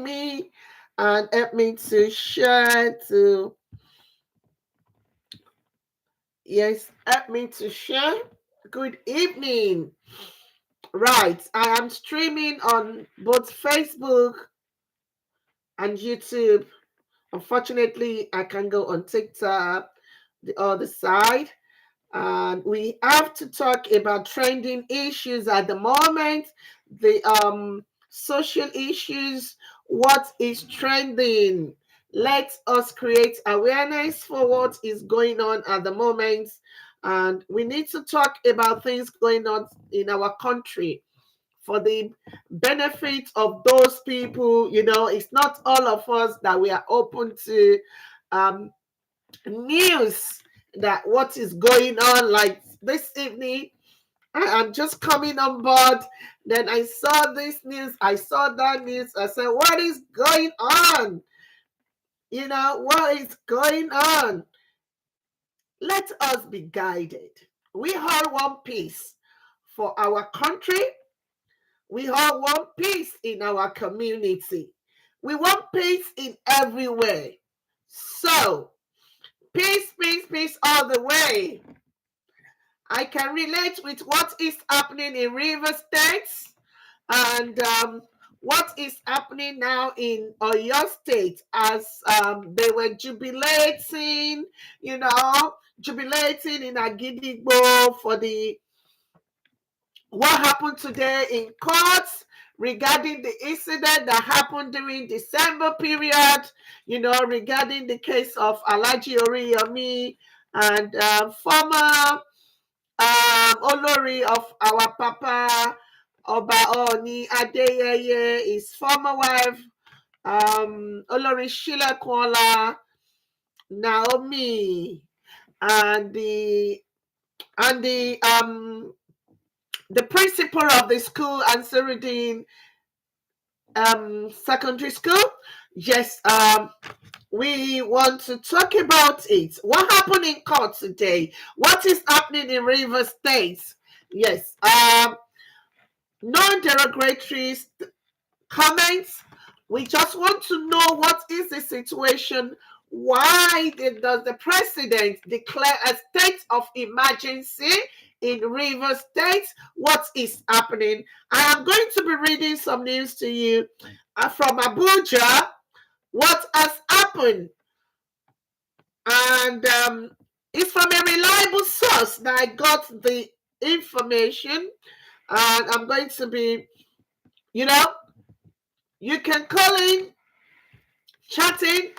me and help me to share to, yes, help me to share. Good evening. Right, I am streaming on both Facebook and YouTube. Unfortunately, I can go on TikTok, the other side. And we have to talk about trending issues at the moment, the social issues, what is trending. Let us create awareness for what is going on at the moment. And we need to talk about things going on in our country for the benefit of those people. It's not all of us that we are open to um, news, that what is going on. Like this evening, I'm just coming on board. Then I saw this news, I saw that news. I said, what is going on? What is going on? Let us be guided. We all want peace for our country. We all want peace in our community. We want peace in everywhere. So, peace, peace, peace all the way. I can relate with what is happening in River State and what is happening now in Oyo State, as they were jubilating in Agidigbo for the what happened today in courts regarding the incident that happened during December period, regarding the case of Alhaji Oriyomi and former Olori of our Papa Oba Oni Adeyeye, his former wife, Olori Sheila Kuala Naomi, and the principal of the school, Ansarudin Secondary School. Yes, we want to talk about it. What happened in court today? What is happening in River State? Yes, non-derogatory comments. We just want to know what is the situation. Why does the president declare a state of emergency in River State? What is happening? I am going to be reading some news to you from Abuja. What has happened? And it's from a reliable source that I got the information. And I'm going to be, you can call in, chatting,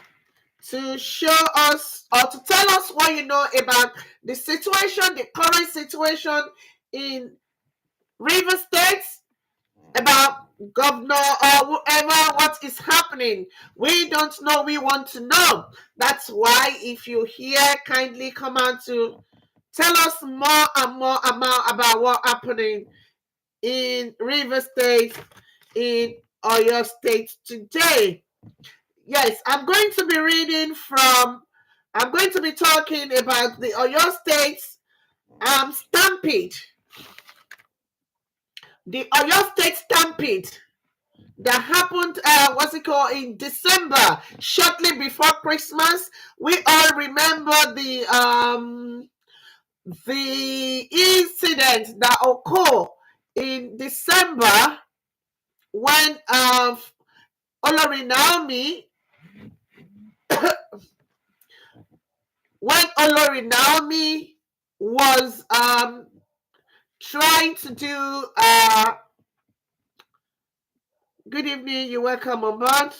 to show us or to tell us what you know about the situation, the current situation in River State, about governor or whoever, what is happening. We don't know, we want to know. That's why if you hear, kindly come on to tell us more and more about what's happening in River State, in Oyo State today. Yes, I'm going to be talking about the Oyo State stampede. The Oyo State stampede that happened, in December, shortly before Christmas. We all remember the incident that occurred in December when Olori Naomi was trying to do good evening, you're welcome on board.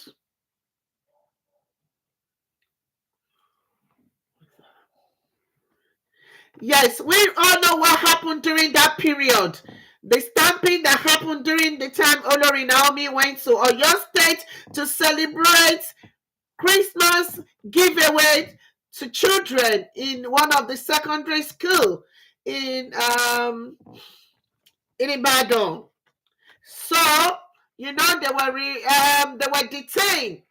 Yes, we all know what happened during that period. The stamping that happened during the time Olori Naomi went to Oyo State to celebrate Christmas giveaway to children in one of the secondary school in Ibadan. So they were detained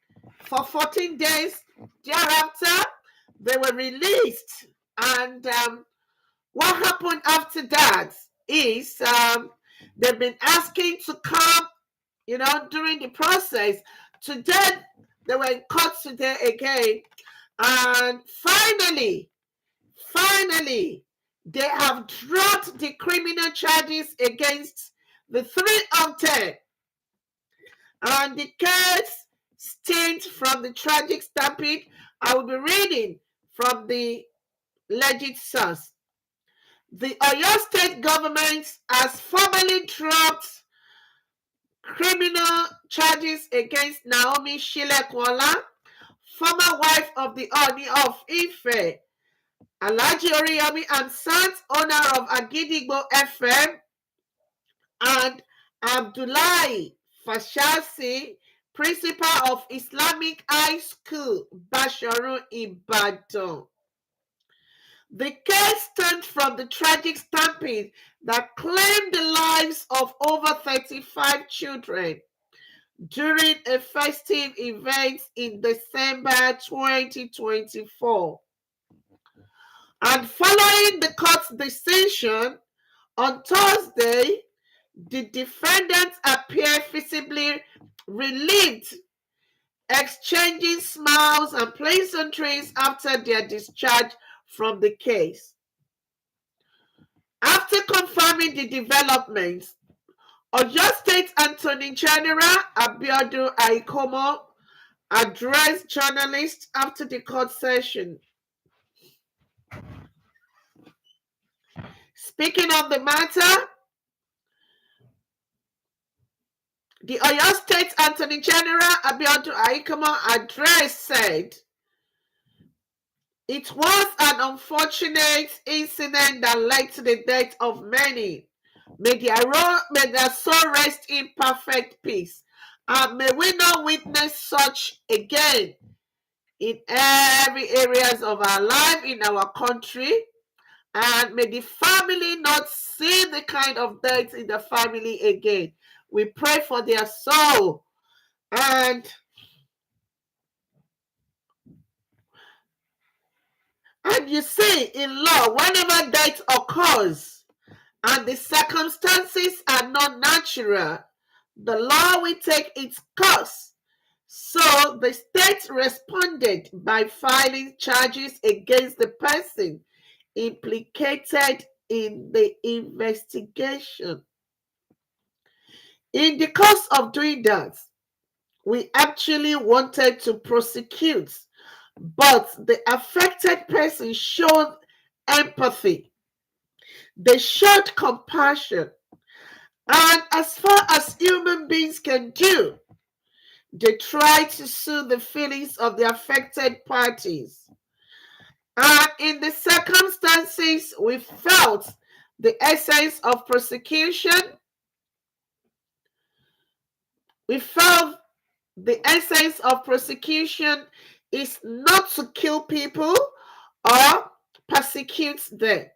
for 14 days. Thereafter, they were released, and what happened after that is they've been asking to come, during the process, Today, they were in court today again. And finally, they have dropped the criminal charges against the three of them. And the case stems from the tragic stampede. I will be reading from the legit source. The Oyo State government has formally dropped criminal charges against Naomi Shilekwala, former wife of the Oni of Ife, Alhaji Oriyomi and Sons, owner of Agidigbo FM, and Abdullahi Fashasi, principal of Islamic High School, Basharun, Ibadan. The case stems from the tragic stampede that claimed the lives of over 35 children during a festive event in December 2024. And following the court's decision, on Thursday, the defendants appear visibly relieved, exchanging smiles and pleasantries after their discharge from the case. After confirming the developments, Oyo State Attorney General Abiodun Aikomo addressed journalists after the court session. Speaking of the matter, the Oyo State Attorney General Abiodun Aikomo address said, "It was an unfortunate incident that led to the death of many. May their soul rest in perfect peace. And may we not witness such again in every areas of our life in our country. And may the family not see the kind of death in the family again. We pray for their soul." And you see, in law, whenever death occurs and the circumstances are not natural, the law will take its course. So the state responded by filing charges against the person implicated in the investigation. In the course of doing that, we actually wanted to prosecute, but the affected person showed empathy. They showed compassion. And as far as human beings can do, they tried to soothe the feelings of the affected parties. And in the circumstances, we felt the essence of prosecution. We felt the essence of prosecution is not to kill people or persecute them.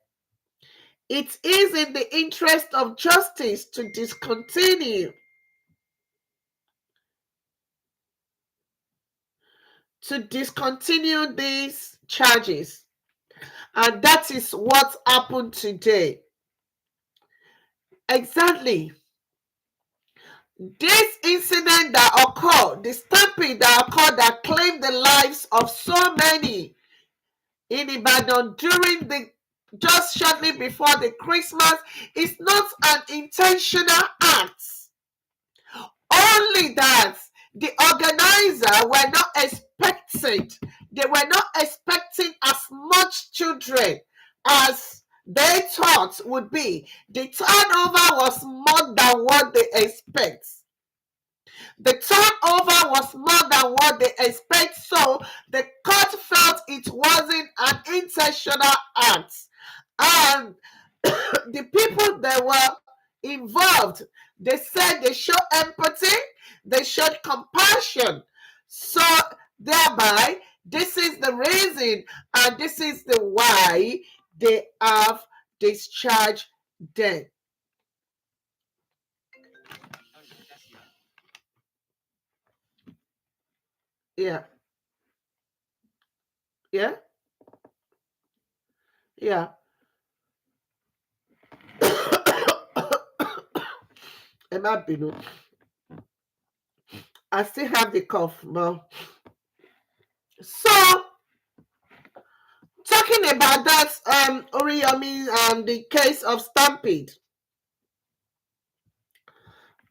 It is in the interest of justice to discontinue these charges. And that is what happened today. Exactly. This incident that occurred, the stampede that occurred that claimed the lives of so many in Ibadan just shortly before the Christmas, is not an intentional act. Only that the organizer were not expecting, they were not expecting as much children as they thought would be. The turnover was more than what they expect. The turnover was more than what they expect, so the court felt it wasn't an intentional act. And the people that were involved, they said they showed empathy, they showed compassion. So thereby, this is the reason and this is the why they have discharged them. Yeah. Yeah. Yeah. Ẹ má bínú. I still have the cough, but so talking about that, Oriyomi and the case of Stampede.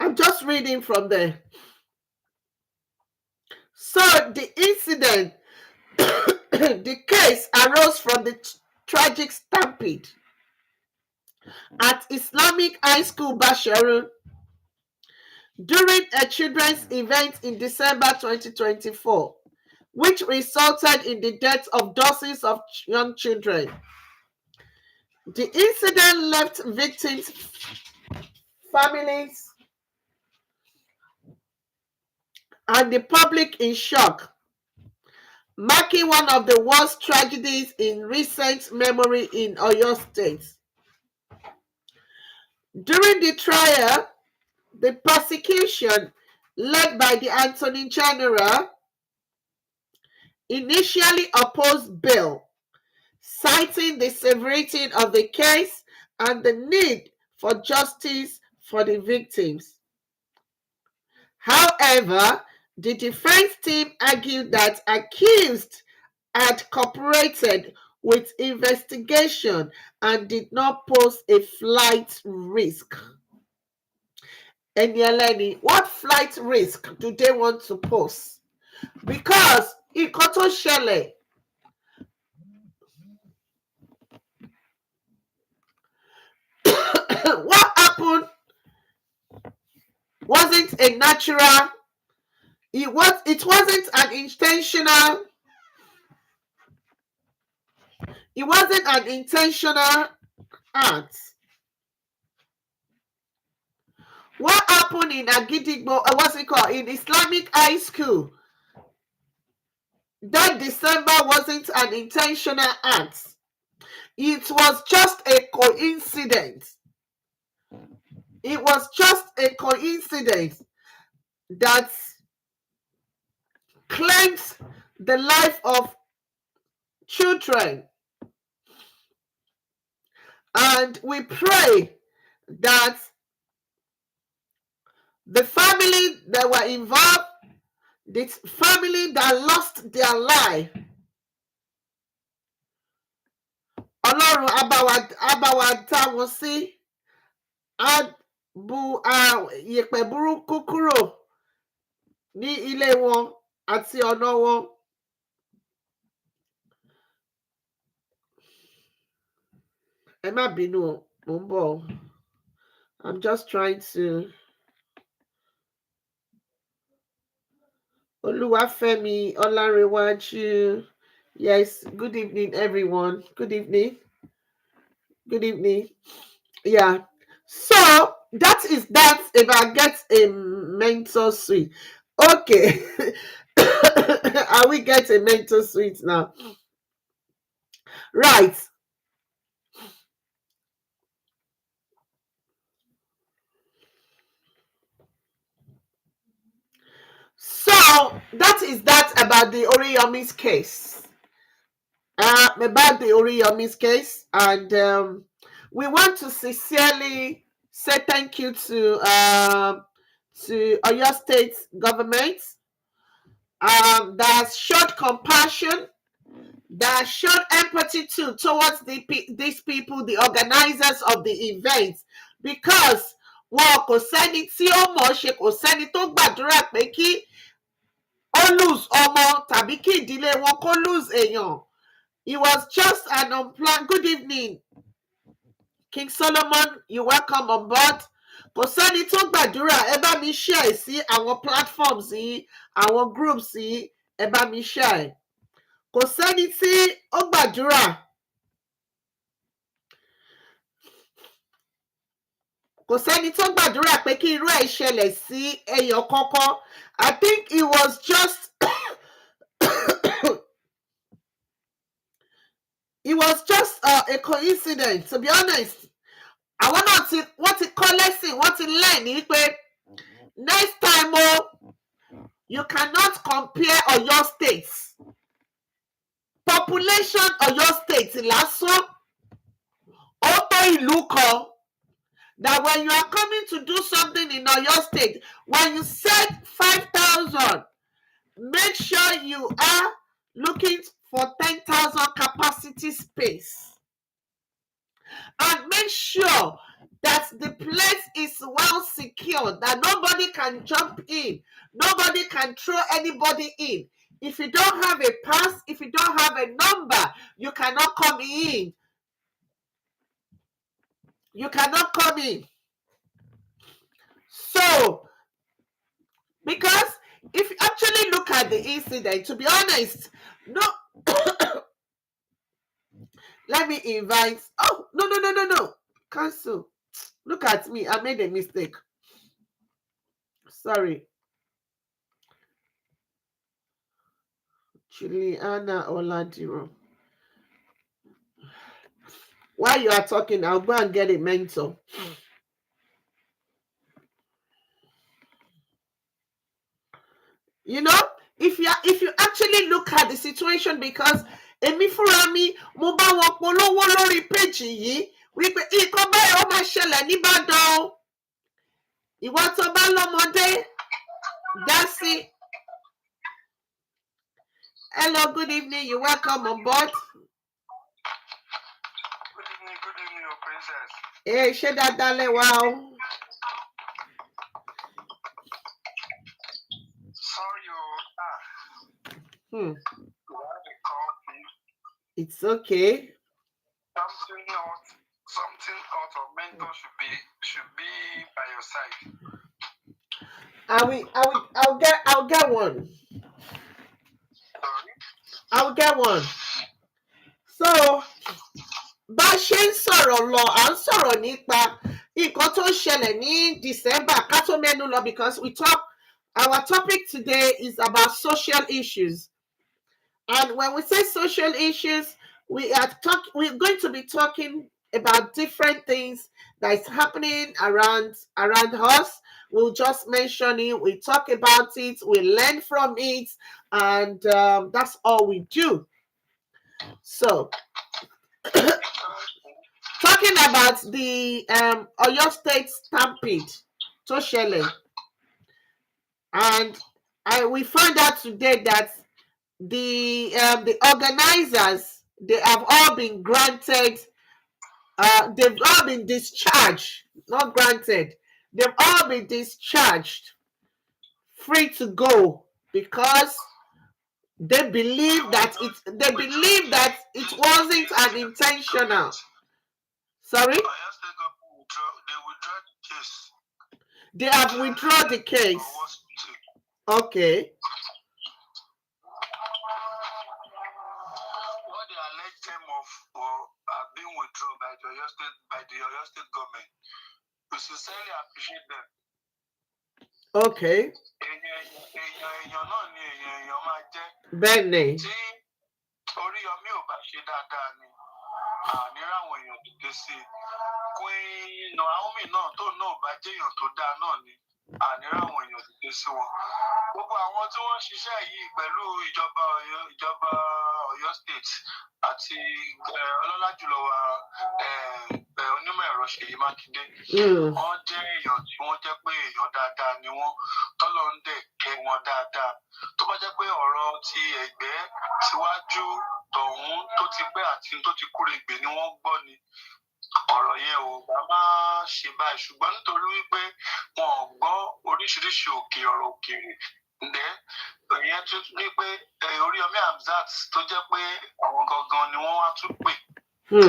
I'm just reading from there. So the incident, the case arose from the tragic stampede at Islamic High School Basharun during a children's event in December 2024, which resulted in the death of dozens of young children. The incident left victims' families and the public in shock, marking one of the worst tragedies in recent memory in Oyo State. During the trial, the prosecution, led by the Attorney General, initially opposed bail, citing the severity of the case and the need for justice for the victims. However, the defense team argued that accused had cooperated with investigation and did not pose a flight risk. Enieleni, what flight risk do they want to pose? Because Ikoto Shele, what happened wasn't a natural, it wasn't an intentional, it wasn't an intentional act. What happened in Agidigbo, what's it called, in Islamic High School, that December wasn't an intentional act. It was just a coincidence. It was just a coincidence that claims the life of children. And we pray that the family that were involved, this family that lost their life, Ọlọ́run abawa dá wọn sí, á bu yẹ̀pẹ̀ burúkú kúrò ní ilé wọn àti ọ̀nà wọn. Ẹ má bínú, mò ń bọ̀. I'm just trying to. Oluwafemi Olarewaju. Yes, good evening, everyone. Good evening. Good evening. Yeah. So that is that about get a mentor suite. Okay. Are we get a mentor suite now? Right. So that is that about the Oriyomi's case. About the Oriyomi's case, and we want to sincerely say thank you to Oyo State government that has showed compassion, that showed empathy too towards these people, the organizers of the event, because wọn kò sẹ́ni tí ó mọ̀ ṣe, kò sẹ́ni tó gbàdúrà pé kí ó lose ọmọ tàbí kí ìdílé wọn kó lose èèyàn. It was just an unplanned. Good evening, King Solomon. You're welcome on board. Kò sẹ́ni tó gbàdúrà, ẹ bá mi share sí àwọn platforms yìí, àwọn groups yìí, ẹ bá mi share. Kò sẹ́ni tí ó gbàdúrà. Kò sẹ́ni tó gbàdúrà pé kí irú ẹ̀ ṣẹlẹ̀ sí ẹyọ kọ́kọ́. I think it was just it was just a coincidence, to be honest. Àwọn náà wọ́n ti kọ́ lesson, wọ́n ti learn ní pé next time you cannot compare Oyo State. Population Oyo State lásán, ó tó ìlú kan. that when you are coming to do something in Oyo State, when you set 5,000, make sure you are looking for 10,000 capacity space. And make sure that the place is well secured, that nobody can jump in, nobody can throw anybody in. If you don't have a pass, if you don't have a number, you cannot come in. You cannot come in. So, because if you actually look at the incident, to be honest, no, let me invite, oh, no, cancel. Look at me, I made a mistake. Sorry. Juliana Oladiro. While you are talking, I'll go and get a mentor. You know, if you actually look at the situation, because èmi fúnra mi mo bá wọn polówó lórí péjì yìí wípé nǹkan báyìí ó máa ṣẹlẹ̀ nìbàdàn o. Ìwọ tó bá lọ́mọdé dá sí. Hello, good evening. You're welcome on board. Good evening, your princess. Ṣé dáadáa lẹ wà o? Sorry, Hmm. why they call me? It's okay. Something out of mentor should be by your side. I'll get one. Sorry? I'll get one. So, bá a ṣe ń sọ̀rọ̀ lọ, à ń sọ̀rọ̀ nípa nǹkan tó ń ṣẹlẹ̀ ní December ká tó mẹ́nu lọ, because our topic today is about social issues. And when we say social issues, we're going to be talking about different things that is happening around us. We'll just mention it, we talk about it, we learn from it, and that's all we do. So, talking about the Oyo State Stampede, tó ṣẹlẹ̀, and we found out today that the organizers, they have all been granted, they've all been discharged, not granted, they've all been discharged, free to go, because they believe that it wasn't an intentional. Sorry? They have withdrawn the case. Okay. What they allege them of being withdrawn by the Oyo State government, we sincerely appreciate them. Okay. Èèyàn náà ni èèyàn máa jẹ́. Bẹ́ẹ̀ni. Tí Oríyọmí ò bá ṣe dáadáa ni àníráwọn èèyàn dìde sí i. Queen Naomi náà tó náà bá jẹ́ èèyàn tó dáa náà ni àníráwọn èèyàn dìde sí wọn. Gbogbo àwọn tí wọ́n ń ṣiṣẹ́ yìí pẹ̀lú ìjọba Ọ̀yọ́ State àti ọlọ́lá jùlọ wa onímọ̀ ẹ̀rọ Ṣèyí Mákindé, wọ́n jẹ́ èèyàn tí wọ́n jẹ́ pé èèyàn dáadáa ni wọ́n, tọ́lọ́ ń dẹ̀ kẹ́ wọn dáadáa. Tó bá jẹ́ pé ọ̀rọ̀ ti ẹ̀gbẹ́ síwájú tọ̀hún tó ti pẹ́ àti tó ti kúrègbè ni wọ́n gbọ́ ni, ọ̀rọ̀ yẹn ò bá máa ṣe báyìí, ṣùgbọ́n nítorí wípé wọn ò gbọ́ oríṣiríṣi ọ̀rọ̀ òkèèrè ǹdẹ́ ìyẹn tún ní pé Oríyọmí Hamzat tó jẹ́ pé àwọn gangan ni wọ́n wá tún pè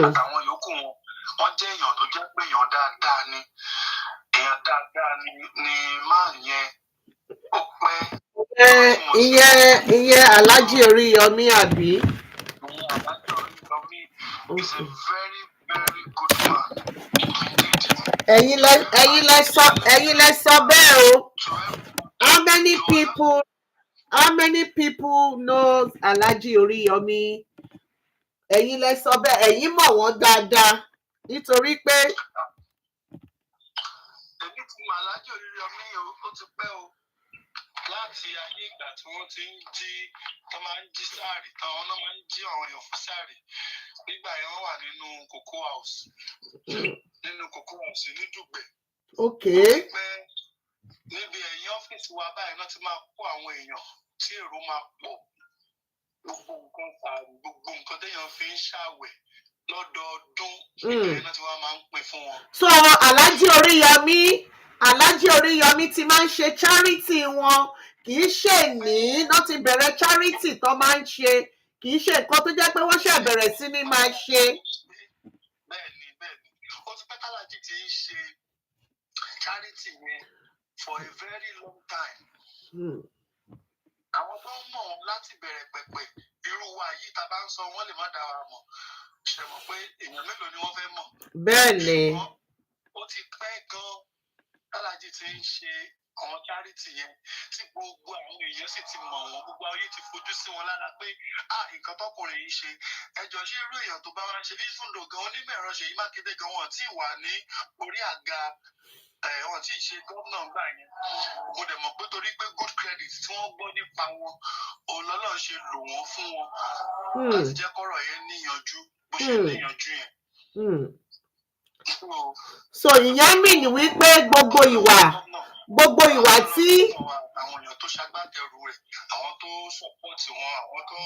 àtàwọn yòókù wọ́n jẹ́ èèyàn tó jẹ́ pé èèyàn dáadáa ni máa yẹn ó pẹ́. ìyẹn Alhaji Oríyọmí àbí. Alhaji Oríyọmí is a very very good man. ẹ̀yin lẹ sọ bẹ́ẹ̀ o. How many people knows Alhaji Oríyọmí? Ẹ̀yin lẹ sọ bẹ́ẹ̀, ẹ̀yin mọ̀ wọ́n dáadáa nítorí pé. Èmi ti mọ Alhaji Oríyọmí ó ti pẹ́ o, láti ayé ìgbà tí wọ́n ti ń jí tó máa ń jí sáàrì táwọn náà máa ń jí àwọn èèyàn fún sáàrì nígbà yẹn wọ́n wà nínú Cocoa House. nínú Cocoa House ní Dùgbẹ̀. Okay. Pé níbi ẹ̀yìn ọ́fíìsì wa báyìí náà ti máa kó àwọn èèyàn tí èrò máa pọ̀. Gbogbo nǹkan téèyàn fi ń ṣàwẹ̀ lọ́dọọdún ìbẹ̀rẹ̀ náà tí wọ́n máa ń pè fún wọn. So Alhaji Oríyọmí ti máa ń ṣe charity wọn, kì í ṣe ní náà ti bẹ̀rẹ̀ charity tó máa ń ṣe, kì í ṣe nǹkan tó jẹ́ pé wọ́n ṣe bẹ̀rẹ̀ sí ní máa ṣe. Bẹ́ẹ̀ni ó ti pẹ́ tálàjì ti ń ṣe charity yẹn for a very long time. Àwọn tó ń mọ̀ láti bẹ̀rẹ̀ pẹ̀pẹ̀ irú wa yìí tá a bá ń sọ wọ́n lè má dá wa mọ̀, ṣe mọ̀ pé èèyàn mélòó ni wọ́n fẹ́ mọ̀. Bẹ́ẹ̀ni. Ó ti pẹ́ gan-an tálàjì ti ń ṣe àwọn charity yẹn tí gbogbo àwọn èèyàn sì ti mọ̀ wọ́n, gbogbo ayé ti fojú sí wọn lára pé nǹkan tọkùnrin yìí ṣe ẹjọ́ ṣé irú èèyàn tó bá wá ń ṣe ìfúndò gan onímọ̀ ẹ̀rọ Ṣèyí Mákindé gan wọn tí wà ní orí àga wọn tí ì ṣe gómìnà gbà yẹn. Mo dẹ̀ mọ̀ pé torí pé good credit tí wọ́n gbọ́ nípa wọn òun lọ́lọ́ ṣe lò wọ́n fún wọn láti jẹ́ kọ́rọ̀ yẹn níyanjú bó ṣe níyanjú yẹn. So ìyẹn mìíní wípé gbogbo ìwà tí àwọn èèyàn tó ṣagbátẹrù rẹ̀, àwọn tó sọpọ́ọ̀tì wọn, àwọn tó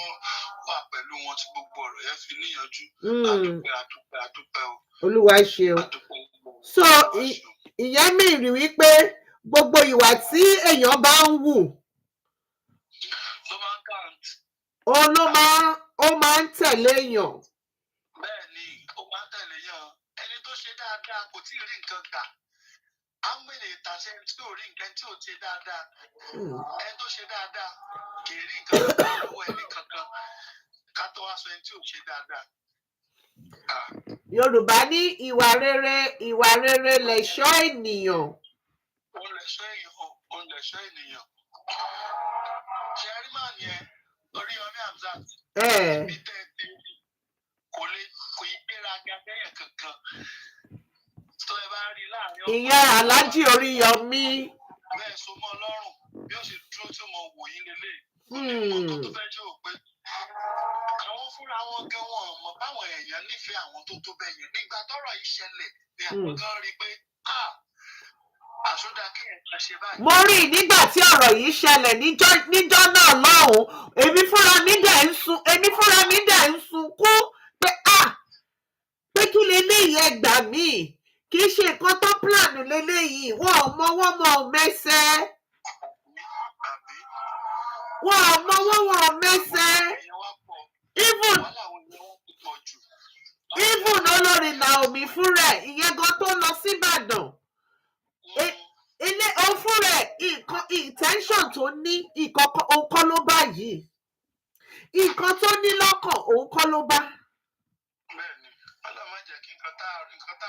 wà pẹ̀lú wọn tí gbogbo ọ̀rọ̀ yẹn fi níyanjú. Àdúpẹ́ o. Olúwa ṣe o. So ìyẹn mìíní wípé gbogbo ìwà tí èèyàn bá ń wù ló máa ń count. ó máa ń tẹ̀lé èèyàn. Bẹ́ẹ̀ni, ó máa ń tẹ̀lé èèyàn. Ẹni tó ṣe dáadáa kò tí ì rí nǹkan gbà. Àmìlè ìtàṣẹ tí ò rí nǹkan tí ò ṣe dáadáa. Ẹni tó ṣe dáadáa kì í rí nǹkan gbà lọ́wọ́ ẹni kankan ká tó wá sọ ẹni tí ò ṣe dáadáa. Yorùbá ní ìwà rere lẹ̀ṣọ́ ènìyàn. Òun lẹ̀ṣọ́ ènìyàn. Ṣé ẹ rí màá yẹn Oríyọmí Hamzat? Bí tẹ́ẹ̀tì kò ì gbéraga bẹ́yẹn kankan. Tó ẹ bá rí láàrin ìyẹn Alhaji Oríyọmí. Bẹ́ẹ̀ so mọ́ lọ́rùn bí ó ṣe dúró tí mo wò yín lélẹ̀. Ó ní mọ́tò tó fẹ́ jẹ́ òpé. Àwọn fúnra wọn gan wọn mọ̀ báwọn èèyàn nífẹ̀ẹ́ àwọn tó tó bẹ́ẹ̀ yẹn. Nígbà tọ́rọ̀ yìí ṣẹlẹ̀ ni àwọn gan rí pé àṣọdá kí ẹ̀ máa ṣe báyìí. Mo rí nígbà tí ọ̀rọ̀ yìí ṣẹlẹ̀ níjọ́ náà lọ́hùn-ún, èmi fúnra mi dẹ̀ ń sunkún pé kí leléyìí ẹ gbà mí, kì í ṣe nǹkan tó plan leléyìí, wọn ò mọwọ́ wọn ò mẹsẹ̀. Wọn ò mọwọ́ wọn ò mẹsẹ̀. Even olórí Naomi fúnra ẹ̀ ìyẹn gan tó lọ síbàdàn. Ilé òfin rẹ̀ intention tó ní òun kọ́ ló bá yìí. Nǹkan tó ní lọ́kàn òun kọ́ ló bá. Bẹ́ẹ̀ni, Ọlọ́run má jẹ́ kí nǹkan tá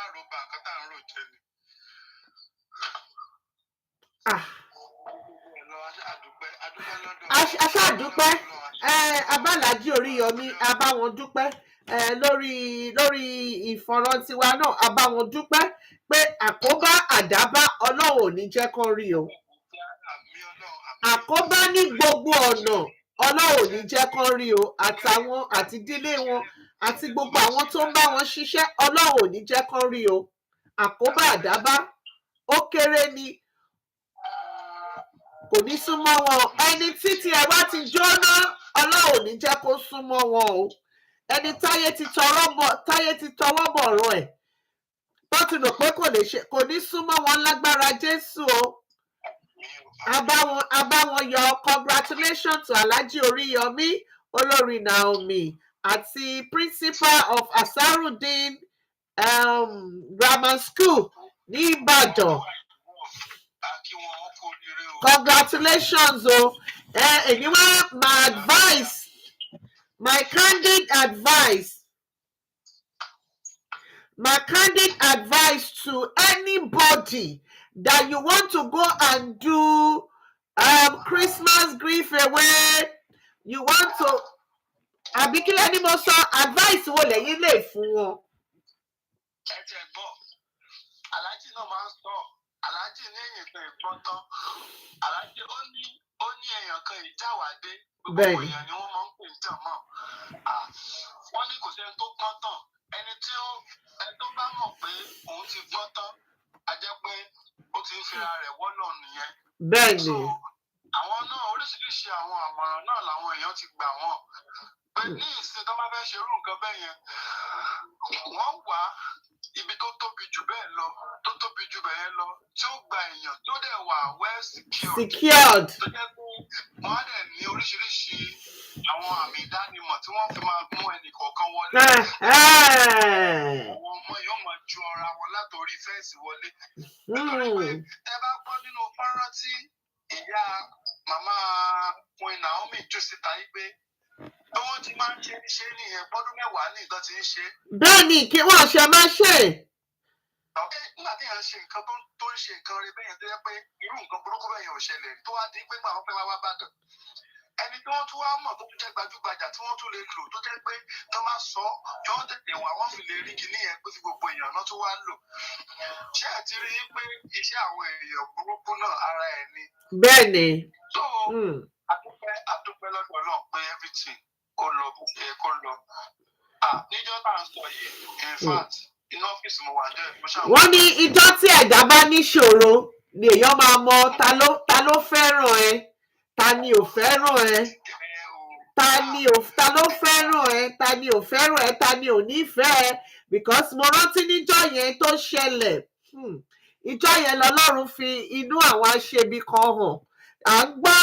a rò bá nǹkan tá a ń rò jẹ́ ni. Aṣáàdúpẹ́ Abálájí Oríyọmí abáwọn dúpẹ́ lórí ìfọ̀rọ̀ tiwa náà abáwọn dúpẹ́ pé àkóbá àdábá Ọlọ́run ò ní jẹ́ kán rí o. Àkóbá ní gbogbo ọ̀nà Ọlọ́run ò ní jẹ́ kán rí o, àtàwọn àti ìdílé wọn àti gbogbo àwọn tó ń bá wọn ṣiṣẹ́ Ọlọ́run ò ní jẹ́ kán rí o. Àkóbá àdábá ó kéré ni kò ní súnmọ́ wọn. Ẹni títí ẹ bá ti jóná Ọlọ́run ò ní jẹ́ kó súnmọ́ wọn o. Ẹni táyé ti tọwọ́ bọ̀ ọ̀rọ̀ ẹ̀ tó ti rò pé kò ní súnmọ́ wọn lágbára Jésù o. Abáwọn yọ congratulations to Alhaji Oríyọmí olórí Naomi àti principal of Asarudeen grammar school ní Ìbàdàn. Congratulations o. Èmi wá my candid advice to anybody that you want to go and do Christmas grief away, you want to àbíkílẹ̀ ni mo sọ advice wo lẹ́yìn lè fún wọn. Ẹ tẹ̀ gbọ́, Alhaji náà máa ń sọ, Alhaji ní èyàn kan ìgbọ́n tán, Alhaji ó ní èèyàn kan ìjáwádé, gbogbo èèyàn ni wọ́n máa ń pè ní tàn mọ́. Wọ́n ní kò sẹ́ni tó gbọ́n tán, ẹni tó bá mọ̀ pé òun ti gbọ́ tán a jẹ́ pé ó ti ń fira rẹ̀ wọ́nà nìyẹn. bẹ́ẹ̀ ni. Àwọn náà oríṣiríṣi àwọn àmọ̀ràn náà làwọn èèyàn ti gbà wọ́n pé ní ìsìn tó bá fẹ́ ṣerú nǹkan bẹ́ẹ̀ yẹn wọ́n wá ibi tó tóbi jù bẹ́ẹ̀ lọ tó tóbi jù bẹ́ẹ̀ lọ tí ó gba èèyàn tó dẹ̀ wà well secured tó jẹ́ pé wọ́n á dẹ̀ ní oríṣiríṣi àwọn àmì ìdánimọ̀ tí wọ́n fi máa mú ẹnì kọ̀ọ̀kan wọlé. Àwọn ọmọ yóò máa ju ara wọn látòrí fẹ́ǹsì wọlé. Nítorí pé ẹ bá gbọ́ nínú fọ́nrán tí ìyá màmá Queen Naomi jù síta yìí pé bí wọ́n ti máa ń ṣe nìyẹn bọ́dún mẹ́wàá ní nǹkan ti ń ṣe. Bẹ́ẹ̀ ni kí wọ́n ṣe máa ṣe. Nígbà tí èèyàn ṣe nǹkan tó ń ṣe nǹkan rẹ bẹ́yẹn tó yẹ pé irú nǹkan burúkú bẹ́yẹn ò ṣẹlẹ̀ tó wá di pé àwọn fẹ́ wá bàdàn. Ẹni tí wọ́n tún wá mọ̀ tó tún jẹ́ gbajúgbajà tí wọ́n tún lè lò tó jẹ́ pé tó máa sọ yóò tètè wà wọ́n fi lè rí kinní yẹn pé tí gbogbo èèyàn náà tó wá lò. Ṣé ẹ ti rí i pé iṣẹ́ àwọn èèyàn burúkú náà ara ẹ̀ ni? Bẹ́ẹ̀ ni. So adúpẹ́ lọ́dọ̀ náà pé everything kó lọ bó ṣe kó lọ. Níjọ́ tá à ń sọ yìí in fact inú ọ́fíìsì mo wà jẹ́ ìfúnṣà. Wọ́n ní ìjọ́ tí ẹ̀dá bá níṣòro ni èèyàn máa mọ ta ló fẹ́ràn ẹ ta ni ò fẹ́ràn ẹ ta ló fẹ́ràn ẹ ta ni ò fẹ́ràn ẹ ta ni ò nífẹ̀ẹ́ ẹ because mo rántí níjọ́ yẹn tó ṣẹlẹ̀ ìjọ́ yẹn lọ́lọ́run fi inú àwọn aṣebi kan hàn à ń gbọ́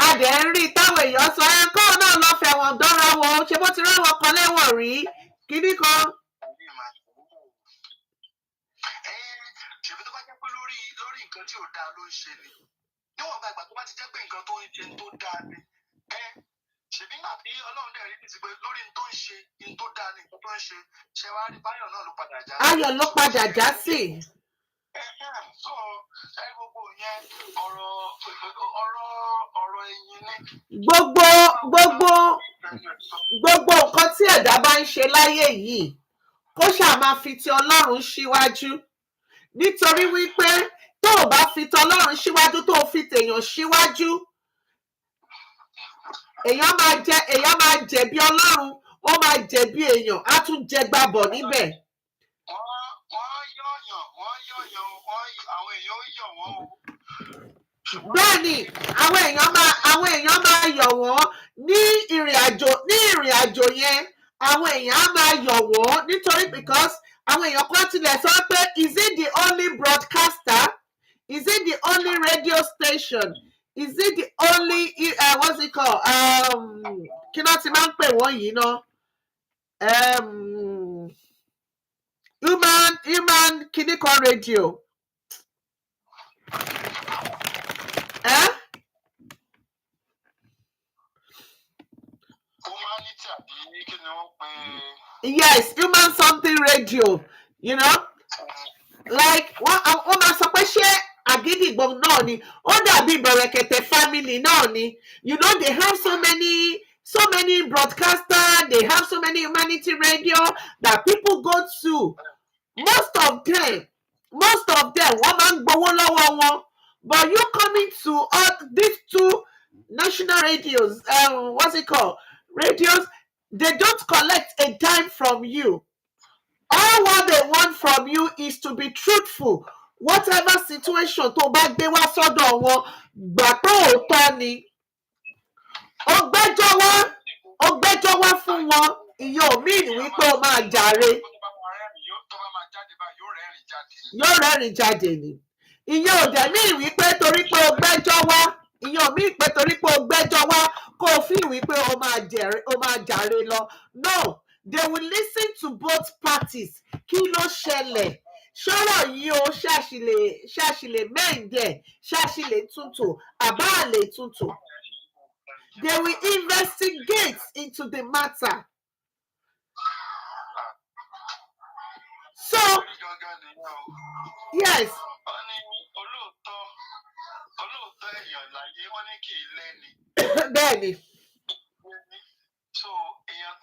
adẹ̀ ń rí táwọn èèyàn sọ ẹ kọ́ náà lọ fẹ̀wọ̀n dánra wọn ṣe bó ti ráwọn kan lẹ́wọ̀n rí kíní kan. Ṣèbí tó bá jẹ́ pé lórí nǹkan tí ò dáa ló ń ṣe ni níwọ̀n bá ìgbà tó bá ti jẹ́ pé nǹkan tó ń ṣe tó dáa ni ṣèbí nígbà tí Ọlọ́run dẹ̀ rí ní ti pé lórí tó ń ṣe tó dáa ni nǹkan tó ń ṣe ṣe wá rí báyọ̀ náà ló padà já sí. Ayọ̀ ló padà já sí. So gbogbo yẹn ọ̀rọ̀ ẹ̀yìn ni. Gbogbo nǹkan tí ẹ̀dá bá ń ṣe láyé yìí kó ṣáà máa fi ti Ọlọ́run síwájú nítorí wípé tó o bá fi ti Ọlọ́run síwájú tó o fi tèèyàn síwájú èèyàn máa jẹ̀bi Ọlọ́run ó máa jẹ̀bi èèyàn á tún jẹ gbàbọ̀ níbẹ̀. Àwọn èèyàn ó yọ̀ wọ́n o. Bẹ́ẹ̀ ni àwọn èèyàn máa yọ̀ wọ́n ní ìrìn àjò yẹn àwọn èèyàn á máa yọ̀ wọ́n nítorí because àwọn èèyàn kan tilẹ̀ sọ pé is it the only broadcaster? Is it the only radio station? Is it the only what's it called? Kí náà ti máa ń pè wọ́n yìí ná? Human kìnnìkan radio. Yes, human something radio, you know, like wọ́n máa sọ pé ṣé Àgídìgbò náà ni ó dàbí Bẹ̀rẹ̀kẹ̀tẹ̀ family náà ni, you know, they have so many broadcasters, they have so many humanity radio that people go to. Most of them wọ́n máa ń gbowó lọ́wọ́ wọn, but you coming to all these two national radios, what's it called, radios, they don't collect a dime from you. All what they want from you is to be truthful. Whatever situation tó bá gbé wá sọ́dọ̀ wọn gbà pé òótọ́ ni. Ó gbẹ́jọ́ wá fún wọn ìyẹn ò mean wípé ó máa jàre. Yóò rẹ́rìn jáde ni. Ìyẹn ò dẹ̀ mean wípé torí pé ó gbẹ́jọ́ wá ìyẹn ò mean pé torí pé ó gbẹ́jọ́ wá kó o fi wípé ó máa jàre lọ. No, they will listen to both parties. Kí ló ṣẹlẹ̀? Ṣọ́rọ̀ yìí o ṣàṣìlè mẹ́ǹdẹ̀ ṣàṣìlè túntò àbá àlè túntò. They will investigate into the matter. So, yes. Bẹ́ẹ̀ni. So èèyàn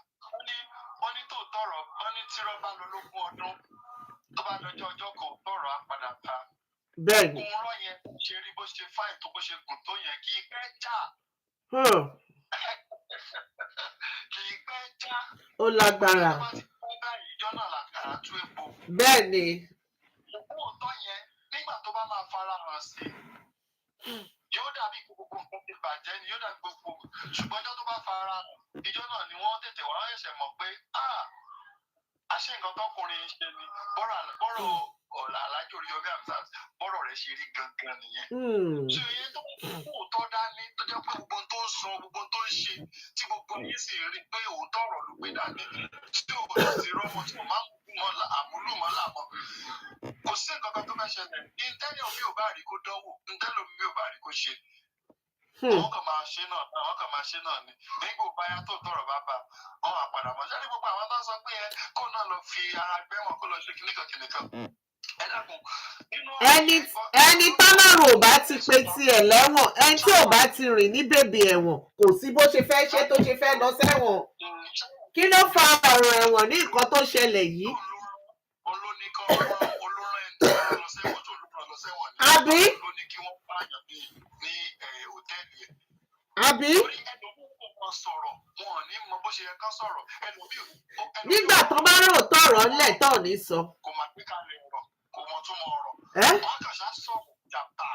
wọ́n ní tó tọrọ wọ́n ní tí rọ́bà lọ lógún ọdún tó bá lọ́jọ́ ọjọ́ kan tọrọ apàdà ta. Bẹ́ẹ̀ni. Òun rọ yẹn ṣe rí bó ṣe fáìn tó bó ṣe gùn tó yẹn kì í pẹ́ já. Kì í pẹ́ já. Ó lágbára. Tó bá ti pẹ́ báyìí ìjọ náà là bẹ́ẹ̀ ni. òótọ́ yẹn nígbà tó bá máa fara hàn sí yóò dàbí gbogbo nǹkan ti bàjẹ́ ni yóò dàbí gbogbo ṣùgbọ́n ọjọ́ tó bá fara hàn ìjọ náà ni wọ́n tètè wá ẹ̀ṣẹ̀ mọ̀ pé àṣé nǹkan tọkùnrin ṣe ni bọ́rọ̀ ọ̀la Alhaji Oríyọmí Hamzat bọ́rọ̀ rẹ̀ ṣe rí gangan nìyẹn. ṣé ìyẹn tó kún òótọ́ dání tó jẹ́ pé gbogbo tó ń sọ gbogbo tó ń ṣe tí gbogbo yín sì rí pé òótọ́ ọ̀rọ̀ ló gbé dání tí ò bá sí rọ́mọ tí kò máa ń mọ àmúlùmọ́lá mọ́ kò sí nǹkan kan tó fẹ́ ṣẹlẹ̀ ìtẹ́lẹ̀ omi ò bá rí kó dánwò ìtẹ́lẹ̀ omi ò bá rí kó ṣe àwọn kan máa ṣe náà àwọn kan máa ṣe náà ni nígbà báyà tó tọrọ bá bá wọn àpàdà mọ ṣáà ní gbogbo àwọn tó ń sọ pé kó náà lọ fi ara gbẹ̀wọ̀n kó lọ ṣe kìnìkan ẹ dákun nínú ẹni tọ́lọ́run ò bá ti pe tiẹ̀ lẹ́wọ̀n ẹni tí ò bá ti rìn ní bèbè ẹ̀wọ̀n kò sí bó ṣe fẹ́ ṣe tó ṣe fẹ́ lọ sẹ́wọ̀n kí ló fa ọ̀rọ̀ ẹ̀wọ̀n ní nǹkan tó ṣẹlẹ̀ yìí. àbí àbí nígbà tó bá rò tọrọ ńlẹ̀ tó ní sọ. kò má gbé kalẹ̀ ọ̀rọ̀ kò mọ̀ tún mọ̀ ọ̀rọ̀ wọ́n kàn ṣá sọ̀rọ̀ jàpá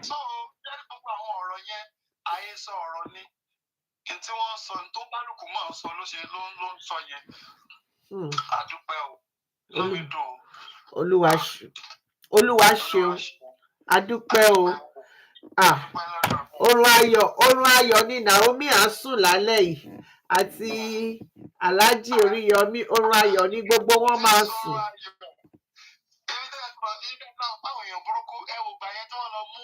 so lẹ́yìn gbogbo àwọn ọ̀rọ̀ yẹn àhesọ ọ̀rọ̀ ni tí wọ́n sọ tó bálùkù mọ̀ ń sọ ló ń sọ yẹn àdúpẹ́ o lórí dùn o olúwa ṣeun àdúpẹ́ o orun ayọ̀ ni Naomi à ń sùn lálẹ́ yìí àti Alhaji Oríyọmí orun ayọ̀ ni gbogbo wọn máa sùn. báwọn èèyàn burúkú ẹ wò gbà yẹn tí wọ́n lọ mú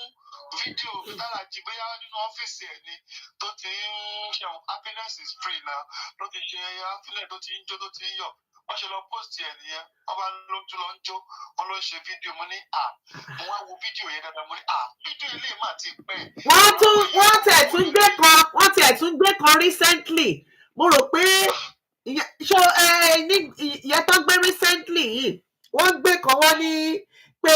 fídíò Alhaji bóyá nínú ọ́fíìsì ẹ̀ ni tó ti ń ṣe happiness is free náà ló ti ṣe àfilẹ̀ tó ti ń jó tó ti ń yọ̀ wọ́n ṣe lọ post ẹ̀ nìyẹn wọ́n bá ló tún lọ ń jó wọ́n ló ń ṣe fídíò mo ní mo wá wo fídíò yẹn dáadáa mo ní fídíò ilé mà ti pẹ́. wọ́n tẹ̀ tún gbé kan recently mo rò pé ìyẹn tó gbé recently yìí wọ́n gbé kan wọ́n ní pé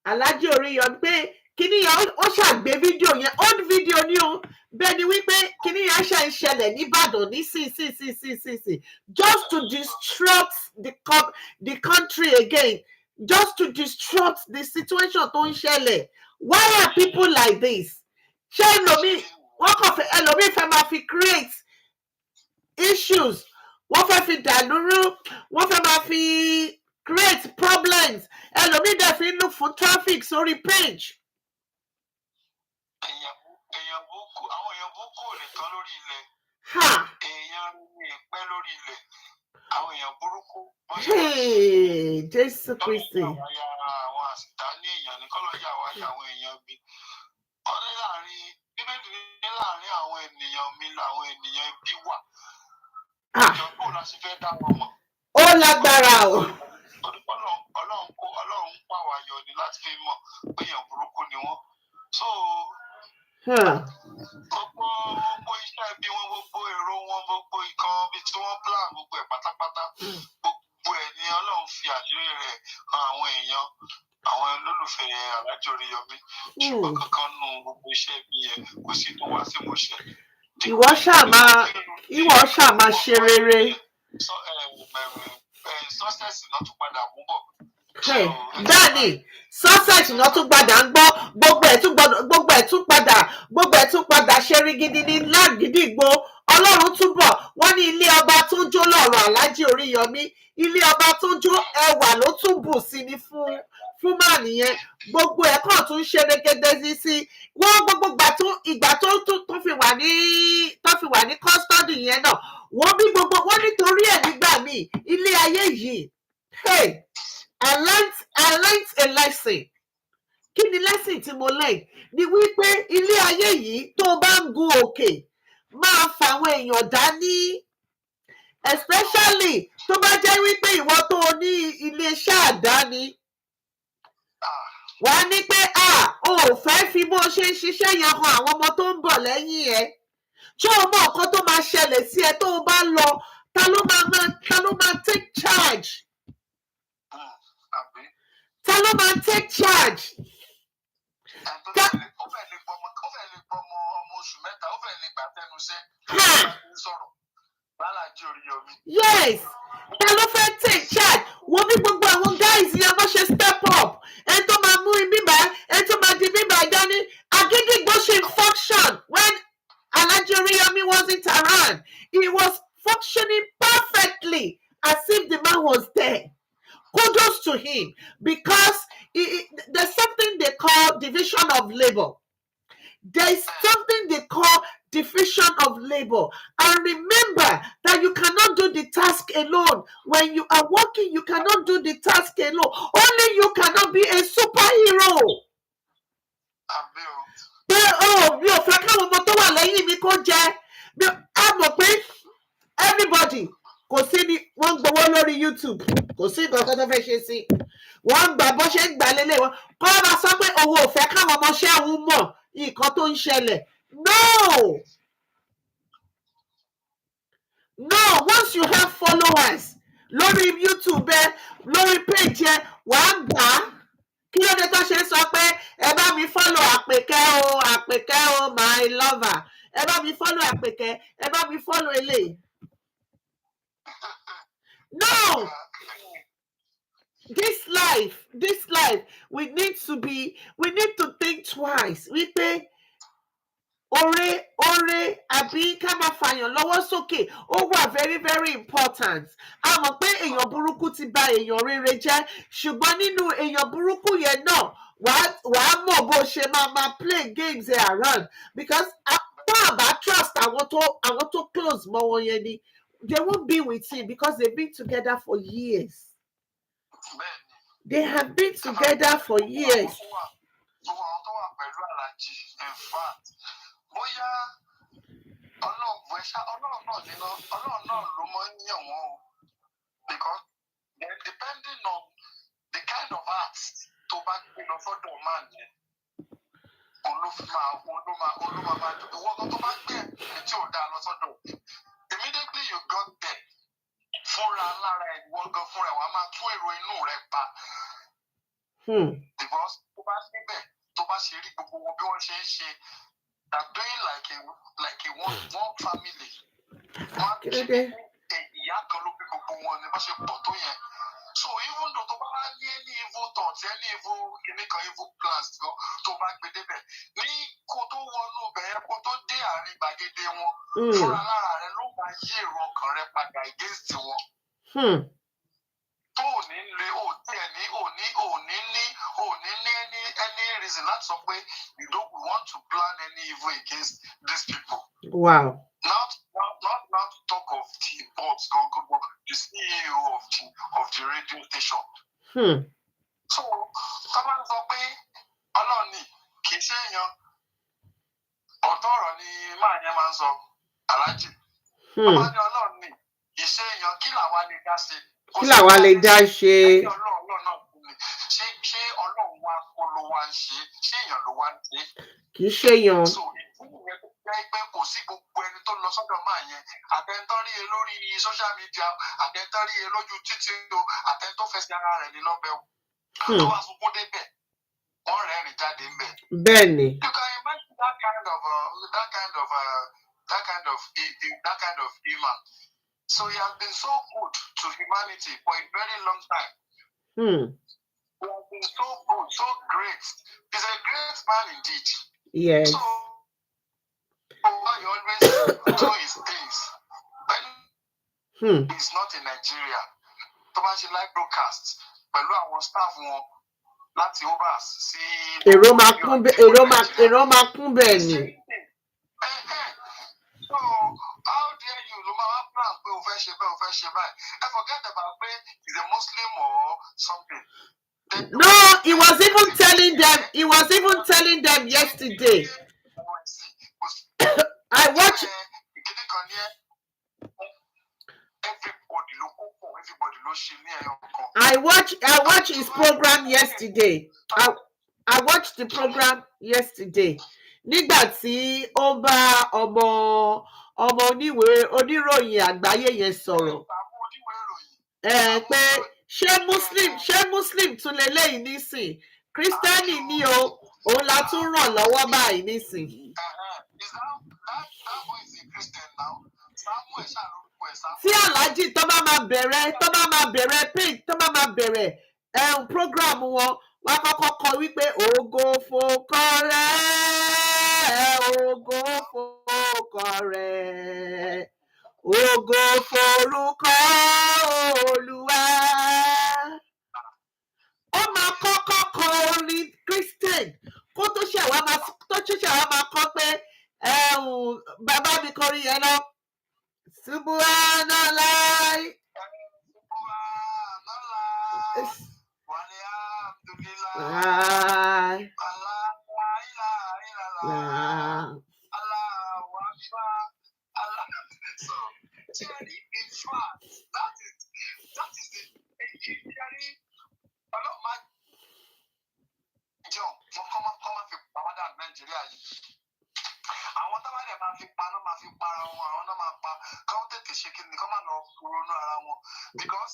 Alhaji Oríyọmí pé kíní yẹn ó ṣàgbé fídíò yẹn old video ni o bẹ́ẹ̀ ni wípé kíní yẹn ṣe ń ṣẹlẹ̀ nìbàdàn ní sí just to disrupt the country again just to disrupt the situation tó ń ṣẹlẹ̀ why are people like this ṣé ẹlòmíì fẹ́ máa fi create issues wọ́n fẹ́ fi dàlúrú wọ́n fẹ́ máa fi create problems ẹlòmíì dẹ̀ fi look for traffic sórí page. àwọn èèyàn boko ò lè tán lórí ilẹ̀ èèyàn lè pẹ́ lórí ilẹ̀ àwọn èèyàn burúkú. Jésù Kristi. àwọn àsìtá ní èèyàn ní kọ́lọ́ yà wá àwọn èèyàn bí wọ́n ní láàrin bíbélì ní láàrin àwọn ènìyàn mi làwọn ènìyàn bí wà. ìjọba ò láti fẹ́ dá wọn mọ̀. ó lágbára o. Ọlọ́run pàwọ́ ayọ̀ ni láti fi mọ̀ pé èèyàn burúkú ni wọ́n. so gbogbo iṣẹ́ bí wọn gbogbo èrò wọn gbogbo ìkan bí tí wọ́n plan gbogbo ẹ̀ pátápátá gbogbo ẹ̀ ni Ọlọ́run fi àṣírí rẹ̀ hàn àwọn èèyàn àwọn olólùfẹ́ Alhaji Oríyọmí ṣùgbọ́n kankan nù gbogbo iṣẹ́ bí yẹn kò sí tó wá sí ìmúṣẹ. ìwọ ṣáà máa ṣe rere. Success náà tún padà mú bọ̀. bẹ́ẹ̀ni success náà tún padà ń gbọ́ gbogbo ẹ̀ tún padà ṣe rí gidi ní lágídígbò Ọlọ́run túbọ̀ wọ́n ní ilé ọba tó jó lọ́rọ̀ Alhaji Oríyọmí ilé ọba tó jó ẹwà ló tún bù sí ni fún máà nìyẹn gbogbo ẹ̀ kàn tún ṣe régédé sí wọ́n gbogbo ìgbà tó fi wà ní custody yẹn náà wọ́n bí gbogbo wọ́n nítorí ẹ̀ nígbà míì ilé ayé yìí I learned a lesson. Kí ni lesson tí mo learn? Ni wípé ilé ayé yìí tó bá ń gun òkè máa fàwọn èèyàn dání. Especially tó bá jẹ́ wípé ìwọ tó ní iléeṣẹ́ àdáni. Wà á ní pé o ò fẹ́ fi bó ṣe ń ṣiṣẹ́ yẹn hàn àwọn ọmọ tó ń bọ̀ lẹ́yìn ẹ̀. Ṣé o mọ nǹkan tó máa ṣẹlẹ̀ sí ẹ tó o bá lọ? Ta ló máa take charge? Ta ló máa take charge? Ó fẹ́ lè gbọmọ ọmọ oṣù mẹ́ta, ó fẹ́ lè gbà tẹnu iṣẹ́. Sọ̀rọ̀ Alhaji Oríyọmí. Yes, ta ló fẹ́ take charge wo bí gbogbo àwọn guys yẹn wọ́n ṣe step up ẹni tó máa mú bíbá ẹni tó máa di bíbá dání Agidigbo ṣe function when Alhaji Oriyomi wasn't around. He was functioning perfectly as if the man was there. Kudos to him because there's something they call division of labor. There's something they call division of labor. And remember that you cannot do the task alone. When you are working, you cannot do the task alone. Only you cannot be a superhero. Mi ò fẹ́ káwọn ọmọ tó wà lẹ́yìn mi kó jẹ́. A mọ̀ pé everybody kò sí ní wọ́n ń gbowó lórí YouTube. Kò sí nǹkan kan tó fẹ́ ṣe sí. Wọ́n ń gbà bó ṣe ń gbà lélẹ̀ wọn. Kọ́ máa sọ pé òun ò fẹ́ káwọn ọmọọṣẹ́ òun mọ̀ nǹkan tó ń ṣẹlẹ̀. No! No! Once you have followers lórí YouTube lórí page yẹn wàá gbà á. Kí ló dé tó ṣe sọ pé ẹ bá mi follow Àpèkẹ́ o my lover ẹ bá mi follow Àpèkẹ́ ẹ bá mi follow eléyìí. No! This life we need to think twice wípé oore àbí ká máa fàyàn lọ́wọ́ sókè ó wà very very important. A mọ̀ pé èèyàn burúkú ti bà èèyàn rere jẹ́ ṣùgbọ́n nínú èèyàn burúkú yẹn náà wàá mọ̀ bó ṣe máa play games around because tó àbá trust àwọn tó close mọ́ wọn yẹn ni they won't be with him because they've been together for years. They have been together for years. Bóyá Ọlọ́run náà ló máa ń yàn wọ́n o because depending on the kind of acts tó bá gbé lọ fọ́dọ̀ man yẹn olúmọ ìwọ kan tó bá gbé ẹ̀ tí ò dáa lọ sọ́dọ̀ immediately you got there fúnra lára ẹ̀ ìwọ gan fúnra ẹ̀ wàá máa tún èrò inú rẹ̀ pa because tó bá síbẹ̀ tó bá ṣe rí gbogbo wọn bí wọ́n ṣe ń ṣe they're doing like a one family. Ìyá kan ló bí gbogbo wọn ni bá ṣe pọ̀ tó yẹn. So even though tó bá ní any evil thoughts, any evil kìnnìkan evil plans tó bá gbé débẹ̀, ní kó tó wọnú bẹ̀rẹ̀ kó tó dé àárín gbàgede wọn, fúnra lára rẹ ló máa yí èrò ọkàn rẹ padà against wọn. Tó ò ní lè any reason láti sọ pé you don't want to plan any evil against these people. Wow. Not to talk of the boss, the CEO of the radio station. So, come on, sọ pé Ọlọ́run ni kì í ṣe èèyàn. Ọ̀tọ̀ ọ̀rọ̀ ni máa yẹn máa ń sọ, Alhaji. Ọba ní Ọlọ́run ni kì í ṣe èèyàn, kí làwa lè dá ṣe? Kí làwa lè dá ṣe? Ṣé Ọlọ́run wa kó ló wá ń ṣe? Ṣé èèyàn ló wá ń ṣe? Kì í ṣe èèyàn. So, pé kò sí gbogbo ẹni tó lọ sọ́dọ̀ máa yẹn àtẹ̀ntọ́rí e lórí social media àtẹ̀ntọ́rí e lójú títí o àtẹ̀ntọ́ fẹsẹ̀ ara rẹ̀ ní lọ́bẹ̀ o tó wá sunkún débẹ̀ wọ́n rẹ́rìn jáde ń bẹ̀. Bẹ́ẹ̀ni. You can imagine that kind of human. So he has been so good to humanity for a very long time. He has been so good, so great. He's a great man indeed. Yes. So, he always do his things. When he's not in Nigeria, tó bá ṣe live broadcast pẹ̀lú àwọn staff wọn láti overs sí. Èrò máa kún bẹ́ẹ̀ ni. So how dare you ló máa wá plan pé o fẹ́ ṣe báyìí. I forget about pé he's a Muslim or something. No, he was even telling them yesterday. I watched. I watched his program yesterday. I watched the program yesterday. Nígbà tí ó bá ọmọ oníròyìn àgbáyé yẹn sọ̀rọ̀. Pé ṣé Muslim tún leléyìí nísìn? Kristẹni ni o, òun la tún ràn lọ́wọ́ báyìí nísìn. tí aláàjì tó bá máa bẹ̀rẹ̀ page tó bá máa bẹ̀rẹ̀ program wọn wá kọ́kọ́ kọ wípé ògo fòkọ rẹ̀ ògo fòkọ rẹ̀ ògo forúkọ Olúwa. Ó máa kọ́kọ́ kọ orin Christian kó tó ṣe àwa máa kọ pé bàbá mi kọrin yẹn lọ. Subhanallah. Àwọn tó bá dẹ̀ máa fi paná máa fi para wọn, àwọn náà máa pa kán tètè ṣe kí ni kán máa lọ ronú ara wọn because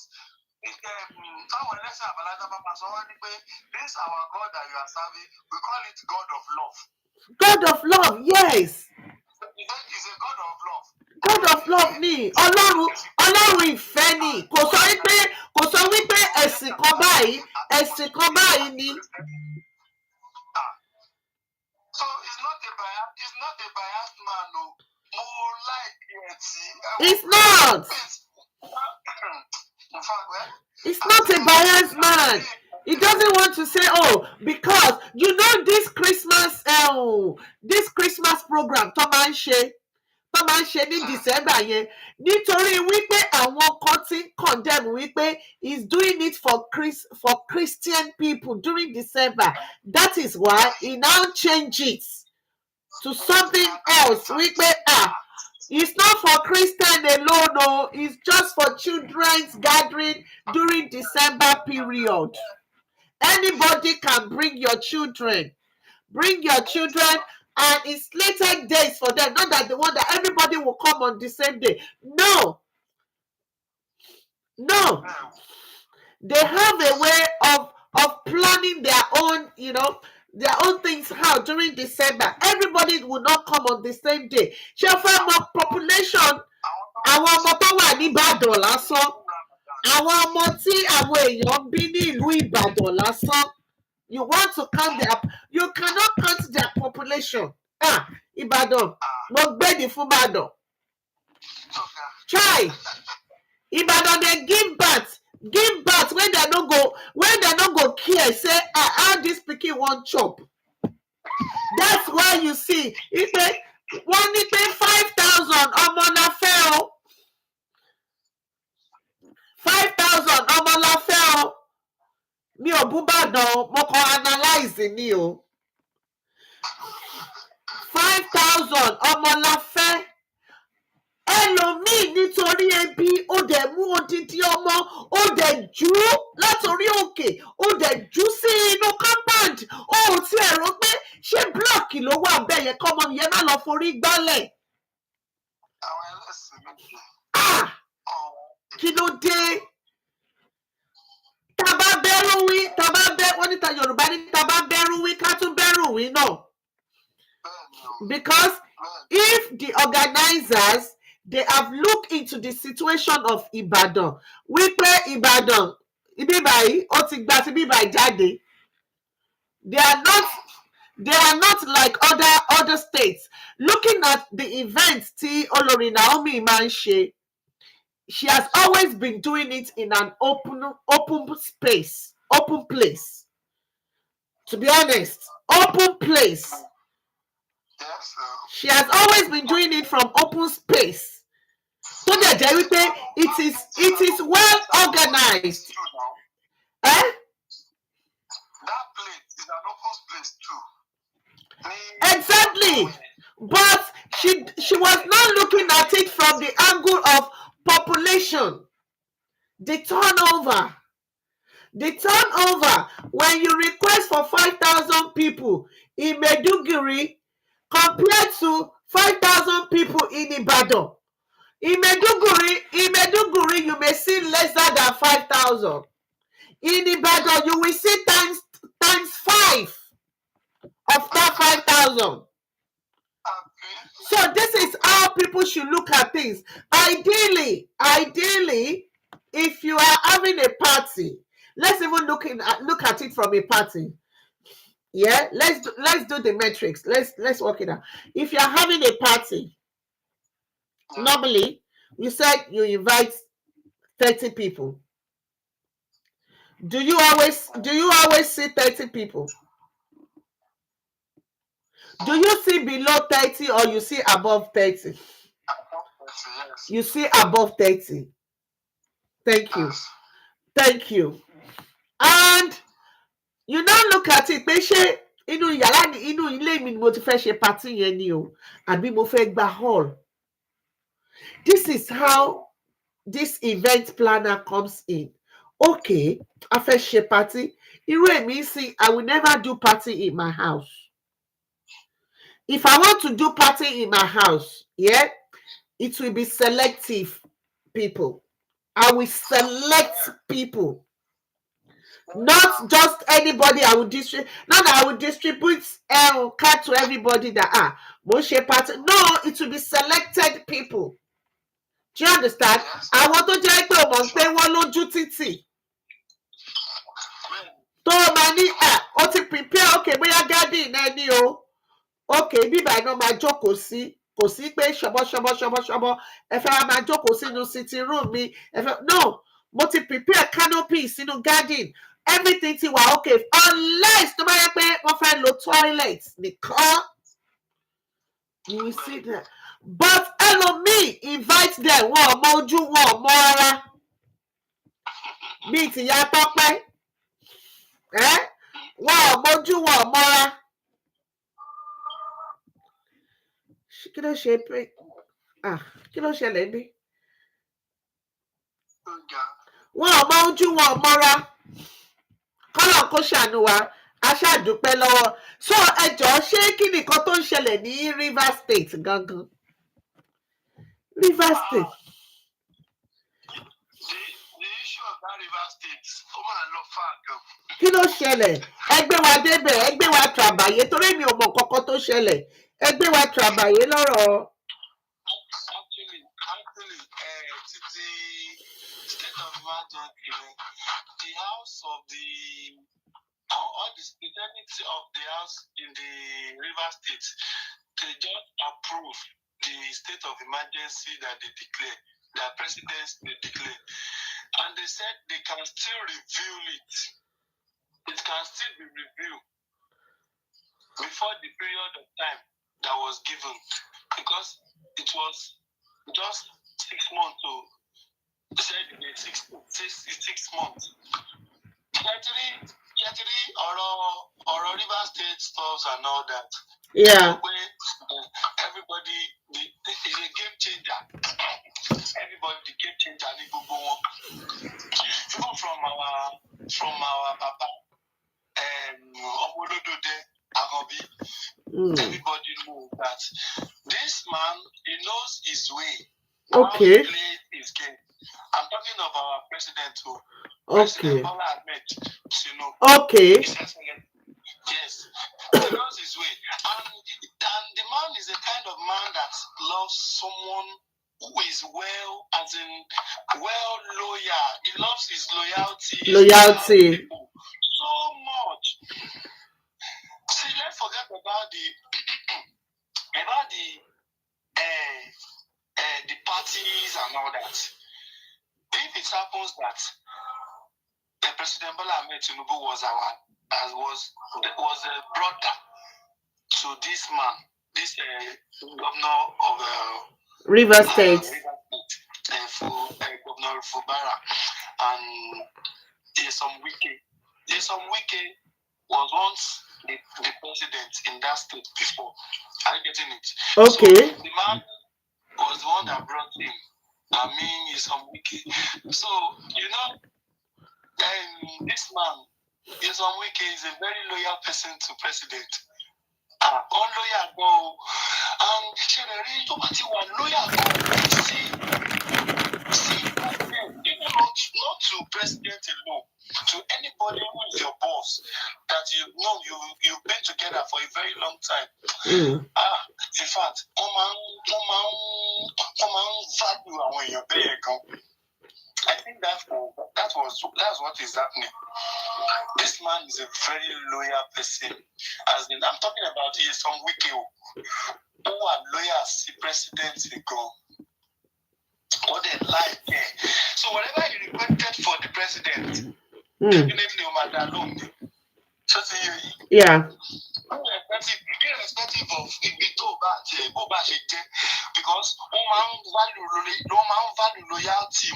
táwọn ẹlẹ́sìn àbáláyé bá máa sọ wá ní pé this our God that you are serving we call it God of love. God of love, yes. He's a God of love. God of love ni Ọlọ́run ìfẹ́ ni kò sọ wípé ẹ̀sìn kan báyìí ni. So he's not a biased man, no. More like it's not. It's not a biased man. He doesn't want to say, oh, because you know this Christmas program tó máa ń ṣe ní December yẹn nítorí wípé àwọn kan ti condemn wípé he's doing it for Christian people during December. That is why he now changes to something else. Wípé it's not for Christian alone, no. It's just for children's gathering during December period. Anybody can bring your children. And it's slated days for them, not that the one that everybody will come on the same day. No. They have a way of planning their own, their own things out during December. Everybody will not come on the same day. Ṣé fẹ́ mọ population àwọn ọmọ tó wà ní Ìbàdàn lásán, àwọn ọmọ tí àwọn èèyàn bí ní ìlú Ìbàdàn lásán. You want to count you cannot count their population. Ìbàdàn, mo gbèdì fún Ìbàdàn. Try. Ìbàdàn dey give birth when they no go care say how this pikin wan chop. That's why you see wọ́n ní pé 5,000 ọmọ la fẹ́ o. 5,000 ọmọ la fẹ́ o. Mi ò bú Ìbàdàn, mo kàn analyze ni o. 5,000 ọmọ la fẹ́. Ẹlòmíì nítorí ebi ó dẹ̀ mú odidi ọmọ ó dẹ̀ jù ú látòrí òkè ó dẹ̀ jù ú sí inú compound ó ti ẹ̀rọ pé ṣé blọọkì ló wà bẹ́ẹ̀ yẹn kọ́ ọmọ yẹn má lọ forí gbálẹ̀. Kí ló dé? Tàbá bẹ́rù wí wọ́n níta Yorùbá ní tàbá bẹ́rù wí ká tún bẹ́rù wí náà. Because if the organizers they have looked into the situation of Ibadan, wípé Ibadan ibi báyìí ó ti gba ti bí báyìí jáde. They are not like other states. Looking at the events tí Olori Naomi máa ń ṣe, she has always been doing it in an open space, open place. To be honest, open place. Yes, She has always been doing it from open space. So that it is well organized. That place is an open place too. Exactly. But she was not looking at it from the angle of population. The turnover. When you request for 5,000 people in Maiduguri compared to 5,000 people in Ibadan. In Maiduguri, you may see lesser than 5,000. In Ibadan, you will see times 5 of that 5,000. So this is how people should look at things. Ideally, if you are having a party, let's even look at it from a party. Yeah, let's do the metrics. Let's work it out. If you are having a party, normally you said you invite 30 people. Do you always see 30 people? Do you see below 30 or you see above 30? You see above 30. Thank you. Thank you. And you now look at it, pé ṣé inú ilé mi ni mo ti fẹ́ ṣe party yẹn ni o, àbí mo fẹ́ gba hall. This is how this event planner comes in. Okay, a fẹ́ ṣe party. Irú èmi sí, I will never do party in my house. If I want to do party in my house, yeah, it will be selective people. I will select people. Not just anybody. I will distribute. Not that I will distribute card to everybody that party. No, it will be selected people. Do you understand? I want to tell you one lójú títì. Tó máa ní ó ti prepare, okay, bóyá garden ẹni o. Okay, bíbá iná máa jókòó sí. Kò sí pé ṣọbọ. Ẹ fẹ́ wá máa jókòó sínú sitting room mi. No, mo ti prepare canopy sínú garden. Everything ti wà okay, unless tó bá yẹ pé wọ́n fẹ́ lo toilet nìkan. You will see that. But me invite them. Wọ́n ò mọ ojú, wọ́n ò mọ ara. Bí ti ya Tọ́pẹ́. Wọ́n ò mọ ojú, wọ́n ò mọ ara. Kí ló ṣe pé? Kí ló ṣẹlẹ̀ bí? Wọ́n ò mọ ojú, wọ́n ò mọ ara. Kọ́lọ̀ kó ṣàánú wa. A ṣàdúpẹ́ lọ́wọ́. So ẹ jọ̀ọ́, ṣé kí nìkan tó ń ṣẹlẹ̀ ní Rivers State gangan? Rivers State. The issue of that Rivers State, ó máa lọ fà gan. Kí ló ṣẹlẹ̀? Ẹgbẹ́ wa débẹ̀, ẹgbẹ́ wa tàbàyé, torí mi ò mọ kankan tó ṣẹlẹ̀. Ẹgbẹ́ wa tàbàyé lọ́rọ̀. Actually, títí state of emergency, the house of all the speciality of the house in the Rivers State, they just approve the state of emergency that they declare, their presidents they declare. And they said they can still review it. It can still be reviewed before the period of time that was given, because it was just 6 months. So they said 6 months. Actually, or Rivers State stuff and all that. Yeah. Everybody is a game changer. Everybody game changer. Even from our papa everybody knows that this man, he knows his way. Okay. How to play his game. I'm talking of our president too. Okay. Bola Ahmed Tinubu. Okay. Yes, he knows his way, and the man is a kind of man that loves someone who is loyal. He loves his loyalty. Loyalty. So much. See, let's forget about the parties and all that. If it happens that President Bola Ahmed Tinubu was a brother to this man, this governor of Rivers State, Governor Fubara, and Nyesom Wike was once the president in that state before. Are you getting it? Okay. So the man was the one that brought him. I mean, Nyesom Wike. So this man, Nyesom Wike, is a very loyal person to president. Loyal go, and loyal go. See, even not to president alone, to anybody who is your boss that you've been together for a very long time. In fact, wọ́n máa ń value àwọn èèyàn bẹ́ẹ̀ gan. I think that's what is happening. This man is a very loyal person. As in, I'm talking about he is from Wike who are loyal to president ago. Or they like it. So whatever he requested for the president, definitely Omadalong. So yeah. Irrespective of because value loyalty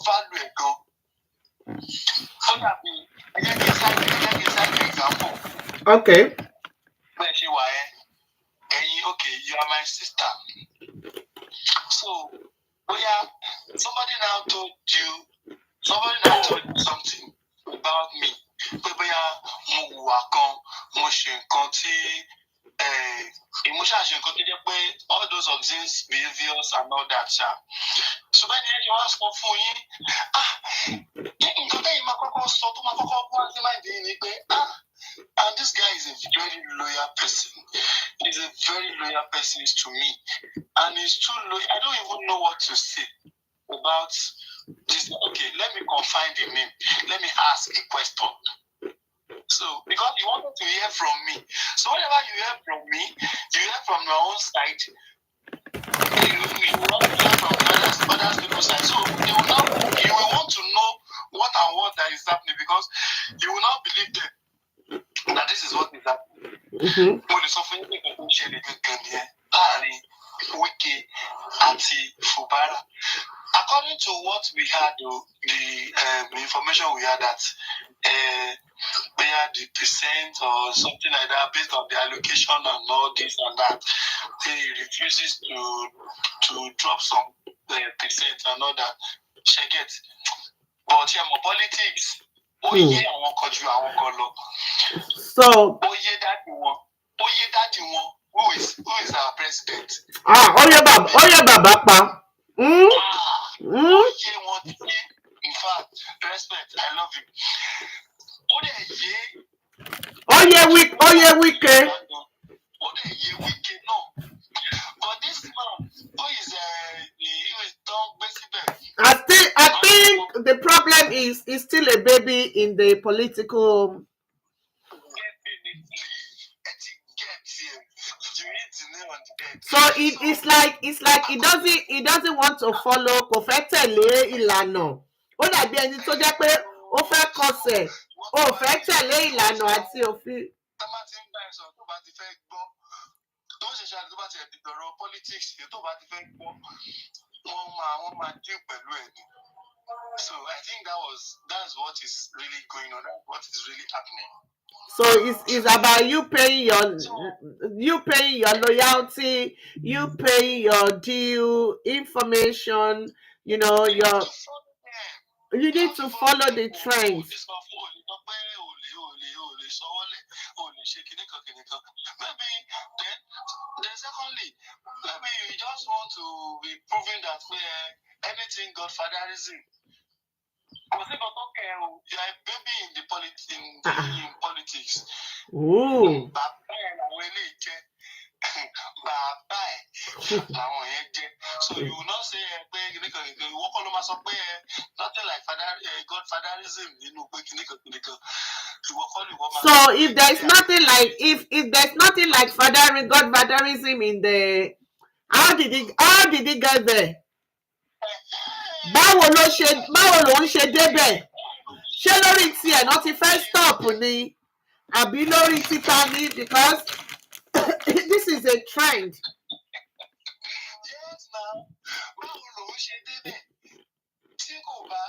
value go. So that example. Okay. Okay, you are my sister. So somebody now told you something about me. All those obscene behaviors and all that. So when you ask for and this guy is a very loyal person. He's a very loyal person to me. And he's too loyal. I don't even know what to say about this. Okay, let me confide in him. Let me ask a question. So, because you wanted to hear from me. So, whenever you hear from me, you hear from your own side. You want to hear from other people's side. So, you will want to know what that is happening because you will not believe that this is what is happening. Wike àti Fubara. According to what we had, the information we had that they had the percent or something like that based on the allocation and all this and that, he refuses to drop some percent and all that. Check it. But yeah, politics. So who is our president? Oye Baba. In fact, respect, I love you. Oye Wike. No. But this man, who is I think the problem is he's still a baby in the political. So it's like he doesn't want to follow kò fẹ́ tẹ̀lé ìlànà. Ó dàbí ẹni tó jẹ́ pé ó fẹ́ kọsẹ̀, ó fẹ́ tẹ̀lé ìlànà àti òfin. So I think that's what is really going on, what is really happening. So it's about you paying your loyalty, you paying your due information, you need to follow the trends. Then secondly, maybe you just want to be proving that anything Godfatherism. You are a baby in the politics. Ooh. So you will not say nothing like Godfatherism. So if there's nothing like if there's nothing like Godfatherism in the how did he get there? Báwo ló ń ṣe débẹ̀? Ṣé lórí tiẹ̀ náà ti fẹ́ stop ni? Àbí lórí títa ni? Because this is a trend. Yes, now. Báwo ló ń ṣe débẹ̀? Tí ò bá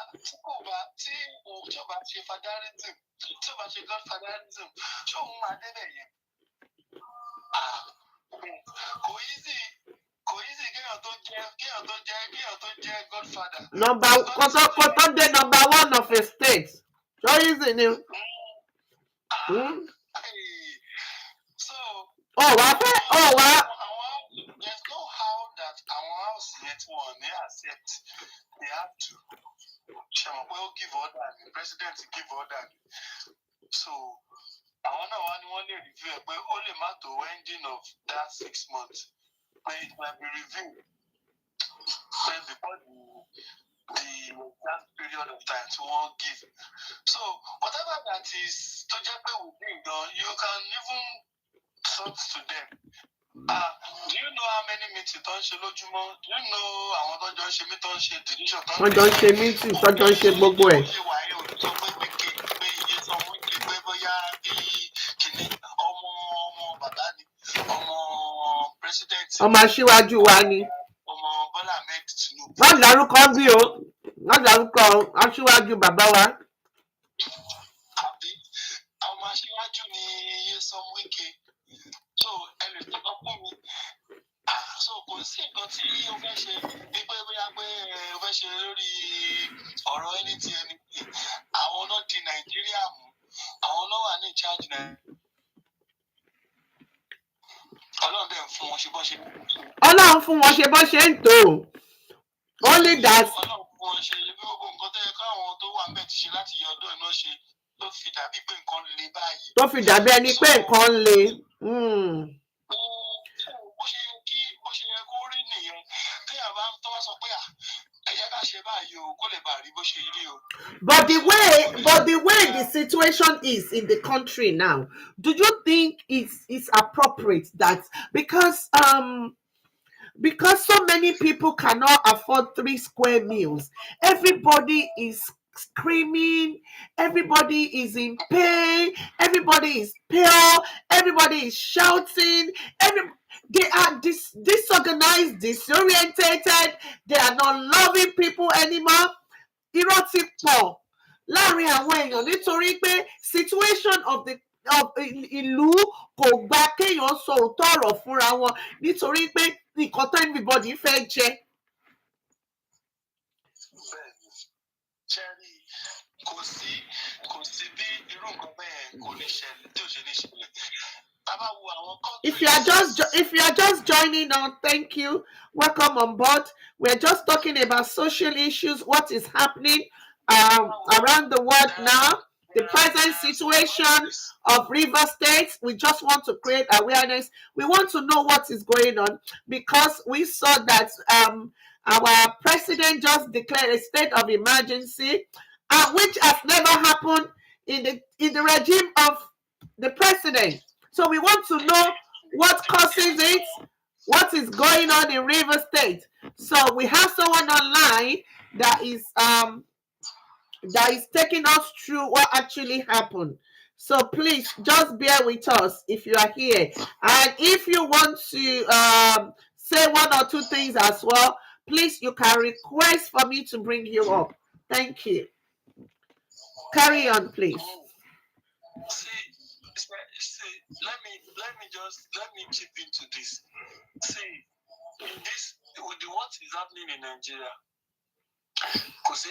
ṣe fatherism, tí ò bá ṣe Godfatherism, ṣé òun máa débẹ̀ yẹn? Kò easy kéèyàn tó jẹ́ Godfather. Kò tó dé number one of a state. So easy ni. So. There's no how that our house yet will accept. They have to. Will give order. The president give order. So, I wonder one review only matter ending of that 6 months. it might be reviewed before the exact period of time to all give. So whatever that is to just within, you can even talk to them. Do you know how many meetings tó ń ṣe lójúmọ́? Do you know àwọn tó jọ ń ṣe mí tó ń ṣe decision tó ń wọ́n jọ ń ṣe meeting tó jọ ń ṣe gbogbo ẹ̀. ó ṣe wà yóò sọ pé iye sọ fún mi pé bóyá bí kìíní ọmọ bàbá ni ọmọ president. ọmọ aṣíwájú wa ni. ọmọ Bọ́lá Ahmed Tinubu. wọ́n dárúkọ bí o wọ́n dárúkọ aṣíwájú bàbá wa. àbí ọmọ aṣíwájú ni Nyesom Wike. So ẹnì tó lọ fún mi. So kò sí nǹkan tí o fẹ́ ṣe ní pé bóyá pé o fẹ́ ṣe lórí ọ̀rọ̀ anything àwọn náà di Nàìjíríà mú àwọn náà wà ní ìcháàjì Nàìjíríà. Ọlọ́run dẹ̀ fún wọn ṣe bọ́ ṣe. Ọlọ́run fún wọn ṣe bọ́ ṣe ń tò. Only that. Ọlọ́run fún wọn ṣe bí gbogbo nǹkan tó yẹ káwọn tó wà ńbẹ̀ ti ṣe láti yọ ọdún iná ṣe tó fi dàbí pé nǹkan le báyìí. Tó fi dàbí ẹni pé nǹkan le. Bó ṣe yẹ kó rí nìyẹn téèyàn bá ń tọ́wọ́ sọ pé ẹ jẹ́ ká ṣe báyìí o kó lè bàa rí bó ṣe rí o. But the way the situation is in the country now, do you think it's appropriate that because so many people cannot afford 3 square meals, everybody is screaming, everybody is in pain, everybody is pale, everybody is shouting, they are disorganized, disorientated, they are not loving people anymore. Irọ́ ti pọ̀ láàrin àwọn èèyàn nítorí pé situation of ìlú kò gba kéèyàn sọ òótọ́ ọ̀rọ̀ fúnra wọn nítorí pé nǹkan tó everybody fẹ́ jẹ. Bẹ́ẹ̀ni, Cherry, kò sí bí irú nǹkan bẹ́ẹ̀ kò lè ṣẹlẹ̀ tí ò ṣe ní ṣẹlẹ̀. If you are just joining on, thank you. Welcome on board. We're just talking about social issues, what is happening around the world now, the present situation of Rivers State. We just want to create awareness. We want to know what is going on because we saw that our president just declared a state of emergency, which has never happened in the regime of the president. So we want to know what causes it, what is going on in Rivers State. So we have someone online that is taking us through what actually happened. So please just bear with us if you are here. And if you want to say 1 or 2 things as well, please, you can request for me to bring you up. Thank you. Carry on, please. Let me chip into this. See, with what is happening in Nigeria, because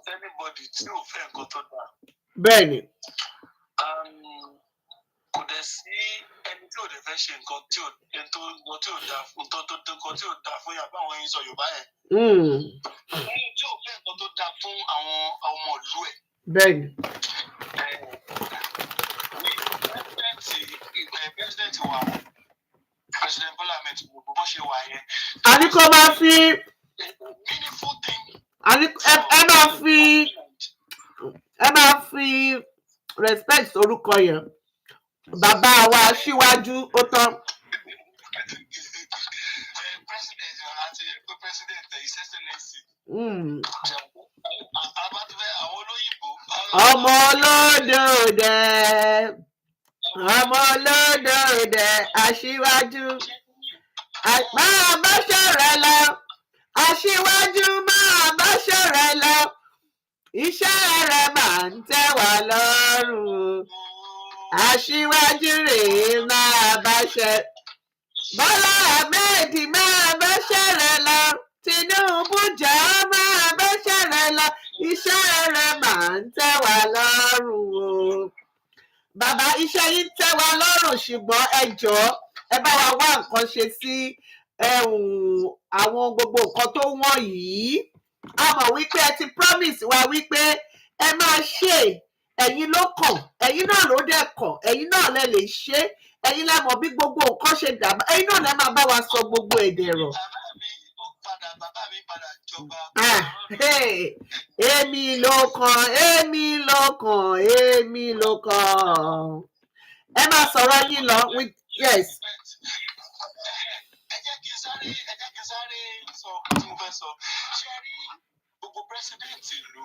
anybody tí ò fẹ́ nǹkan tó dáa. Bẹ́ẹ̀ni. Kò dẹ̀ sí ẹni tí ò lè fẹ́ ṣe nǹkan tí ò dáa fún nǹkan tí ò dáa fún yàrá àwọn ẹ̀yin sọ Yorùbá yẹn. Ẹni tí ò fẹ́ nǹkan tó dáa fún àwọn ọmọ ìlú ẹ̀. Bẹ́ẹ̀ni. President wa President Bola Ahmed Tinubu bó ṣe wà yẹn. A ní kó máa fi. Meaningful thing. ẹ máa fi respect orúkọ yẹn. Bàbá wa Aṣíwájú ó tán. President àti President His Excellency. Ọmọ olódòdè. Ọmọ olódòdè Aṣíwájú. Máa bá ṣọ̀rẹ́ lọ. Aṣíwájú máa bá ṣọ̀rẹ́ lọ. Iṣẹ́ rẹ̀ máa ń tẹ́ wá lọ́rùn. Aṣíwájú rèé máa bá ṣe. Bọ́lá Ahmed máa bá ṣọ̀rẹ́ lọ. Tinubu jẹ́ máa bá ṣọ̀rẹ́ lọ. Iṣẹ́ rẹ̀ máa ń tẹ́ wá lọ́rùn o. Bàbá, iṣẹ́ yìí tẹ́ wa lọ́rùn ṣùgbọ́n ẹ jọ̀ọ́ ẹ bá wa wá nǹkan ṣe sí àwọn gbogbo nǹkan tó wọ́n yìí. A mọ̀ wípé ẹ ti promise wa wípé ẹ máa ṣe, ẹ̀yin ló kàn, ẹ̀yin náà ló dẹ̀ kàn, ẹ̀yin náà lẹ lè ṣe, ẹ̀yin lẹ mọ̀ bí gbogbo nǹkan ṣe dà ẹ̀yin náà lẹ máa bá wa sọ gbogbo èdè rọ̀. Bàbá mi padà jọba. Èmi ló kàn, èmi ló kàn, èmi ló kàn. Ẹ máa sọ̀rọ̀ yín lọ with yes. Ẹ jẹ́ kí n sáré sọ tí mo fẹ́ sọ. Ṣé rí gbogbo pírẹsidẹ́ǹtì ìlú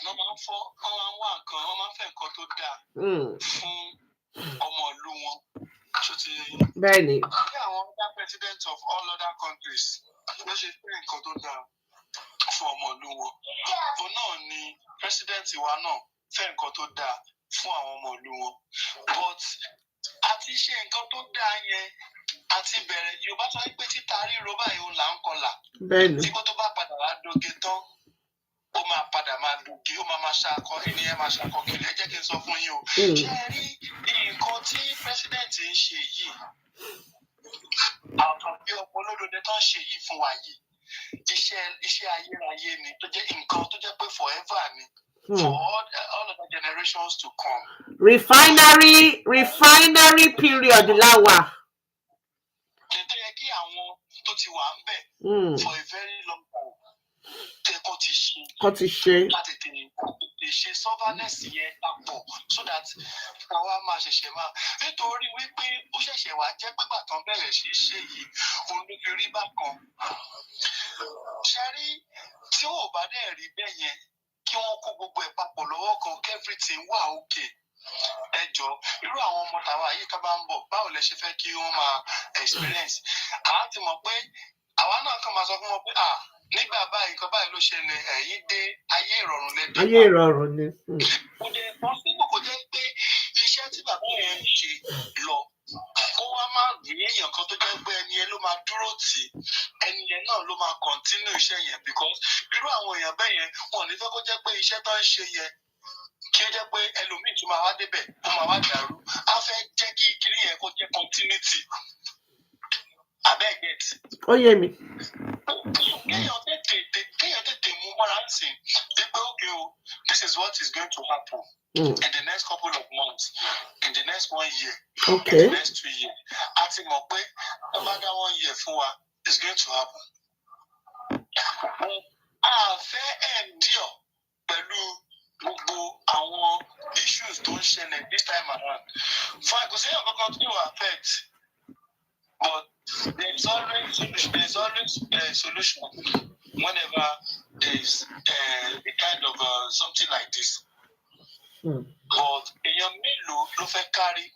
wọ́n máa ń wá nǹkan, wọ́n máa ń fẹ́ nǹkan tó dáa fún ọmọ ìlú wọn. Bẹ́ẹ̀ni. Bí àwọn other presidents of all other countries ló ṣe fẹ́ nǹkan tó dáa fún ọmọ ìlú wọn. Òun náà ni president wa náà fẹ́ nǹkan tó dáa fún àwọn ọmọ ìlú wọn. But àti ṣe nǹkan tó dáa yẹn àti bẹ̀rẹ̀ Yorùbá sọ pé títa ríro báyìí òun là ń kọlà. Bẹ́ẹ̀ni. Tí kò tó bá padà wá doge tán ó máa padà máa doge ó máa ṣakọ ènìyàn máa ṣakọ kiri ẹ jẹ́ kí n sọ fún yín o. Ṣé ẹ rí nǹkan tí president ń ṣe yìí àwọn bí ọmọ olódòdó tó ń ṣe yìí fún wa yìí iṣẹ́ ayérayé ni tó jẹ́ nǹkan tó jẹ́ pé forever ni. For all of the generations to come. Refinery period láwà. Tètè yẹ kí àwọn tó ti wà ń bẹ̀ for a very long time. Kọ́ ti ṣe. Láti tètè ṣe surveillance yẹn papọ̀ so that àwa máa ṣẹ̀ṣẹ̀ máa. Nítorí wípé ó ṣẹ̀ṣẹ̀ wá jẹ́ pípa tán bẹ̀rẹ̀ sí ṣe yìí òun ló fi rí bákan. Ṣé rí tí ò bá dẹ̀ rí bẹ́ẹ̀ yẹn kí wọ́n kó gbogbo ẹ̀ papọ̀ lọ́wọ́ kan kí everything wà okay. Ẹ jọ irú àwọn ọmọ tàwa yìí ká bá ń bọ̀ báwo lẹ ṣe fẹ́ kí wọ́n máa experience. Àwa ti mọ̀ pé àwa náà kàn máa sọ fún wọn pé nígbà báyìí nǹkan báyìí ló ṣẹlẹ̀ ẹ̀yin dé ayé ìrọ̀rùn lẹ́dí. Ayé ìrọ̀rùn ni. Kò dé possible kò jẹ́ pé iṣẹ́ tí bàbá yẹn ń ṣe lọ kó wá máa rí èèyàn kan tó jẹ́ pé ẹni yẹn ló máa dúró tì ẹni yẹn náà ló máa continue iṣẹ́ yẹn because irú àwọn èèyàn bẹ́ẹ̀ yẹn wọn ò ní fẹ́ kó jẹ́ pé iṣẹ́ tó ń ṣe yẹn kí ó jẹ́ pé ẹlòmíì tún máa wá débẹ̀ ó máa wá dàrú á fẹ́ jẹ́ kí kiri yẹn kó jẹ́ continuity. Abeg get. Ó yé mi. Kéèyàn tètè mú mọ́ra ń sìn pé okay o this is what is going to happen in the next couple of months in the next 1 year in the next 2 years a ti mọ̀ pé no matter 1 year fún wa is going to happen. A fẹ́ endure pẹ̀lú gbogbo àwọn issues tó ń ṣẹlẹ̀ this time around. Fún àìkúsí èèyàn kankan tí yóò affect but there is always a solution whenever there is a kind of something like this. But èèyàn mélòó ló fẹ́ carry?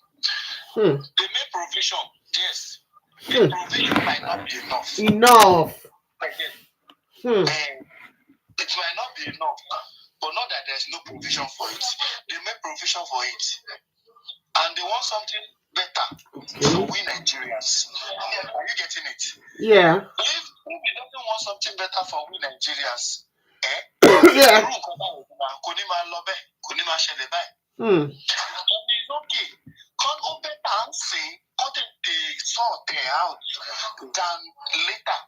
They make provision, yes. The provision might not be enough. It might not be enough, but not that there's no provision for it. They make provision for it. And they want something better for we Nigerians. Are you getting it? Yeah. If he doesn't want something better for we Nigerians, yeah. Kò ní máa lọ bẹ́ẹ̀, kò ní máa ṣẹlẹ̀ báyìí. And it's okay. Can't open and say, cut the sort out than later.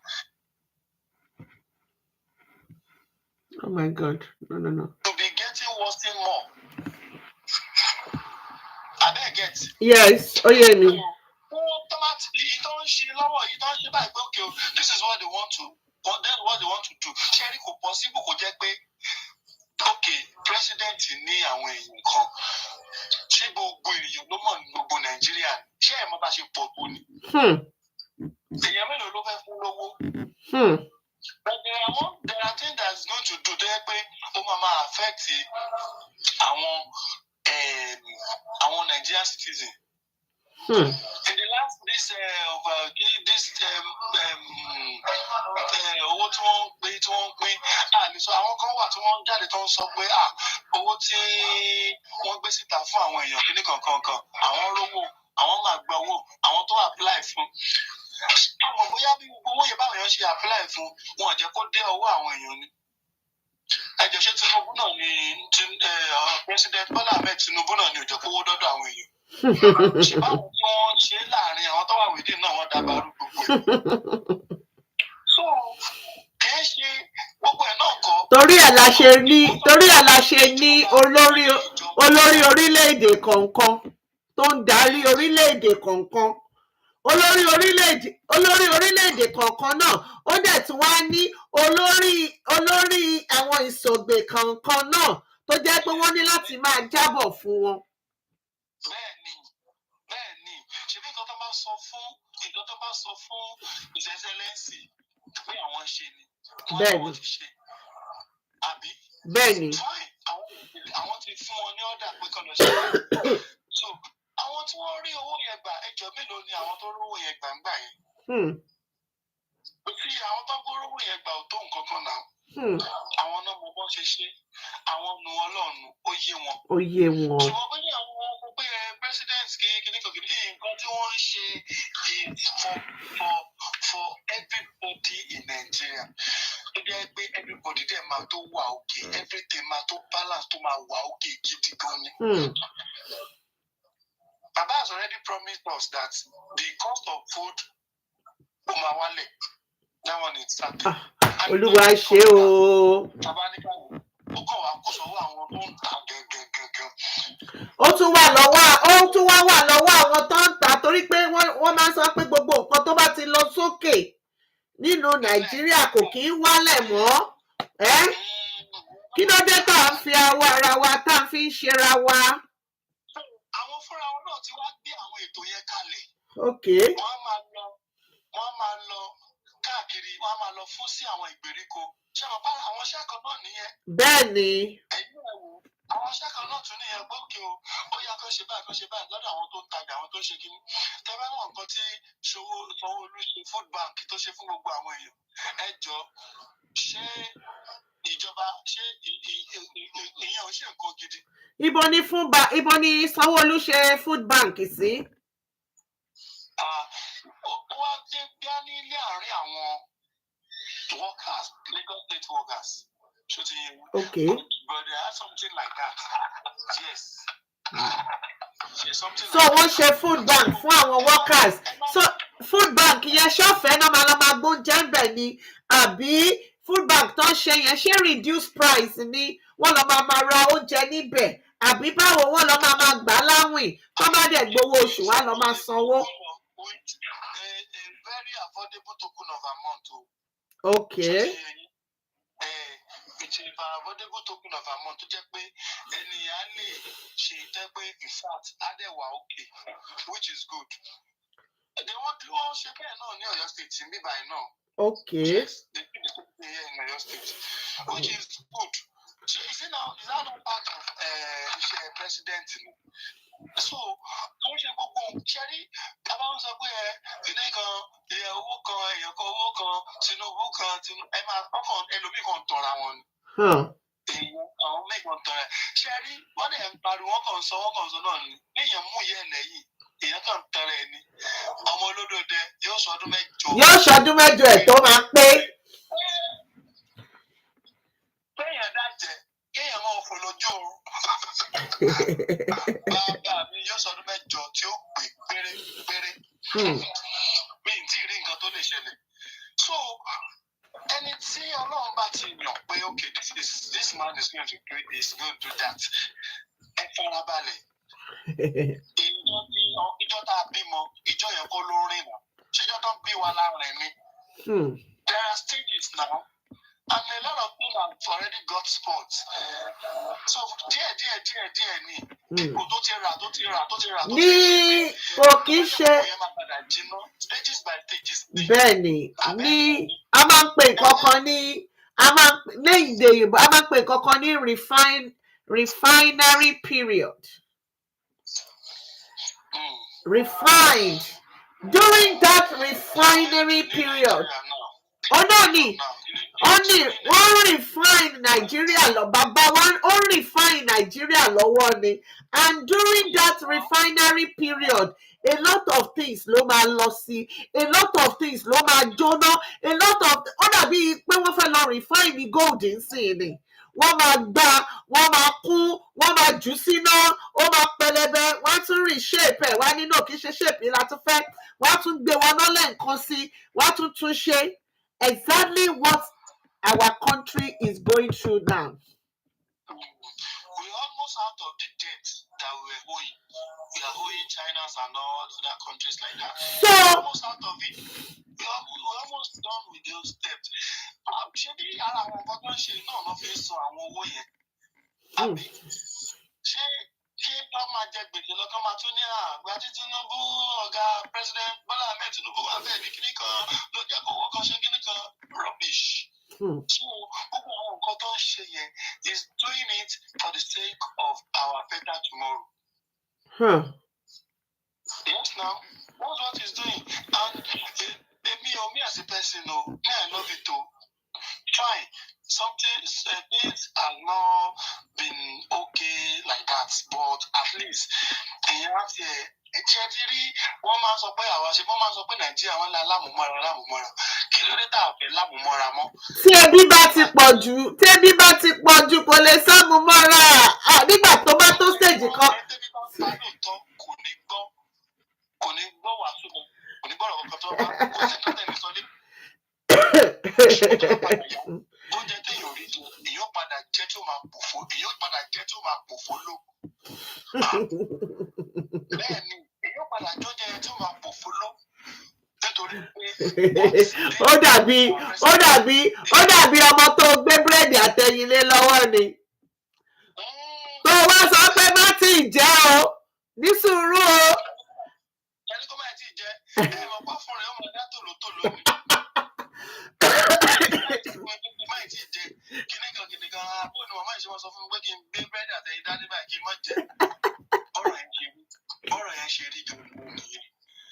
Oh my God. No. To be getting worse and more. I beg get. Yes. Oh yeah, me. This is what they want to. That's what they want to do. Ṣé kò possible kò jẹ́ pé okay president ní àwọn èèyàn kan ṣé gbogbo èèyàn ló mọ̀ ní gbogbo Nàìjíríà ṣé ẹ̀ mọ̀ bá ṣe pọ̀ tó ni. Èèyàn mélòó ló fẹ́ fún lówó. But there are things that's going to do tó yẹ pé ó máa affect àwọn Nigerian citizens. In the last owó tí wọ́n ń pín àníṣọ àwọn kan wà tí wọ́n ń jáde tó ń sọ pé owó tí wọ́n gbé síta fún àwọn èèyàn kíní kankan àwọn rówó àwọn máa gba owó àwọn tó apply fún àmọ́ bóyá bí gbogbo owó yẹn báwọn èèyàn ṣe apply fún wọn ò jẹ́ kó dé ọwọ́ àwọn èèyàn ni. Ẹjọ́ ṣé Tinubu náà ni President Bola Ahmed Tinubu náà ni ò jẹ́ kó owó dọ́dọ̀ àwọn èèyàn. Ṣé báwo tí wọ́n ṣe láàrin àwọn tó wà wídìí náà wọ́n dábàárù gbogbo ẹ̀. So kì í ṣe gbogbo ẹ̀ náà kọ́. Torí ẹ̀ la ṣe ní olórí orílẹ̀-èdè kọ̀ọ̀kan tó ń darí orílẹ̀-èdè kọ̀ọ̀kan. olórí orílẹ̀-èdè kọ̀ọ̀kan náà ó dẹ̀ tún wá ní olórí àwọn ìsọ̀gbè kọ̀ọ̀kan náà tó jẹ́ pé wọ́n ní láti máa jábọ̀ fún wọn. bẹ́ẹ̀ni ṣebí nǹkan tó bá sọ fún His Excellency pé àwọn ṣe ni wọ́n ti ṣe àbí. bẹ́ẹ̀ni. àwọn ti fún wọn ní ọ̀dà pé kọ́ lọ ṣe so àwọn tí wọ́n rí owó yẹn gbà ẹjọ́ mélòó ni àwọn tó rówó yẹn gbà ń gbà yẹn. tí àwọn tó gbórówó yẹn gbà ò tó nǹkan kan náà. àwọn náà mọ bọ́n ṣe ṣe àwọn nu Ọlọ́run ó yé wọn. ṣùgbọ́n pé ní àwọn ọmọ pé president kìíní nǹkan tí wọ́n ń ṣe for everybody in Nigeria. Ó jẹ́ pé everybody dẹ̀ máa tó wà òkè everything máa tó balance tó máa wà òkè gidi gan ni. Baba has already promised us that the cost of food will máa wálẹ̀. That one is certain. Olúwa ṣe o. Bàbá ní káwọn ó kàn wá kó sọ́wọ́ àwọn tó ń ta gẹ́gẹ́gẹ́gẹ́. Ó tún wà lọ́wọ́ àwọn tó ń tà torí pé wọ́n máa ń sọ pé gbogbo nǹkan tó bá ti lọ sókè nínú Nàìjíríà kò kí ń wálẹ̀ mọ́. Kí ló dé tá à ń fi awọ ara wa tá à ń fi ń ṣera wa? Àwọn fúnra wọn náà ti wá gbé àwọn ètò yẹn kalẹ̀. Wọ́n máa lọ káàkiri, wọ́n máa lọ fún sí àwọn ìgbèríko. Ṣé àwọn iṣẹ́ kan náà nìyẹn? Bẹ́ẹ̀ni. Àwọn iṣẹ́ kan náà tún nìyẹn gbókè o. Ó yẹ kó ṣe báyìí lọ́dọ̀ àwọn tó ń tajà, àwọn tó ń ṣe kíní. Tẹ́lẹ̀ náà nǹkan tí Sanwó-Olú ṣe Food Bank tó ṣe fún gbogbo àwọn èèyàn. Ẹ jọ ṣé ìjọba ṣé ìyẹn ò ṣe nǹkan gidi? Ibo ni Sanwó-Olú ṣe Food Bank sí? Wá dé gbá ní ilé àárín àwọn workers, Lagos State workers. Okay. But they have something like that. Yes. So wọ́n ṣe food bank fún àwọn workers. So food bank yẹn ṣọ́fẹ̀ẹ́ náà máa gbóúnjẹ ń bẹ̀ ni àbí food bank tó ń ṣe yẹn ṣé reduce price ni wọ́n lọ máa ra oúnjẹ níbẹ̀ àbí báwo wọ́n lọ máa gbà láwìn tó bá dẹ̀ gbowó oṣù wá lọ máa sanwó. A very affordable token of amount. Okay. It's an affordable token of amount tó jẹ́ pé ènìyàn lè ṣe jẹ́ pé in fact adéwà okay which is good. Wọ́n ṣe bẹ́ẹ̀ náà ní Ọ̀yọ́ state ní bíbáyìí náà. Okay. Yes, they did the same thing here in Ọ̀yọ́ state which is good. So is that not part of iṣẹ́ president ni? So wọ́n ṣe gbogbo ṣẹ́rí bàbá wọn sọ pé ilé kan owó kan èèyàn kan owó kan Tinubu kan ẹ máa ọkàn ẹlòmíì kan tọra wọn ni. Àwọn mẹ́gbọ̀n tọrẹ ṣẹ́rí wọ́n dẹ̀ ń pariwo wọ́n kàn sọ náà ni léèyàn mú yẹ lẹ́yìn èèyàn kàn tọrẹ ni ọmọ olódòdẹ yóò sọdún mẹ́jọ ẹ̀ tó máa pé. Kéèyàn dájẹ́ kéèyàn máa fò lójú oorun. Bàbá mi yóò sọdún mẹ́jọ tí ó pè péré. Mi ì tí ì rí nǹkan tó lè ṣẹlẹ̀. So ẹni tí Ọlọ́run bá ti yàn pé okay this man is going to do this going to do that ẹ farabalẹ̀. Ìjọ tá a bímọ ìjọ yẹn kọ́ ló rìn wọ́n ṣéjọ́ tó ń bí wa láàrin ni. There are stages now. And a lot of people have already got spots. So díẹ̀ ni ipò tó ti rà. Ní kò kí ṣe. Stages by stages. Bẹ́ẹ̀ni ní a máa ń pè nǹkan ní lẹ́yìn èdè Yorùbá a máa ń pè nǹkan ní refinery period. Refined. During that refinery period. Wọ́n refine Nigeria lọ bàbá wọ́n refine Nigeria lọ́wọ́ ni and during that refinery period a lot of things ló máa lọ sí a lot of things ló máa jóná a lot of ó dàbí pé wọ́n fẹ́ lọ refine gold nsìn ni wọ́n máa gbà wọ́n máa kún wọ́n máa jù síná ó máa pẹlẹbẹ wọ́n á tún rí shape ẹ̀ wá nínú kì í ṣe shape yìí la tún fẹ́ wọ́n á tún gbé wọn lọ́lẹ̀ nǹkan sí wọ́n á tún ṣe. Exactly what our country is going through now. We almost out of the debt that we were owing. We are owing China and all other countries like that. So We're almost out of it. We're almost done with those debts. Ṣé bí ara àwọn nǹkan tó ń ṣe náà ló fi ń san àwọn owó yẹn? Àbí ṣé wọ́n máa jẹ gbèsè lọ kán máa tún ní àgbà tí Tinubu ọ̀gá President Bola Ahmed Tinubu wà bẹ́ẹ̀ ní kíní kan ló jẹ́ kó owó kan ṣe kíní kan rubbish. So gbogbo àwọn nǹkan tó ń ṣe yẹn is doing it for the sake of our better tomorrow. Yes, now that's what he's doing. And me as a person, me I love it too. Fine. Things have not been okay like that, but at least èèyàn á ti rí wọ́n máa sọ pé Nàìjíríà wọn lámùmọ́ra kí ló dé tá a fẹ́ lámùmọ́ra mọ́. Tí ebi bá ti pọ̀ jù kò lè sámùmọ́ra nígbà tó bá tó stage kan. Kò ní gbọ́ wàásù mọ́, kò ní gbọ́rọ̀ kankan tó bá kò sí tó tẹ̀lé sọ́lé. Oúnjẹ téèyàn rí tó èèyàn padà jẹ́ tí ó máa pòfo ló. Bẹ́ẹ̀ ni èèyàn padà jọ́jẹ́ tí ó máa pòfo ló. Nítorí pé ó dàbí ọmọ tó gbé búrẹ́dì àtẹyin lé lọ́wọ́ ni. Tó wá sọ pé má tí ì jẹ́ o ní sùúrù o. Ẹni tó máa tí ì jẹ́ ẹ̀rọ pa fún rẹ̀ ó máa dá tòlótòló ni. Máa tí ì jẹ́ kíní kan bó ni màmá ìṣe wọn sọ fún mi pé kí n gbé búrẹ́dì àtẹyin dání báyìí kí n má jẹ. Ọ̀rọ̀ yẹn ṣe rí gbogbo nìyẹn.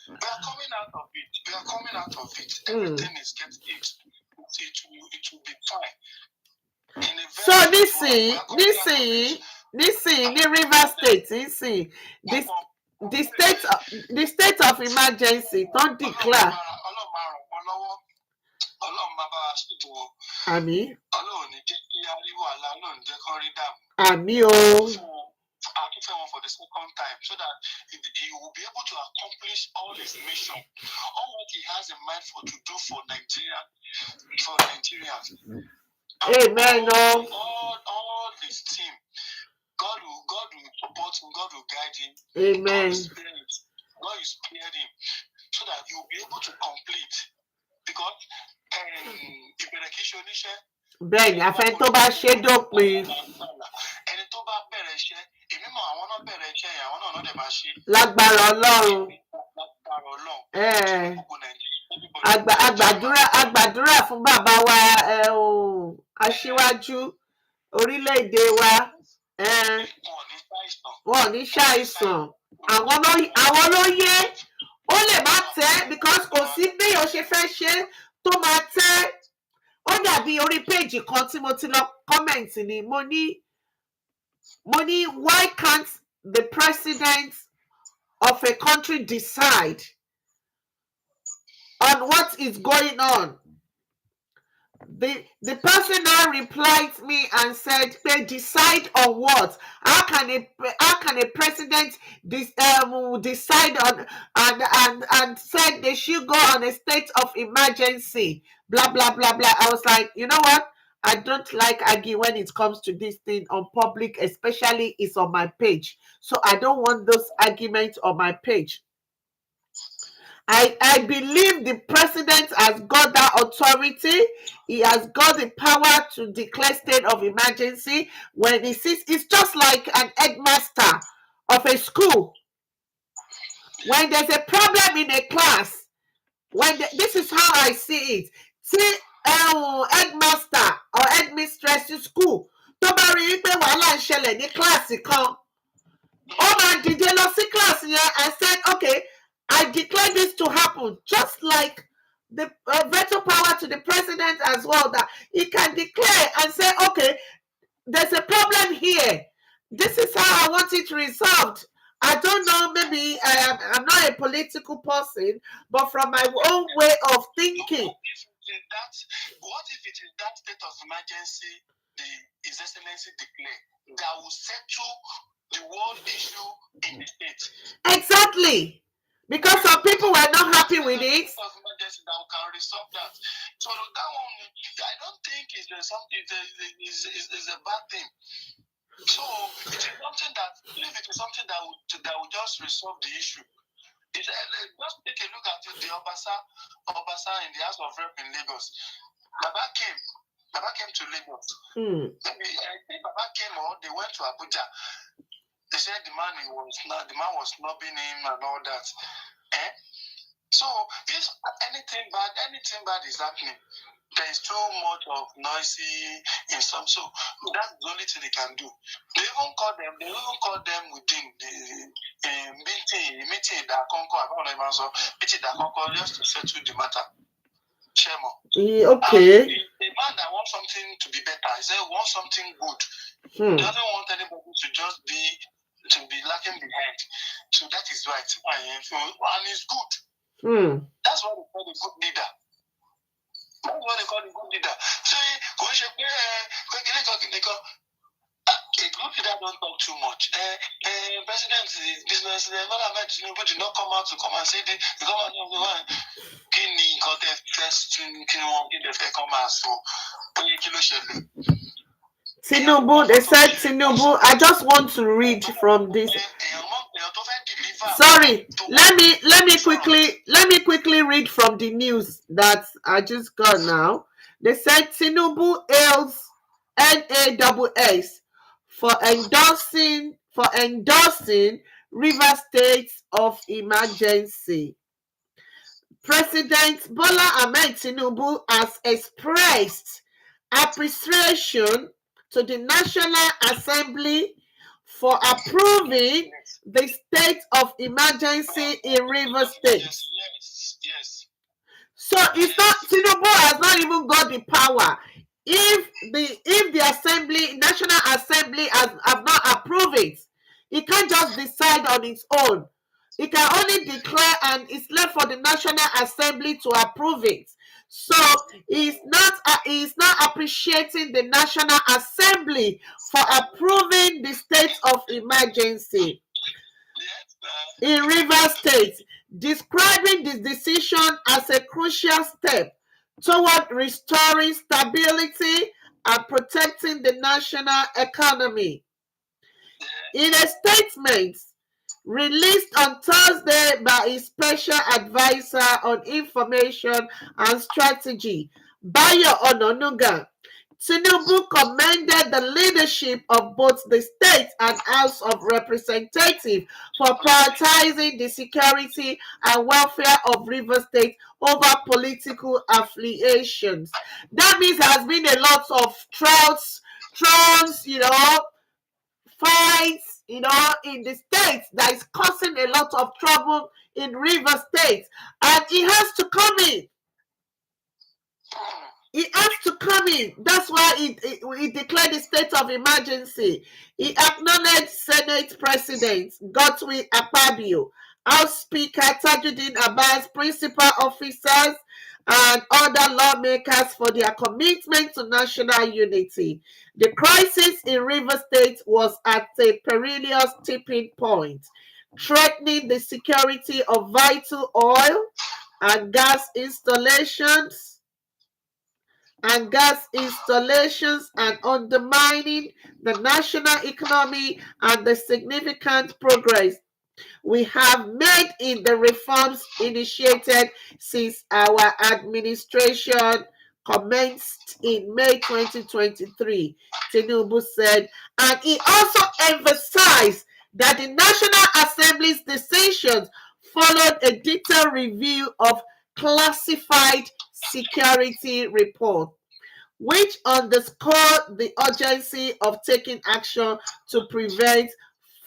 We are coming out of it. Everything is getting it. It will be fine. So nísìnyí ní Rivers State nísìnyí the state of emergency don declare. Ọlọ́run máa bá wa ṣètò o. Àmín. Ọlọ́run ní jẹ́ kí a rí wàhálà, Ọlọ́run jẹ́ kó rí dààmú. Àmín o. I keep saying one for the second time so that he will be able to accomplish all his mission, all what he has in mind to do for Nigerians. Amen. All his team, God will support him, God will guide him. Amen. God is spared him so that he will be able to complete. Because ìbẹ̀rẹ̀ kì í ṣe oníṣẹ́. Bẹ́ẹ̀ni, àfẹn tó bá ṣe dópin. Ẹni tó bá bẹ̀rẹ̀ iṣẹ́, èmi mọ̀ àwọn náà bẹ̀rẹ̀ iṣẹ́ yẹn, àwọn náà dẹ̀ máa ṣe. Lágbára Ọlọ́run. Àgbàdúrà fún bàbá wa aṣíwájú orílẹ̀-èdè wa. Wọn ò ní ṣàìsàn. Àwọn ló yé. Ó lè má tẹ́ because kò sí bí o ṣe fẹ́ ṣe tó máa tẹ́. Ó dàbí orí péjì kan tí mo ti lọ comment ni mo ní why can't the president of a country decide on what is going on? The person now replied me and said, they decide on what? How can a president decide on and said they should go on a state of emergency? Blah blah blah blah. I was like, you know what? I don't like arguing when it comes to this thing on public, especially it's on my page. So I don't want those arguments on my page. I believe the president has got that authority. He has got the power to declare state of emergency when he sees. It's just like an headmaster of a school. When there's a problem in a class, this is how I see it. See, headmaster or headmistress in school, tó bá rí pé wàhálà ń ṣẹlẹ̀ ní kíláàsì kan, ó máa dìde lọ sí kíláàsì yẹn and said, okay, I declare this to happen, just like the veto power to the president as well, that he can declare and say, okay, there's a problem here. This is how I want it resolved. I don't know, maybe I'm not a political person, but from my own way of thinking. What if it is that state of emergency His Excellency declare that will settle the world issue in the state? Exactly. Because some people were not happy with it. That can resolve that. So that one, I don't think it's something. Is a bad thing. So it is something that, if it is something that will just resolve the issue, just take a look at it. The Obasa in the House of Rep in Lagos. Baba came to Lagos. Maybe I think Baba came, or they went to Abuja. They said the man was snubbing him and all that. So if anything bad is happening, there is too much of noisy in some. So that's the only thing they can do. They even call them within the meeting that Concord just to settle the matter. Shemo. Okay. The man that wants something to be better, he said wants something good. Doesn't want anybody to just be lacking behind. So that is right. And it's good. That's what they call a good leader. That's what they call a good leader. So a good leader don't talk too much. President Bola did not come out to come and say this. Tinubu, they said Tinubu. I just want to read from this. Sorry, let me quickly read from the news that I just got now. They said Tinubu hails NASS for endorsing River State of Emergency. President Bola Ahmed Tinubu has expressed appreciation to the National Assembly for approving the state of emergency in River State. Yes. So it's not, Tinubu has not even got the power. If the Assembly, National Assembly have not approved it, it can't just decide on its own. It can only declare, and it's left for the National Assembly to approve it. So he's not appreciating the National Assembly for approving the state of emergency in River State, describing this decision as a crucial step toward restoring stability and protecting the national economy. In a statement released on Thursday by his special advisor on information and strategy, Bayo Ononuga, Tinubu commended the leadership of both the state and House of Representatives for prioritizing the security and welfare of River State over political affiliations. That means there has been a lot of thrones, fights, in the states that is causing a lot of trouble in River State, and he has to come in. He has to come in. That's why he declared the state of emergency. He acknowledged Senate President Godswill Akpabio, House Speaker Tajuddin Abbas, principal officers, and other lawmakers for their commitment to national unity. The crisis in River State was at a perilous tipping point, threatening the security of vital oil and gas installations and undermining the national economy and the significant progress we have made in the reforms initiated since our administration commenced in May 2023, Tinubu said. And he also emphasized that the National Assembly's decisions followed a detailed review of classified security report, which underscored the urgency of taking action to prevent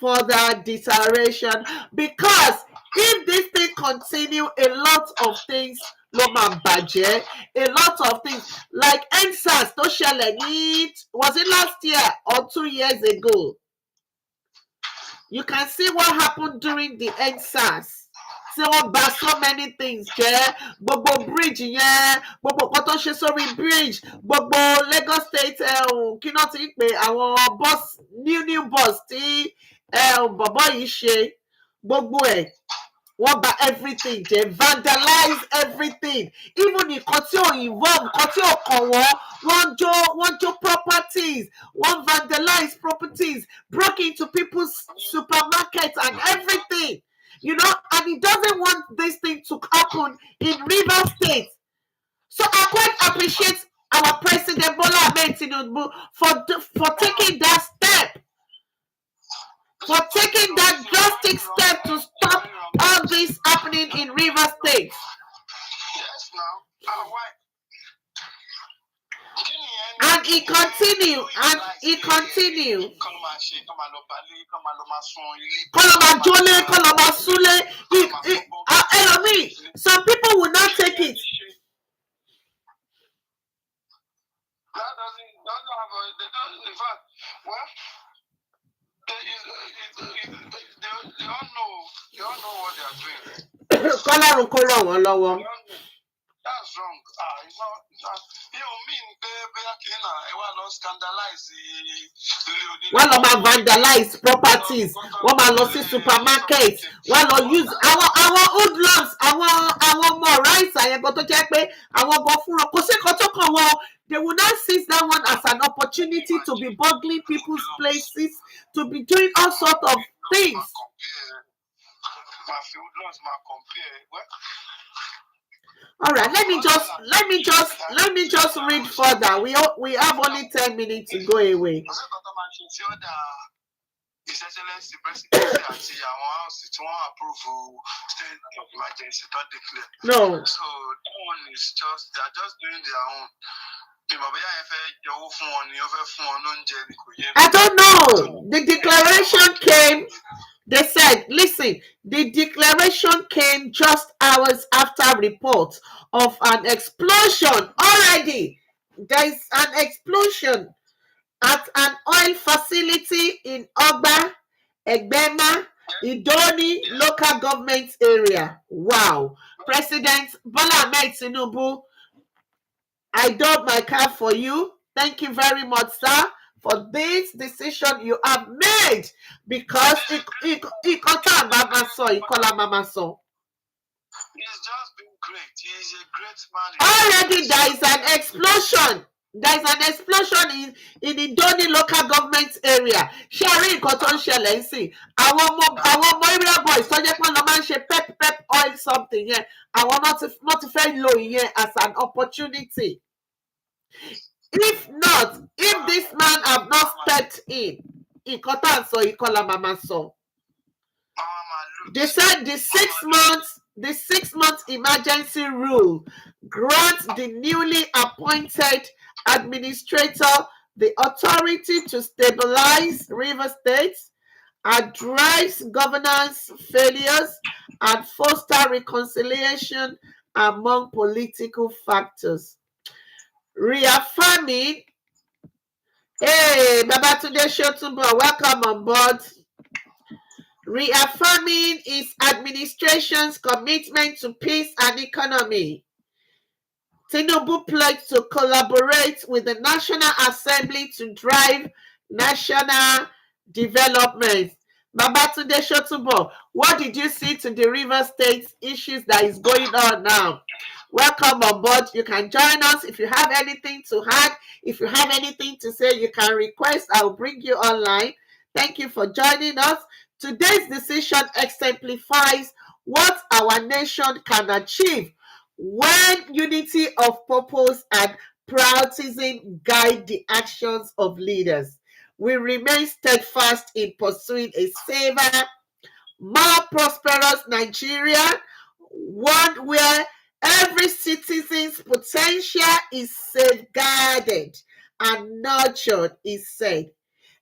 further deterioration. Because if this thing continue, a lot of things ló máa bàjẹ́, a lot of things like EndSARS tó ṣẹlẹ̀ ní, was it last year or 2 years ago? You can see what happened during the EndSARS. Tí wọ́n bà so many things jẹ́, gbogbo bridge yẹn, gbogbo nǹkan tó ṣe sórí bridge, gbogbo Lagos State kí náà ti ń pè àwọn bus, new bus tí bọ̀bọ̀ yìí ṣe, gbogbo ẹ̀ wọ́n bà everything jẹ́, vandalize everything, even nǹkan tí ò involve, nǹkan tí ò kàn wọ́n, wọ́n jó properties, wọ́n vandalize properties, broke into people's supermarkets and everything, you know, and he doesn't want this thing to happen in Rivers State. So I quite appreciate our President Bola Ahmed Tinubu for taking that step, for taking that drastic step to stop all this happening in Rivers State. Yes, now. Why? And he continued, some people will not take it. That doesn't have they don't, in fact, well, they all know what they are doing. That's wrong. It's not. You mean scandalize wọ́n lọ máa vandalize properties, wọ́n máa lọ sí supermarket, wọ́n lọ use àwọn hoodlums, àwọn ọmọ rights àyẹ̀kọ́ tó jẹ́ pé àwọn ọmọ fúnra kò sí nǹkan tó kàn wọ́n. They will not seize that one as an opportunity to be burgling people's places, to be doing all sorts of things. All right, let me just read further. We have only 10 minutes to go away. His Excellency President àti àwọn house tí wọ́n approve state of emergency tó declare. No. So that one is just, they are just doing their own. I don't know. The declaration came. They said, listen, the declaration came just hours after reports of an explosion. Already, there is an explosion at an oil facility in Ogba, Egbema, Idoni local government area. Wow. President Bola Ahmed Tinubu, I dub my cap for you. Thank you very much, sir, for this decision you have made, because He's just been great. He's a great man. Already there is an explosion. There is an explosion in the Idoni local government area. Sharing cotton shell and see. Our area boys, so just want to mention pep oil something here. I want not to find low here as an opportunity. If not, if this man have not stepped in cotton so he call mama so. They said the 6 months emergency rule grants the newly appointed administrator the authority to stabilize Rivers State, address governance failures, and foster reconciliation among political factors. Reaffirming, hey, Babatunde Shotunbo, welcome on board. Reaffirming its administration's commitment to peace and economy, Tinubu pledged to collaborate with the National Assembly to drive national development. Babatunde Shotunbo, what did you see to the Rivers State issues that is going on now? Welcome on board. You can join us if you have anything to add. If you have anything to say, you can request. I'll bring you online. Thank you for joining us. Today's decision exemplifies what our nation can achieve when unity of purpose and patriotism guide the actions of leaders. We remain steadfast in pursuing a safer, more prosperous Nigeria, one where every citizen's potential is safeguarded and nurtured, he said.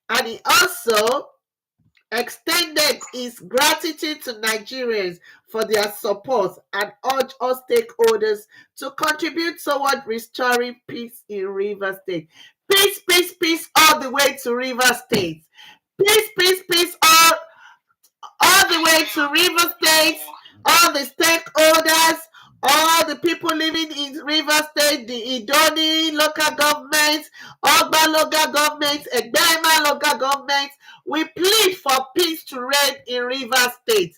And he also extended his gratitude to Nigerians for their support and urged all stakeholders to contribute toward restoring peace in Rivers State. Peace, peace, peace all the way to Rivers State. Peace, peace, peace all the way to Rivers State, all the stakeholders, all the people living in Rivers State, the Idoni local government, Ogba local government, Egbema local government. We plead for peace to reign in Rivers State.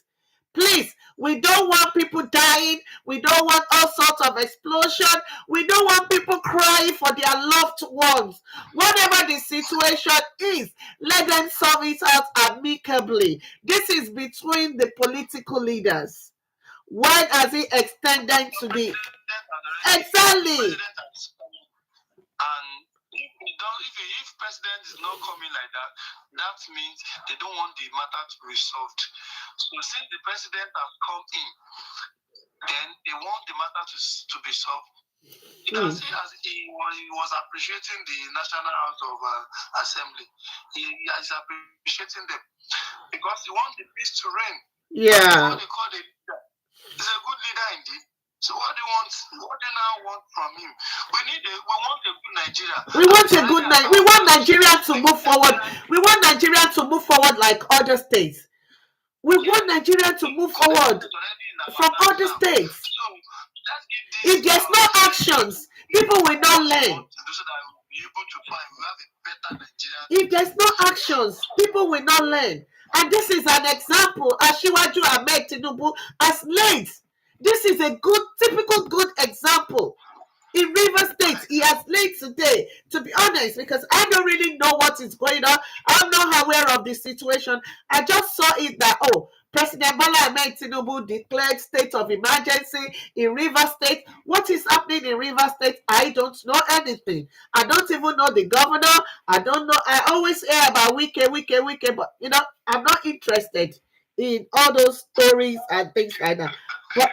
Please, We don't want people dying. We don't want all sorts of explosion. We don't want people crying for their loved ones. Whatever the situation is, let them solve it out amicably. This is between the political leaders. Why has it extended to the... Exactly. And if president is not coming like that, that means they don't want the matter to be resolved. So since the president has come in, then they want the matter to be solved. You can see as he was appreciating the National House of Assembly. He is appreciating them because he wants the peace to reign. Yeah. What they call the leader. He's a good leader indeed. So what do you want? What do you now want from him? We want a good Nigeria. We want Nigeria to move forward. We want Nigeria to move forward like other states. We want Nigeria to move forward from other states. If there's no actions, people will not learn. If there's no actions, people will not learn. And this is an example. Asiwaju Ahmed Tinubu has laid. This is a typical good example. In Rivers State, he has laid today, to be honest, because I don't really know what is going on. I'm not aware of the situation. I just saw it that, President Bola Ahmed Tinubu declared state of emergency in Rivers State. What is happening in Rivers State? I don't know anything. I don't even know the governor. I don't know. I always hear about Wike, but, I'm not interested in all those stories and things like that. But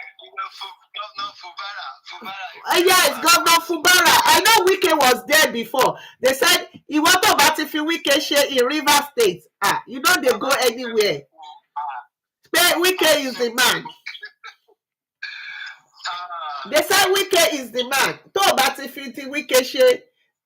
yes, Governor Fubara. I know Wike was there before. They said he want to batify Wike share in Rivers State. They go anywhere. Wike is the man. They said Wike is the man. To batify Wike share.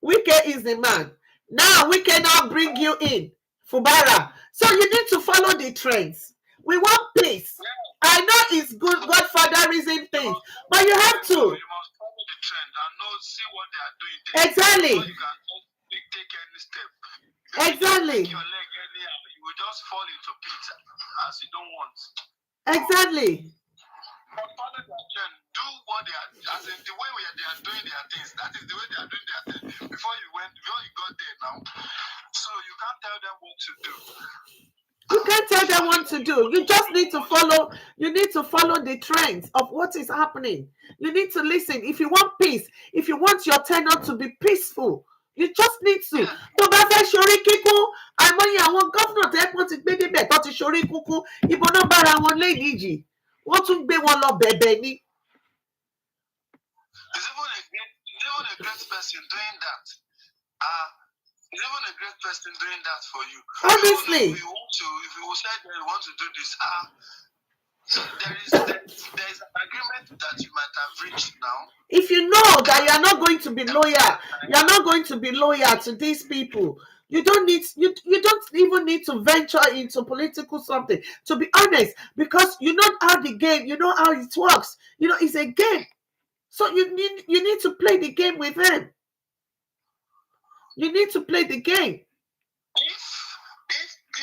Wike is the man. Now Wike now bring you in, Fubara. So you need to follow the trends. We want peace. I know it's good godfatherism things, but you have to. You must follow the trend and see what they are doing. Exactly. You can take any step. Exactly. If you your leg anyhow, you will just fall into pit as you don't want. Exactly. But follow the trend. Do what they are, as in the way they are doing their things. That is the way they are doing their things. Before you got there now. So you can't tell them what to do. You can't tell them what to do. You just need to follow. You need to follow the trends of what is happening. You need to listen. If you want peace, if you want your tenure to be peaceful, you just need to. Tó bá fẹ́ ṣorí kíkún, àìmọye àwọn gómìnà tẹ́ pọ́n ti gbé débẹ̀ tó ti ṣorí kíkún, ìbọn náà bára wọn léyìí jì. Wọ́n tún gbé wọn lọ bẹ̀bẹ̀ ni. Is even a great person doing that. Even a great person doing that for you. Obviously. If you said that you want to do this, there is an agreement that you might have reached now. If you know that you are not going to be loyal, you are not going to be loyal to these people. You don't even need to venture into political something, to be honest, because you know how the game, you know how it works. It's a game. So you need to play the game with them. You need to play the game.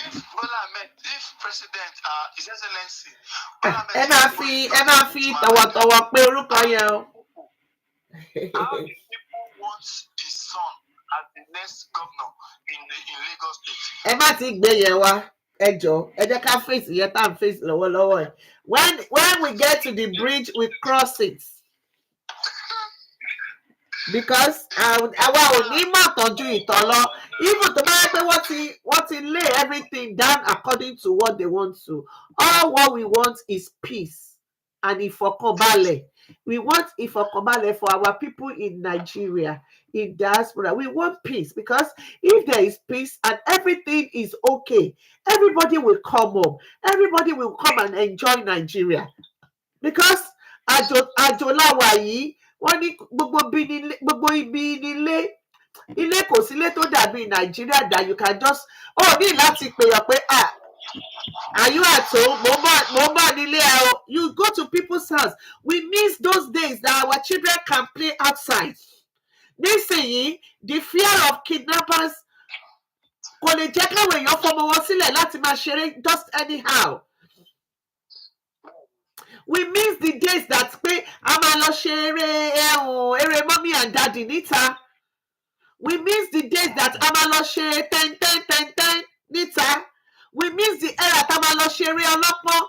If Bola Ahmed, if President, His Excellency, NRF, tọwọ́tọwọ́ pé orúkọ yẹn o. How do people want the son as the next governor in Lagos State? Ẹ má ti gbé yẹn wá, ẹ jọ̀ọ́, ẹ jẹ́ ká face yẹn tá à ń face lọ́wọ́lọ́wọ́ ẹ̀. When we get to the bridge, we cross it. Because àwa ò ní mọ̀ tọ́jú ìtàn lọ. Even tó bá yẹ pé wọ́n ti lay everything down according to what they want to. All what we want is peace and ìfọ̀kànbalẹ̀. We want ìfọ̀kànbalẹ̀ for our people in Nigeria, in diaspora. We want peace because if there is peace and everything is okay, everybody will come home. Everybody will come and enjoy Nigeria. Because àjò láwa yìí, wọ́n ní gbogbo ibi nílé. Ilé kò sílé tó dàbí Nàìjíríà that you can just ní láti pè ọ́ pé are you at home? Mo bá nílé ẹ o. You go to people's house. We miss those days that our children can play outside. Nísìnyí, the fear of kidnappers kò lè jẹ́ káwọn èèyàn fọmọ wọn sílẹ̀ láti máa ṣeré just anyhow. We miss the days that pé a máa lọ ṣe eré mommy and daddy níta. We miss the days that a máa lọ ṣe ten níta. We miss the era tá a máa lọ ṣe eré ọlọ́pọ́n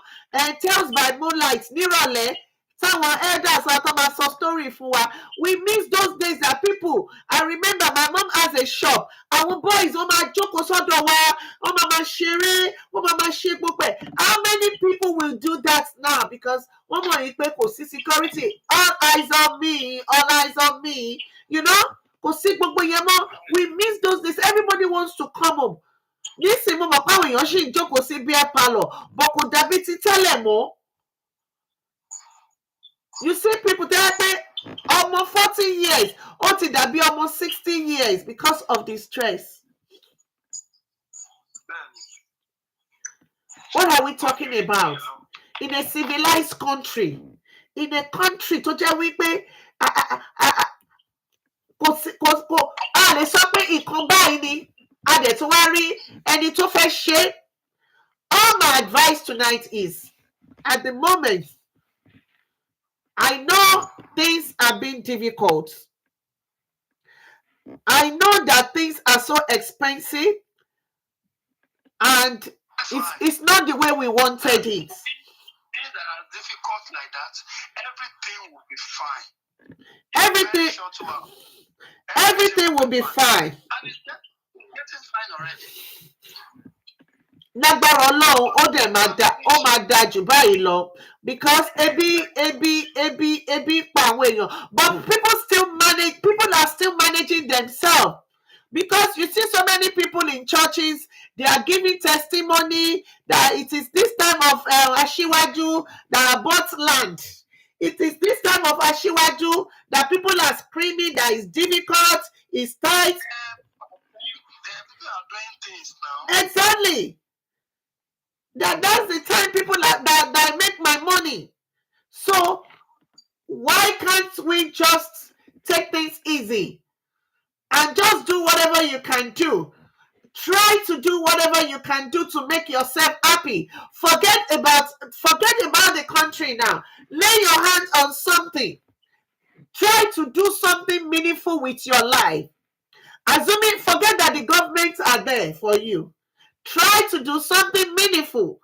Tales by Moonlight nírọ̀lẹ́ táwọn elders wa tó máa sọ story fún wa. We miss those days that people, I remember my mom has a shop. Àwọn boys wọ́n máa jókòó sọ́dọ̀ wa, wọ́n máa ṣeré, wọ́n máa ṣe gbogbo ẹ̀. How many people will do that now? Because wọ́n mọ̀ yìí pé kò sí security. All eyes on me, all eyes on me. You know? Kò sí gbogbo yẹn mọ́. We miss those days. Everybody wants to come home. Nísìnyí mo mọ̀ pé àwọn èèyàn ṣì ń jókòó sí beer parlour, but kò dàbí ti tẹ́lẹ̀ mọ́. You see people tell me almost 40 years, ó ti dàbí almost 60 years because of the stress. What are we talking about? In a civilized country, in a country tó jẹ́ wípé a lè sọ pé nǹkan báyìí ni a dẹ̀ tún wá rí ẹni tó fẹ́ ṣe. All my advice tonight is, at the moment, I know things are being difficult. I know that things are so expensive and it's not the way we wanted it. Things that are difficult like that, everything will be fine. Everything will be fine. And it's getting fine already. Lágbára Ọlọ́run ó dẹ̀ máa da jù báyìí lọ, because ebi pa àwọn èèyàn, but people are still managing themselves, because you see so many people in churches, they are giving testimony that it is this time of Aṣíwájú that bought land. It is this time of Aṣíwájú that people are screaming that it's difficult, it's tight. People are doing things now. Exactly. That's the time people that make my money. So why can't we just take things easy and just do whatever you can do? Try to do whatever you can do to make yourself happy. Forget about the country now. Lay your hands on something. Try to do something meaningful with your life. Forget that the governments are there for you. Try to do something meaningful.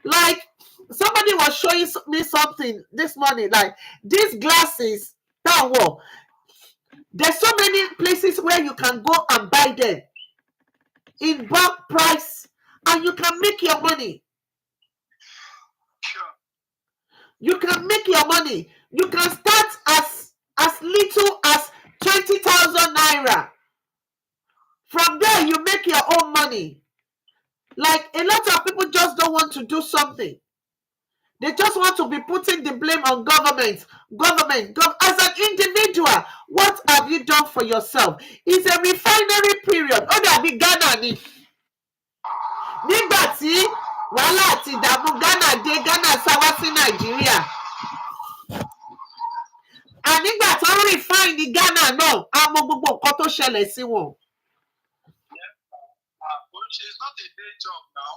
Like somebody was showing me something this morning, like these glasses that were. There's so many places where you can go and buy them in bulk price, and you can make your money. Sure. You can make your money. You can start as little as 20,000 naira. From there, you make your own money. Like a lot of people just don't want to do something. They just want to be putting the blame on government. As an individual, what have you done for yourself? It's a refinery period. Ó dàbí Ghana ni. Nígbà tí wàhálà àti ìdààmú Ghana dé, Ghana sá wá sí Nàìjíríà. Nígbà tó ń refine ní Ghana náà, a mọ gbogbo nǹkan tó ṣẹlẹ̀ sí wọn. It's not a day job now.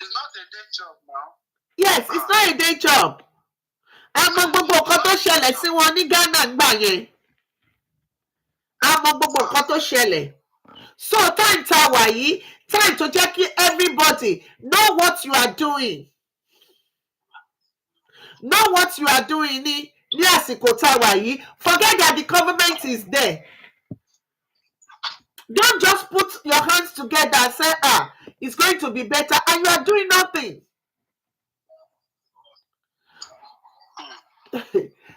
It's not a day job now. Yes, it's not a day job. A mọ gbogbo nǹkan tó ṣẹlẹ̀ sí wọn ní Ghana gbà yẹn. A mọ gbogbo nǹkan tó ṣẹlẹ̀. So time tá wà yìí, time to jẹ́ kí everybody know what you are doing. Know what you are doing ní àsìkò tá wà yìí. Forget that the government is there. Don't just put your hands together and say, it's going to be better, and you are doing nothing.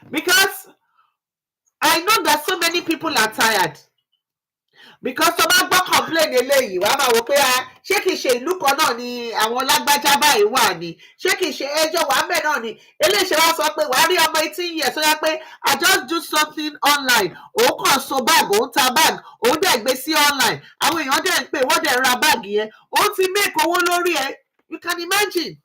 Because I know that so many people are tired. Because tó bá gbọ́ complain eléyìí, wàá máa wò pé ṣé kìí ṣe ìlú kan náà ni àwọn lágbájá báyìí wà ní? Ṣé kìí ṣe ẹjọ́ wàá mẹ́ náà ni? Eléyìí wá sọ pé wàá rí ọmọ 18 years ó yá pé I just do something online. Òun kàn so bag, òun ta bag, òun dẹ̀ gbé sí online. Àwọn èèyàn dẹ̀ ń pè wọ́n dẹ̀ ra bag yẹn. Òun ti make owó lórí ẹ̀. You can imagine.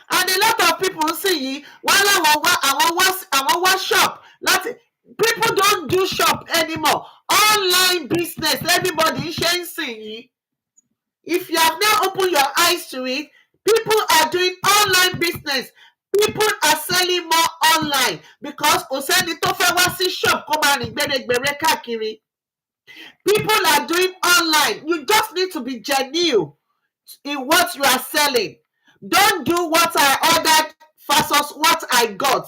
And a lot of people sì yìí wọ́n láwọn wá shop láti. People don't do shop anymore. Online business, everybody is sharing. If you have now opened your eyes to it, People are doing online business. People are selling more online because kò sẹ́ni tó fẹ́ wá sí shop kó máa rìn gbèrègbèrè káàkiri. People are doing online. You just need to be genuine in what you are selling. Don't do what I ordered versus what I got.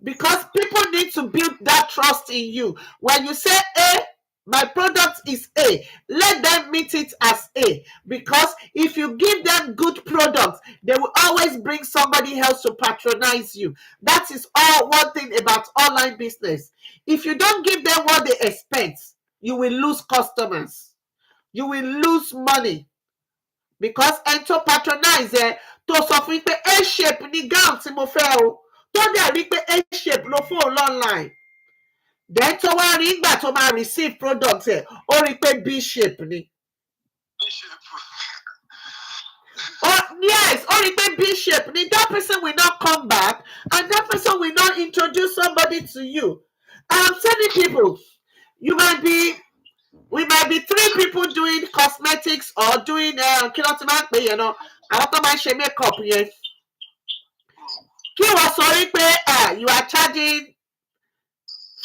Because people need to build that trust in you. When you say A, my product is A, let them meet it as A. Because if you give them good products, they will always bring somebody else to patronize you. That is all one thing about online business. If you don't give them what they expect, you will lose customers. You will lose money. Because ẹni tó patronize ẹ tó sọ fún yín pé A-shape ni gown tí mo fẹ́ o, tó dẹ̀ rí pé A-shape ló fóun online, then tó wá rí ìgbà tó máa receive product ẹ̀ ó rí pé B-shape ni. Yes, ó rí pé B-shape ni. That person will not come back and that person will not introduce somebody to you. I'm telling people, we might be 3 people doing cosmetics or doing kí ló ti máa ń pè yẹn náà, àwọn tó máa ń ṣe makeup yẹn. Kí wọ́n sọ wípé you are charging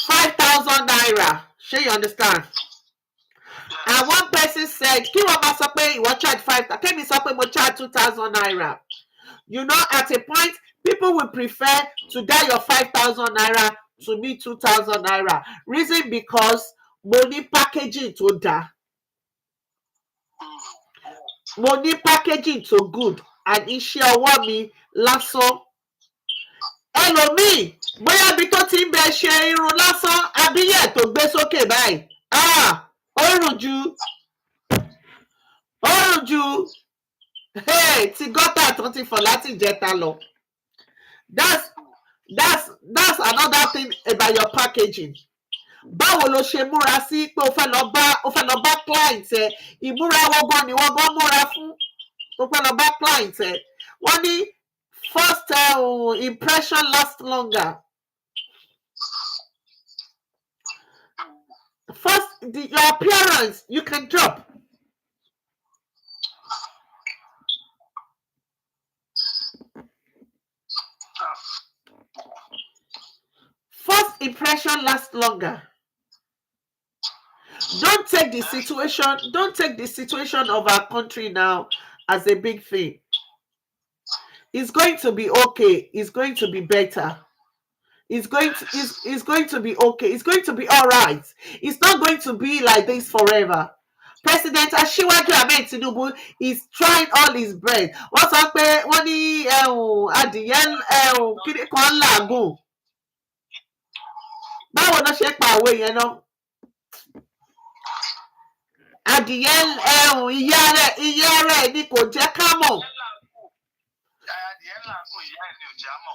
5,000 naira. Ṣé you understand? And one person said, kí wọ́n máa sọ pé ìwọ charge 5,000, Kẹ́mi sọ pé mo charge 2,000 naira. You know, at a point, people will prefer to get your 5,000 naira to me 2,000 naira. Reason because mo ní packaging tó dáa. Mo ní packaging tó good and iṣẹ́ ọwọ́ mi lásán. Ẹlòmíì bóyá bí tó ti ń bẹ ṣe irun lásán abíyẹ̀ tó gbé sókè báyìí. Ó rùn ju ti gọ́tà tó ti fọ̀ láti ìjẹta lọ. That's another thing about your packaging. Báwo ló ṣe múra sí pé o fẹ́ lọ bá client ẹ, ìmúra wọ́gbọ́n ni wọ́n gbọ́n múra fún, o fẹ́ lọ bá client ẹ. Wọ́n ní first impression lasts longer. First, your appearance you can drop. First impression lasts longer. Don't take the situation of our country now as a big thing. It's going to be okay. It's going to be better. It's going to be okay. It's going to be all right. It's not going to be like this forever. President Asiwaju Ahmed Tinubu is trying all his best. Wọ́n sọ pé wọ́n ní adìyẹ kíni kan làágùn. Báwo ló ṣe pa òwe yẹn náà? Adìyẹ ìyẹ́ rẹ̀ ni kò jẹ́ ká mọ̀.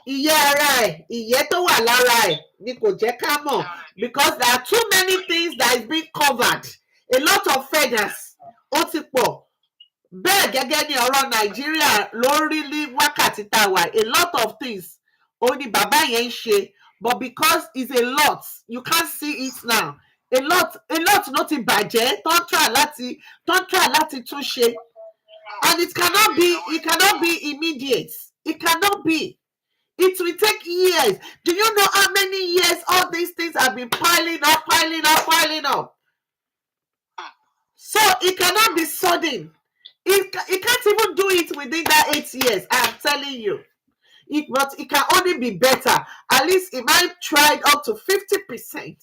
Ìyẹ́ tó wà lára ẹ̀ ni kò jẹ́ ká mọ̀, because there are too many things that is being covered. A lot of feathers ó ti pọ̀. Bẹ́ẹ̀ gẹ́gẹ́ ní ọ̀rọ̀ Nàìjíríà lórí ní wákàtí tá a wà. A lot of things ó ní bàbá yẹn ń ṣe, but because it's a lot, you can't see it now. A lot ló ti bàjẹ́ tó ń try láti tún ṣe. And it cannot be immediate. It cannot be. It will take years. Do you know how many years all these things have been piling up? So it cannot be sudden. It can't even do it within that 8 years. I am telling you. But it can only be better. At least it might try up to 50%.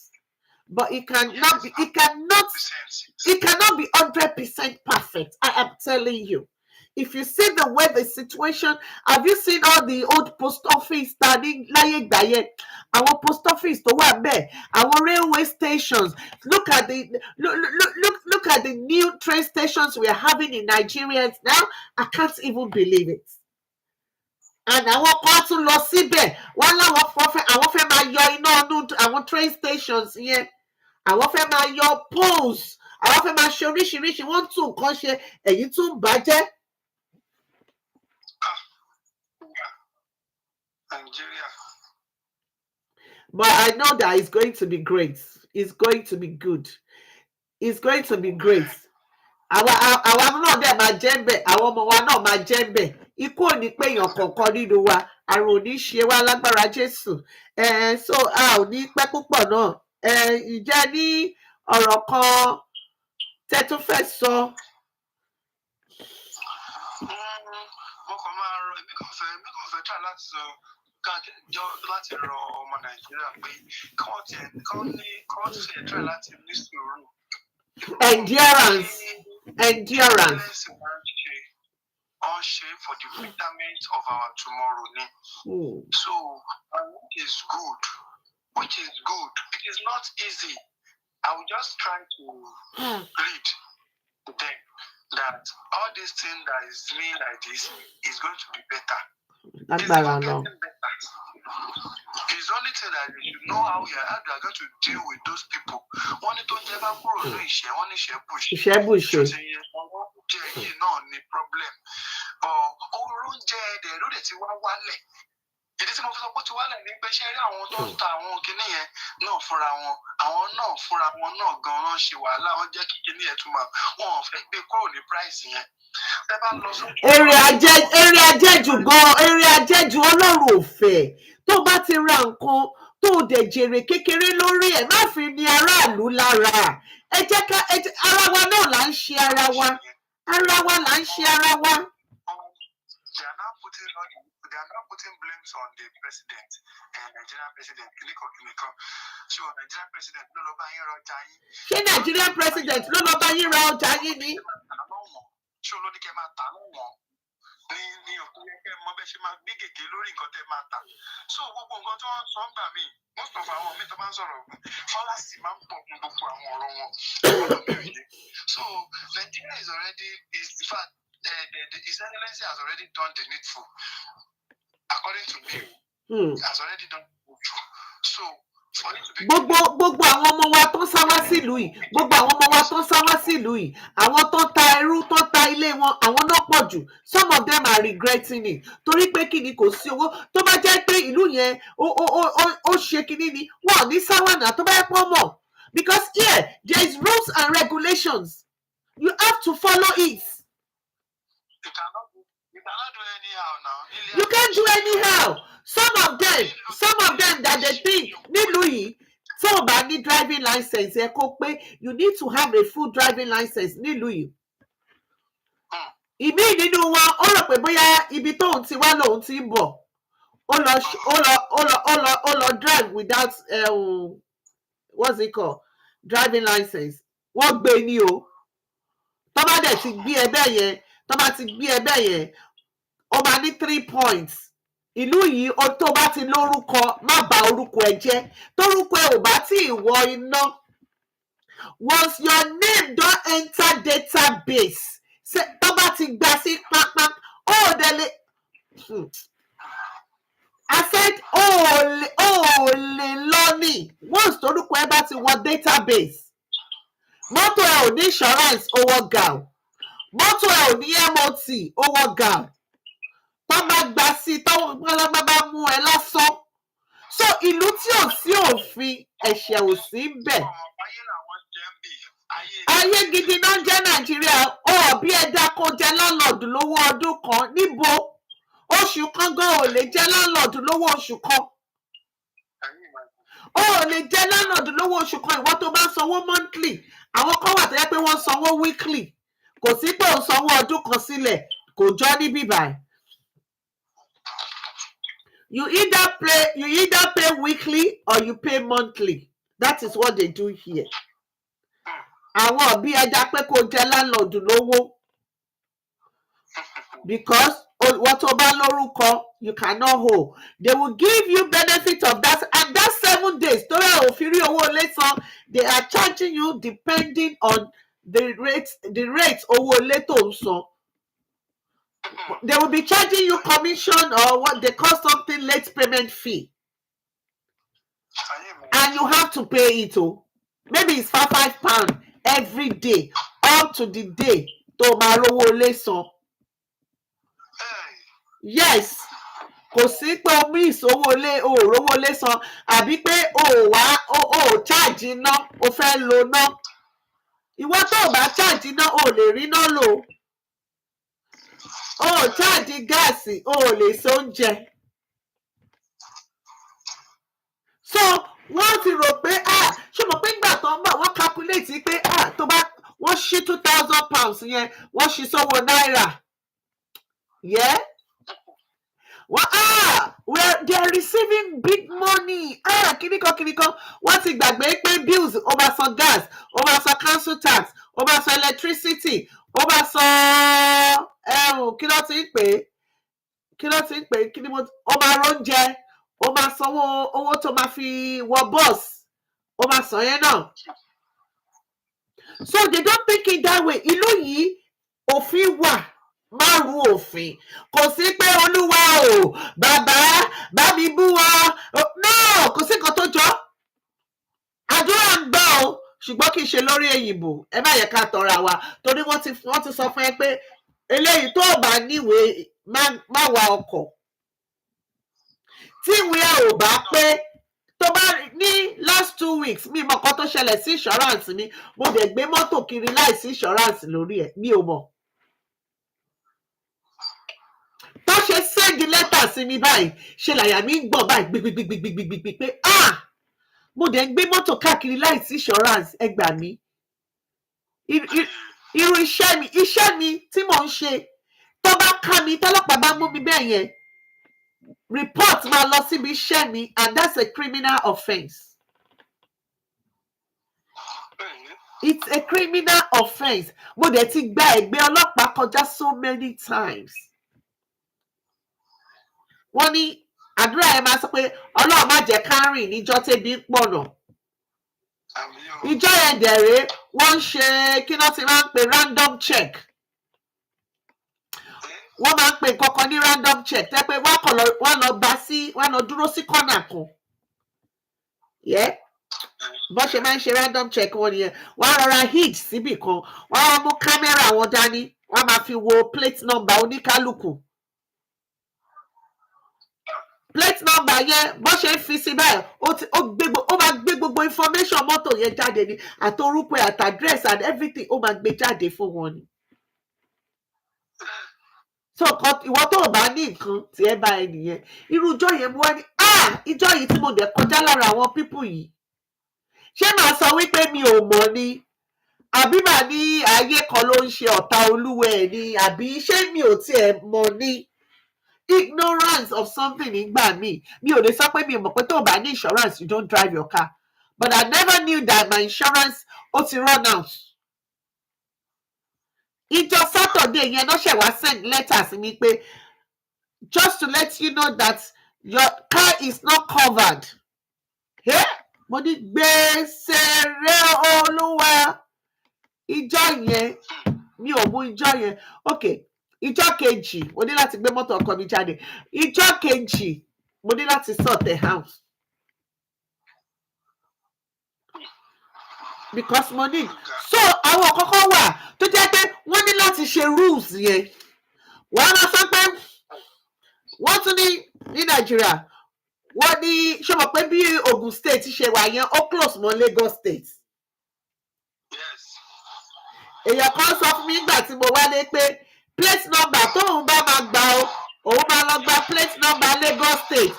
But it cannot be 100% perfect. I am telling you. If you see the way the situation, have you seen all the old post office standing láyé ìgbà yẹn? Àwọn post office tó wà bẹ́ẹ̀, àwọn railway stations. Look at the new train stations we are having in Nigeria now. I can't even believe it. And àwọn kan tún lọ síbẹ̀, wọ́n láwọn fẹ́ máa yọ iná ọdún àwọn train stations yẹn. Àwọn fẹ́ máa yọ poles, àwọn fẹ́ máa ṣe oríṣiríṣi, wọ́n tún nǹkan ṣe, èyí tún bàjẹ́. Nigeria. But I know that it's going to be great. It's going to be good. It's going to be great. àwa náà dẹ̀ máa jẹ́ ń bẹ̀, àwọn ọmọ wa náà máa jẹ́ ń bẹ̀. Ikú ò ní pé èèyàn kọ̀ọ̀kan nínú wa, àrùn ò ní ṣe wá lágbára Jésù. So a ò ní pẹ́ púpọ̀ náà. Ǹjẹ́ ní ọ̀rọ̀ kan tẹ́ tún fẹ́ sọ? Mo kàn máa rọ èmi kàn fẹ́ try láti sọ láti rọ ọmọ Nàìjíríà pé kán try láti ní sùúrù. Endurance. For the betterment of our tomorrow. So, which is good. It is not easy. I will just try to read to them that all these things that is mean like this is going to be better. It's getting better. It's the only thing that you should know how you are going to deal with those people. One to never grow no issue, one issue push. No problem. But oúnjẹ ẹ̀dẹ̀ ló dẹ̀ ti wá wálẹ̀. Ìdí tí mo fi sọ pé ó ti wálẹ̀ ní pé ṣé rí àwọn tó ń ta àwọn kinní yẹn náà fúnra wọn náà gan-an ṣe wàhálà, wọ́n jẹ́ kí kinní yẹn túmọ̀ wọn ò fẹ́ gbé kúrò ní price yẹn. Ẹ bá lọ sójú. Èrè ajẹ́jù gan-an, èrè ajẹ́jù Ọlọ́run ò fẹ́. Tó bá ti ra nǹkan tó dẹ̀ jèrè kékeré lórí ẹ̀, má fi ní aráàlú lára. Ẹ jẹ́ ká ara wa náà là ń ṣe ara wa. They are now putting blames on the president, Nigerian president, Kiliko. So Nigerian president ló lọ bá yín ra ọjà yín. Ṣé Nigerian president ló lọ bá yín ra ọjà yín ni? Ṣé olórí kẹ́ máa tà lọ́wọ́? Ní òkú yẹ kẹ́ mọ bẹ́ẹ̀ ṣe máa gbé gègé lórí nǹkan tẹ́ máa tà. So gbogbo nǹkan tí wọ́n sọ ń gbà mí, most of àwọn mi tó bá ń sọ̀rọ̀ fọ́lásì máa ń pọ̀ fún gbogbo àwọn ọ̀rọ̀ wọn. So Nigeria is in fact, His Excellency has already done the needful. According to me, has already done the needful. So for it to be gbogbo àwọn ọmọ wa tó sá wá sílùú yìí, àwọn tó ta ẹrú, tó ta ilé wọn, àwọn náà pọ̀ jù. Some of them are regretting it. Torí pé kí ni kò sí owó. Tó bá jẹ́ pé ìlú yẹn ó ṣe kíní ni, wọn ò ní sáwánà tó bá yẹ pọ́n mọ̀. Because here there is rules and regulations. You have to follow it. You cannot do anyhow now. You can't do anyhow. Some of them that they think nílùú yìí tí ò bá ní driving license ẹ kó pé you need to have a full driving license nílùú yìí. Ìmí nínú wọn ó rò pé bóyá ibi tóun ti wá lòun ti ń bọ̀. Ó lọ drive without what's it called? Driving license. Wọ́n gbé ní o. Tó bá dẹ̀ ti gbé ẹbẹ̀ yẹn, ó máa ní 3 points. Ìlú yìí tó bá ti lórúkọ, má bà orúkọ ẹ jẹ́. Tórúkọ ẹ ò bá tí ì wọ iná. Once your name don enter database, tó bá ti gbà sí pápá, ó délé. I said, ó lè lọ ní. Once tórúkọ ẹ bá ti wọ database, mọ́tò ẹ ò ní insurance owó gàù. Mọ́tò ẹ ò ní MOT owó gàù. Tó bá gbà sí tó bá mú ẹ lásán. So ìlú tí ò sí òfin, ẹ̀ṣẹ̀ ò sí ń bẹ̀. Ayé gidi náà jẹ́ Nàìjíríà. Bí ẹja kó jẹ láńlọ́ọ̀dù lówó ọdún kan níbo? Oṣù kan gan ò lè jẹ láńlọ́ọ̀dù lówó oṣù kan. Ó lè jẹ láńlọ́ọ̀dù lówó oṣù kan ìwọ tó bá sanwó monthly. Àwọn kan wà tó yẹ pé wọ́n sanwó weekly. Kò sí pé ò sanwó ọdún kan sílẹ̀, kò jọ ní bíbáyìí. You either pay weekly or you pay monthly. That is what they do here. Àwọn òbí ẹja pé kó jẹ láńlọ́ọ̀dù lówó. Because what tó bá lórúkọ, you cannot hold. They will give you benefit of that, and that 7 days. Torí òfin rí owó ilé san, they are charging you depending on the rate owó ilé tó ń san. They will be charging you commission or what they call something late payment fee. And you have to pay it. Maybe it's £5 every day up to the day tó máa rówó ilé san. Yes. Kò sí pé o miss owó ilé, o rówó ilé san, àbí pé o charge iná, o fẹ́ lo ná. ìwọ tó o bá charge iná o lè rí iná lò, o ò charge gáàsì o ò lè ṣe oúnjẹ. So wọ́n ti rò pé ṣé mo pé ńgbà tó ń bọ̀ wọ́n calculate pé tó bá wọ́n ṣí £2,000 yẹn wọ́n ṣí sọ́wọ́ náírà. Yeah. They are receiving big money. Kíníkan wọ́n ti gbàgbé pé bills ó máa san gas, ó máa san council tax, ó máa san electricity, ó máa san kí ló ti ń pè ó máa róúnjẹ, ó máa sanwó owó tó máa fi wọ bus, ó máa san yẹn náà. So they don't think it that way. Ìlú yìí òfin wà, márùn òfin, kò sí pé olúwa o bàbá bá mi bú wọn, no, kò sí nǹkan tó jọ. Àdúrà ń gbà o, ṣùgbọ́n kì í ṣe lórí èyìnbó. Ẹ má yẹ ká tọra wa, torí wọ́n ti sọ fún ẹ pé eléyìí tó bá níwèé má wa ọkọ̀, tí ìwé ò bá pé. Tó bá ní last 2 weeks mi mọ nǹkan tó ṣẹlẹ̀ sí insurance mi, mo dẹ̀ gbé mọ́tò kiri láìsí insurance lórí ẹ̀, mi ò mọ̀. Tó ṣe sẹ́ndì lẹ́tà sí mi báyìí ṣe làyà mi ń gbọ̀n báyìí gbigbigbigbigbigbi pé mo dẹ̀ ń gbé mọ́tò káàkiri láìsí insurance, ẹ gbà mí. Irú iṣẹ́ mi tí mò ń ṣe, tó bá ká mi tọ́lọ́pàá bá mú mi bẹ́ẹ̀ yẹn, report máa lọ síbi iṣẹ́ mi, and that's a criminal offence. It's a criminal offence. Mo dẹ̀ ti gba ẹ̀gbẹ́ ọlọ́pàá kọjá so many times. Wọ́n ní àdúrà ẹ máa sọ pé Ọlọ́run má jẹ́ ká rìn níjọ́ tẹ́bí ń pọ̀nà. Ìjọ yẹn dẹ̀rẹ́ wọ́n ń ṣe kí wọ́n ti máa ń pè random check. Wọ́n máa ń pè kankan ní random check tẹ́ pé wọ́n lọ dúró sí kọ́nà kan. Bọ́n ṣe máa ń ṣe random check wọn nìyẹn. Wọ́n á rọra hit síbì kan, wọ́n á mú kámẹ́rà wọn dání, wọ́n á máa fi wo plate number oníkálukú. Plate number yẹn bọ́n ṣe ń fi sí báyìí ó máa gbé gbogbo information mọ́tò yẹn jáde ní àtorúkọ àti address and everything, ó máa gbé jáde fún wọn ni. So ìwọ tó o bá ní nǹkan tí ẹ bá ẹ nìyẹn. Irú ìjọ yẹn mo wá ní ìjọ yìí tí mo dẹ̀ kọjá lára àwọn pípù yìí, ṣé màá sọ wípé mi ò mọ̀ ni, àbí màá ní ayé kan ló ń ṣe ọ̀tá olúwẹ̀ ni, àbí ṣé mi ò tiẹ̀ mọ̀ ni. Ignorance of something nígbà míì, mi ò lè sọ pé mi ò mọ̀ pé tó o bá ní insurance you don't drive your car, but I never knew that my insurance ó ti run out. Ìjọ Saturday yẹn náà ṣẹ̀ wá send letter sí mi pé just to let you know that your car is not covered. Mo ní gbèsè rẹ olúwa. Ìjọ yẹn mi ò mú ìjọ yẹn. Okay, ìjọ kejì mo ní láti gbé mọ́tò ọkọ mi jáde. Ìjọ kejì mo ní láti sort the house because mo need. So àwọn kọ́kọ́ wà tó jẹ́ pé wọ́n ní láti ṣe rules yẹn. Wọ́n á máa sọ pé wọ́n tún ní Nàìjíríà wọ́n ní ṣé mo pé bí Ogun State ṣe wà yẹn ó close mọ́ Lagos State. Èèyàn kan sọ fún mi nígbà tí mo wálé pé plate number tóun bá máa gbà òun máa lọ gba plate number Lagos State,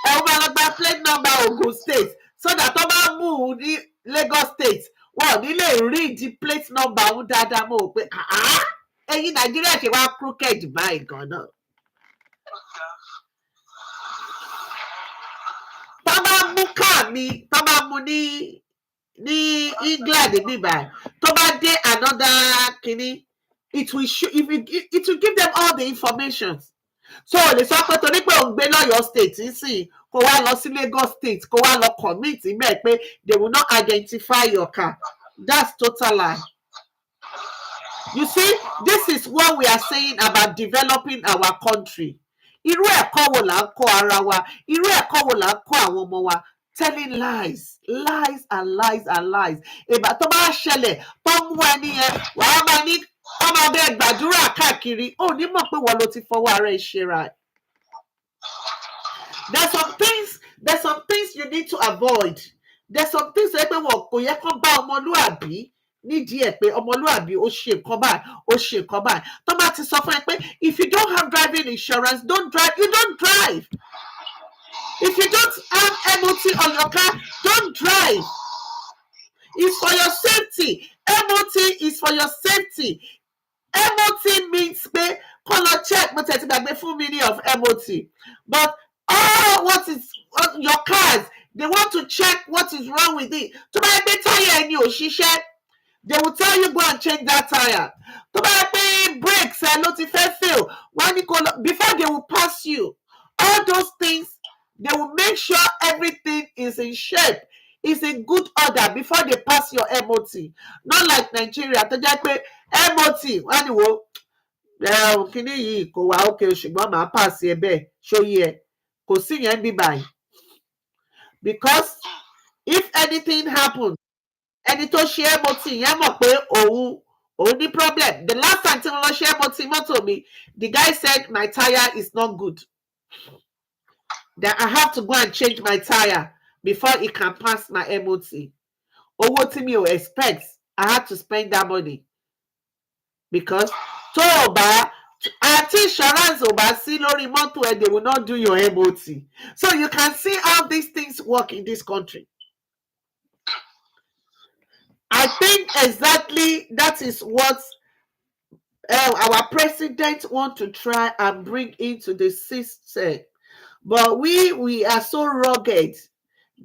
òun máa lọ gba plate number Ogun State, so that tó bá mú un ní Lagos State wọn ò ní lè read the plate number òun dáadáa. Mo rò pé ẹ̀yin Nàìjíríà ṣe wá crooked báyìí gan náà. Tó bá mú káà mi, tó bá mú ní England níbà, tó bá dé another kìíní, it will give them all the information. So lè sọ pé torí pé òun gbé lọ́yọ̀ state nísìnyí kó wá lọ sí Lagos State kó wá lọ commit mẹ́ẹ̀ pé they will not identify your car. That's total lie. You see, this is what we are saying about developing our country. Irú ẹ̀kọ́ wo là ń kọ́ ara wa? Irú ẹ̀kọ́ wo là ń kọ́ àwọn ọmọ wa? Telling lies and lies and lies. Ìgbà tó bá ṣẹlẹ̀ tó mú ẹni yẹn wàá máa ní ọmọ abẹ́ gbàdúrà káàkiri, ó ní mọ̀ pé wọ́n ló ti fọwọ́ ara ẹ̀ ṣe ra. There's some things you need to avoid. There's some things pé wọn kò yẹ kó bá ọmọlúàbí nídìí ẹ̀ pé ọmọlúàbí ó ṣe nǹkan báyìí ó ṣe nǹkan báyìí tó bá ti sọ fún ẹ pé if you don't have driving insurance don't drive, you don't drive. If you don't have MOT on your car, don't drive. It's for your safety. MOT is for your safety. MOT means pé color check mo tẹ̀ ti gbàgbé full meaning of MOT. But what is your cars, they want to check what is wrong with it. Tó bá yẹ pé táyà ẹni ò ṣiṣẹ́, they will tell you go and change that tire. Tó bá yẹ pé brakes ẹ ló ti fẹ́ fail, wọ́n á ní kó lọ before they will pass you. All those things, they will make sure everything is in shape, is in good order before they pass your MOT. Not like Nigeria tó jẹ́ pé MOT wọ́n á ní wo kíní yìí kò wá òkè ṣùgbọ́n màá pass ẹ bẹ́ẹ̀ ṣóyí ẹ kò sí yẹn bí báyìí. Because if anything happens, ẹni tó ṣe MOT yẹn mọ̀ pé òun ní problem. The last time tí mo lọ ṣe MOT mọ́tò mi, the guy said my tire is not good, that I have to go and change my tire before it can pass my MOT. Owó tí mi ò expect, I had to spend that money. Because tó o bá àti insurance ò bá sí lórí mọ́tò ẹ, they will not do your MOT. So you can see how these things work in this country. I think exactly that is what our president want to try and bring into the system. But we are so rugged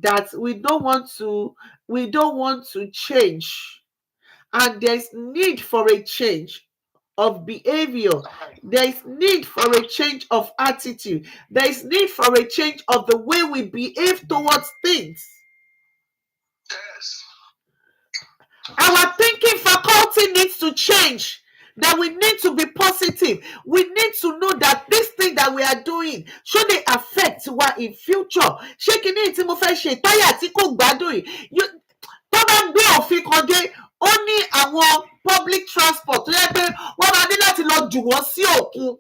that we don't want to change. And there's need for a change of behavior. There is need for a change of attitude. There is need for a change of the way we behave towards things. Yes. Our thinking faculty needs to change. That we need to be positive. We need to know that this thing that we are doing, should they affect what in future? Ṣé kíní tí mo fẹ́ ṣe táyà tí kò gbádùn yìí? Tó bá gbé òfin kan dé, ó ní àwọn public transport tó yẹ pé wọ́n máa ní láti lọ jù wọ́n sí òkun.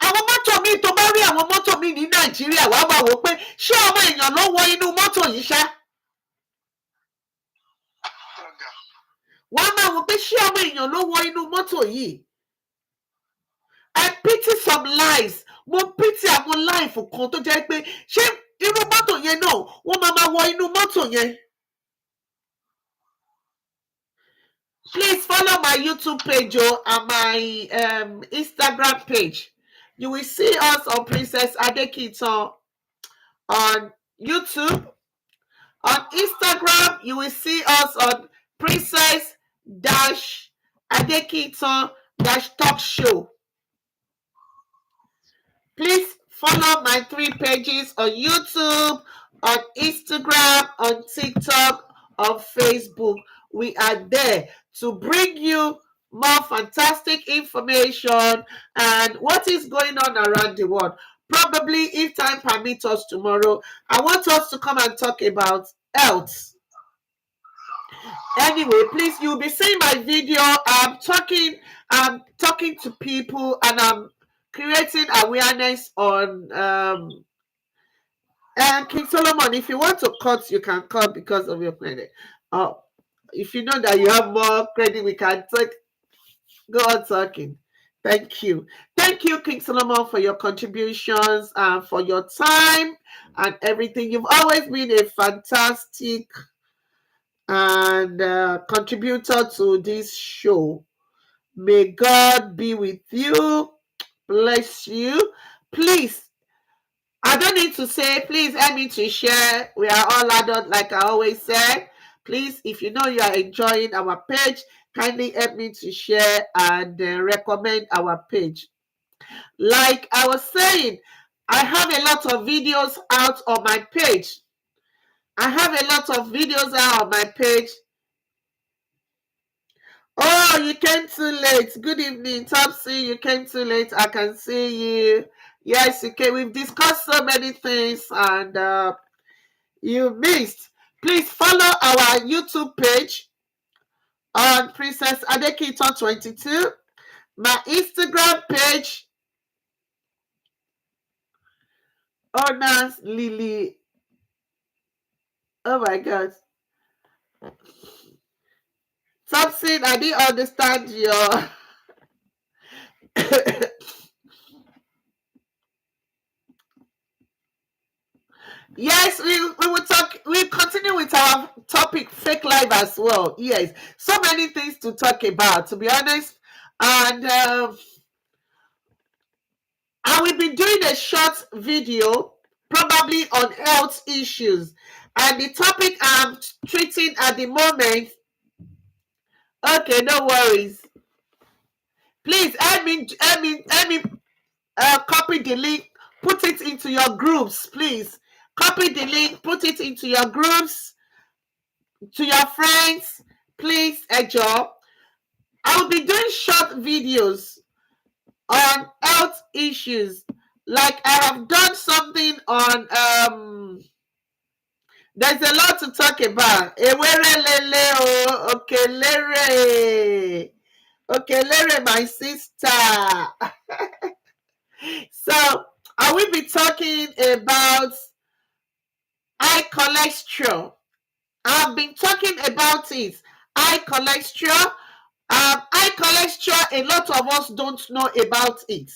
Àwọn mọ́tò míì tó bá rí àwọn mọ́tò míì ní Nàìjíríà, wàá máa wò pé ṣé ọmọ èèyàn ló wọ inú mọ́tò yìí ṣá? Wọ́n máa wò pé ṣé ọmọ èèyàn ló wọ inú mọ́tò yìí? I pity some lives. Mo pity àwọn life kan tó jẹ́ pé ṣé irú mọ́tò yẹn náà wọ́n máa wọ inú mọ́tò yẹn? Please follow my YouTube page and my Instagram page. You will see us on Princess Adekiton on YouTube. On Instagram, you will see us on Princess-Adekiton-Talk Show. Please follow my 3 pages on YouTube, on Instagram, on TikTok, on Facebook. We are there to bring you more fantastic information and what is going on around the world. Probably, if time permits us tomorrow, I want us to come and talk about health. Anyway, please, you'll be seeing my video. I'm talking to people and I'm creating awareness on and King Solomon, if you want to cut, you can cut because of your credit. If you know that you have more credit, we can talk. Go on talking. Thank you. Thank you, King Solomon, for your contributions and for your time and everything. You've always been a fantastic and contributor to this show. May God be with you. Bless you. Please, I don't need to say, please help me to share. We are all adults, like I always say. Please, if you know you are enjoying our page, kindly help me to share and recommend our page. Like I was saying, I have a lot of videos out on my page. Oh, you came too late. Good evening, Topsy. You came too late. I can see you. Yes, okay. We've discussed so many things and you missed. Please follow our YouTube page on Princess Adekiton 22. My Instagram page, Onas Lily. Oh my God. Thompson, I didn't understand your. Yes, we will talk. We continue with our topic, fake life as well. Yes, so many things to talk about, to be honest. And I will be doing a short video, probably on health issues. And the topic I'm treating at the moment. Okay, no worries. Please help me copy the link, put it into your groups, please. Copy the link, put it into your groups, to your friends, please, Ejo. I will be doing short videos on health issues. Like I have done something on there's a lot to talk about. Ewerelele o, Okelere. Okelere, my sister. So I will be talking about high cholesterol. I've been talking about it. High cholesterol. High cholesterol, a lot of us don't know about it.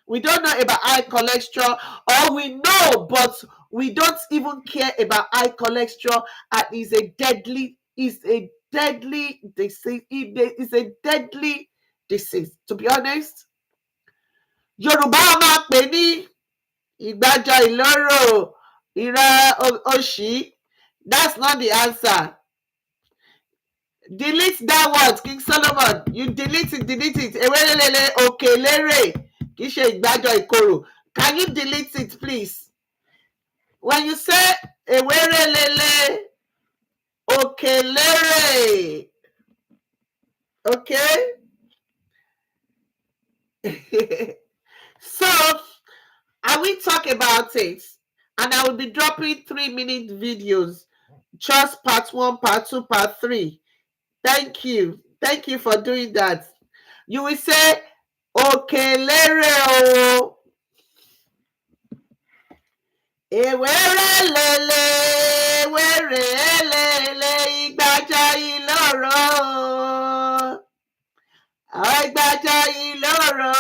We don't know about high cholesterol, or we know, but we don't even care about high cholesterol. And is a deadly disease. It is a deadly disease. To be honest, Yorùbá máa pè ní ìgbàjọ ìlóró ìra òṣì. That's not the answer. Delete that word, King Solomon. You delete it. Ewelelele Okelere. Kì í ṣe ìgbàjọ ìkorò. Can you delete it, please? When you say Ewelelele Okelere, okay? So, I will talk about it. And I will be dropping 3-minute videos. Just part 1, part 2, part 3. Thank you. Thank you for doing that. You will say, Okelere o. Ewerelele, werelele, ìgbàjọ ìlóró. Ìgbàjọ ìlóró.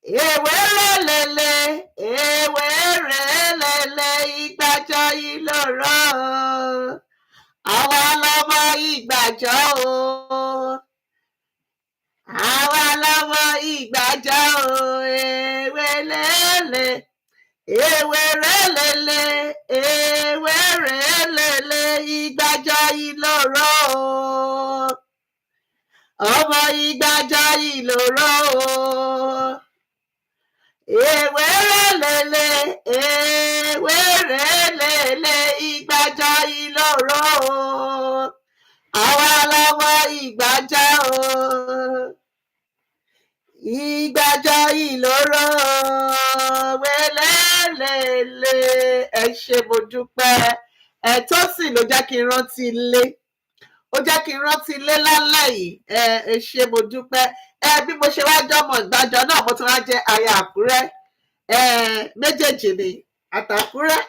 Ewerelele, ewerelele, ìgbàjọ ìlóró. Àwa lọmọ ìgbàjọ o. Àwa lọmọ ìgbàjọ o. Ewelele, ewerelele, ewerelele, ìgbàjọ ìlóró. Ọmọ ìgbàjọ ìlóró. Ewerelele, ewerelele, ìgbàjọ ìlóró. Àwa lọmọ ìgbàjọ o. Ìgbàjọ ìlóró. Welelele. Ẹ ṣé mo dúpẹ́. Tó sì ló jẹ́ kí n rántí ilé. Ó jẹ́ kí n rántí ilé lálẹ́ yìí. Ẹ ṣé mo dúpẹ́. Bí mo ṣe wá jọmọ ìgbàjọ náà, mo tún wá jẹ́ aya Àkúrẹ́. Méjèèjì ni, àtàkúrẹ́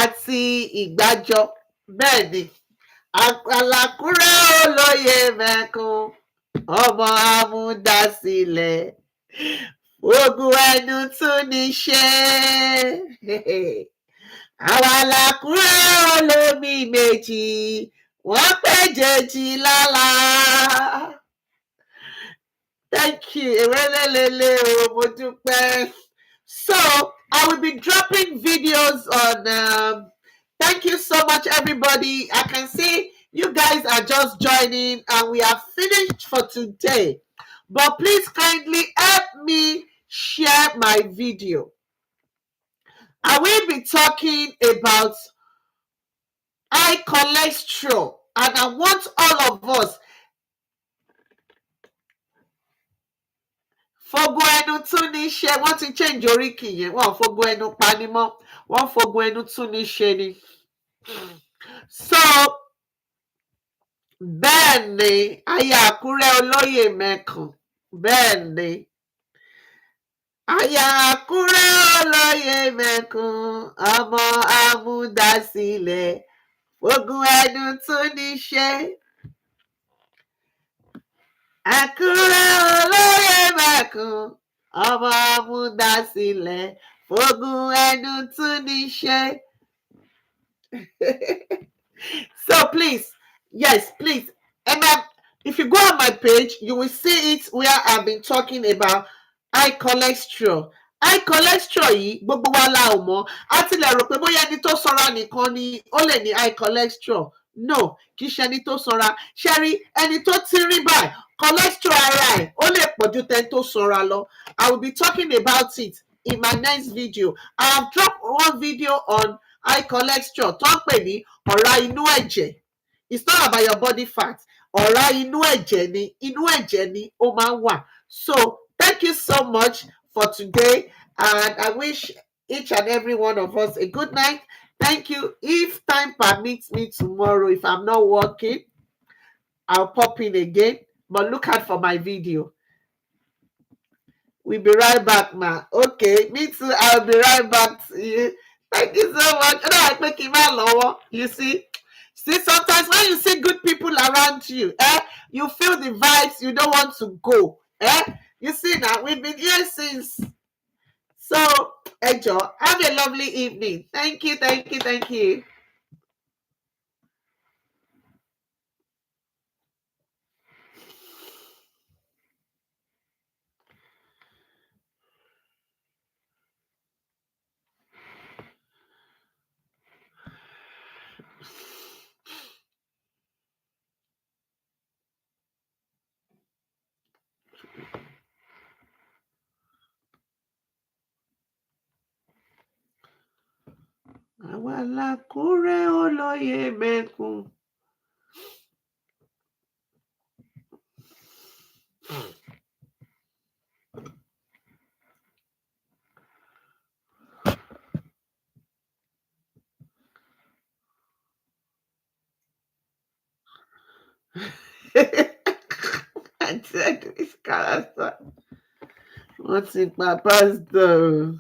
àti ìgbàjọ. Bẹ́ẹ̀ ni, àlàkúrẹ́ olóyè mẹ́kun, ọmọ amúdásílẹ̀, ogun ẹnu tún ní ṣe. Àwọn àlàkúrẹ́ olómi méjì, wọ́n péjèjì lálá. Thank you. Ewelelele o, mo dúpẹ́. So I will be dropping videos on thank you so much, everybody. I can see you guys are just joining and we are finished for today. But please kindly help me share my video. I will be talking about high cholesterol, and I want all of us. Fogun ẹnu tún ní ṣe, wọ́n ti change oríkì yẹn, wọ́n fogun ẹnu pani mọ́, wọ́n fogun ẹnu tún ní ṣe ni. So bẹ́ẹ̀ ni, aya Àkúrẹ́ olóyè mẹ́kun, bẹ́ẹ̀ ni. Àyà Àkúrẹ́ olóyè mẹ́kun, ọmọ amúdásílẹ̀, ogun ẹdun tún ní ṣe. Àkúrẹ́ olóyè mẹ́kun, ọmọ amúdásílẹ̀, ogun ẹdun tún ní ṣe. So please, yes, please. Emma, if you go on my page, you will see it where I've been talking about high cholesterol. High cholesterol yìí gbogbo wa la ò mọ̀. A tilẹ̀ rò pé bóyá ẹni tó sanra nìkan ni ó lè ní high cholesterol. No, kì í ṣe ẹni tó sanra. Ṣé rí ẹni tó tínrín báyìí cholesterol ara ẹ̀ ó lè pọ̀ ju tẹni tó sanra lọ. I will be talking about it in my next video. I have dropped one video on high cholesterol tó ń pè ní ọ̀rá inú ẹ̀jẹ̀. It's not about your body fat. Ọ̀rá inú ẹ̀jẹ̀ ni ó máa ń wà. So thank you so much for today, and I wish each and every one of us a good night. Thank you. If time permits me tomorrow, if I'm not working, I'll pop in again, but look out for my video. We'll be right back, ma. Okay, me too. I'll be right back to you. Thank you so much. You see, sometimes when you see good people around you, you feel the vibes, you don't want to go. You see now, we've been here since. So, enjoy. Have a lovely evening. Thank you, thank you, thank you. Àwa l'Àkúrẹ́ olóyè mẹ́kun. I said this character. What's in my pastor?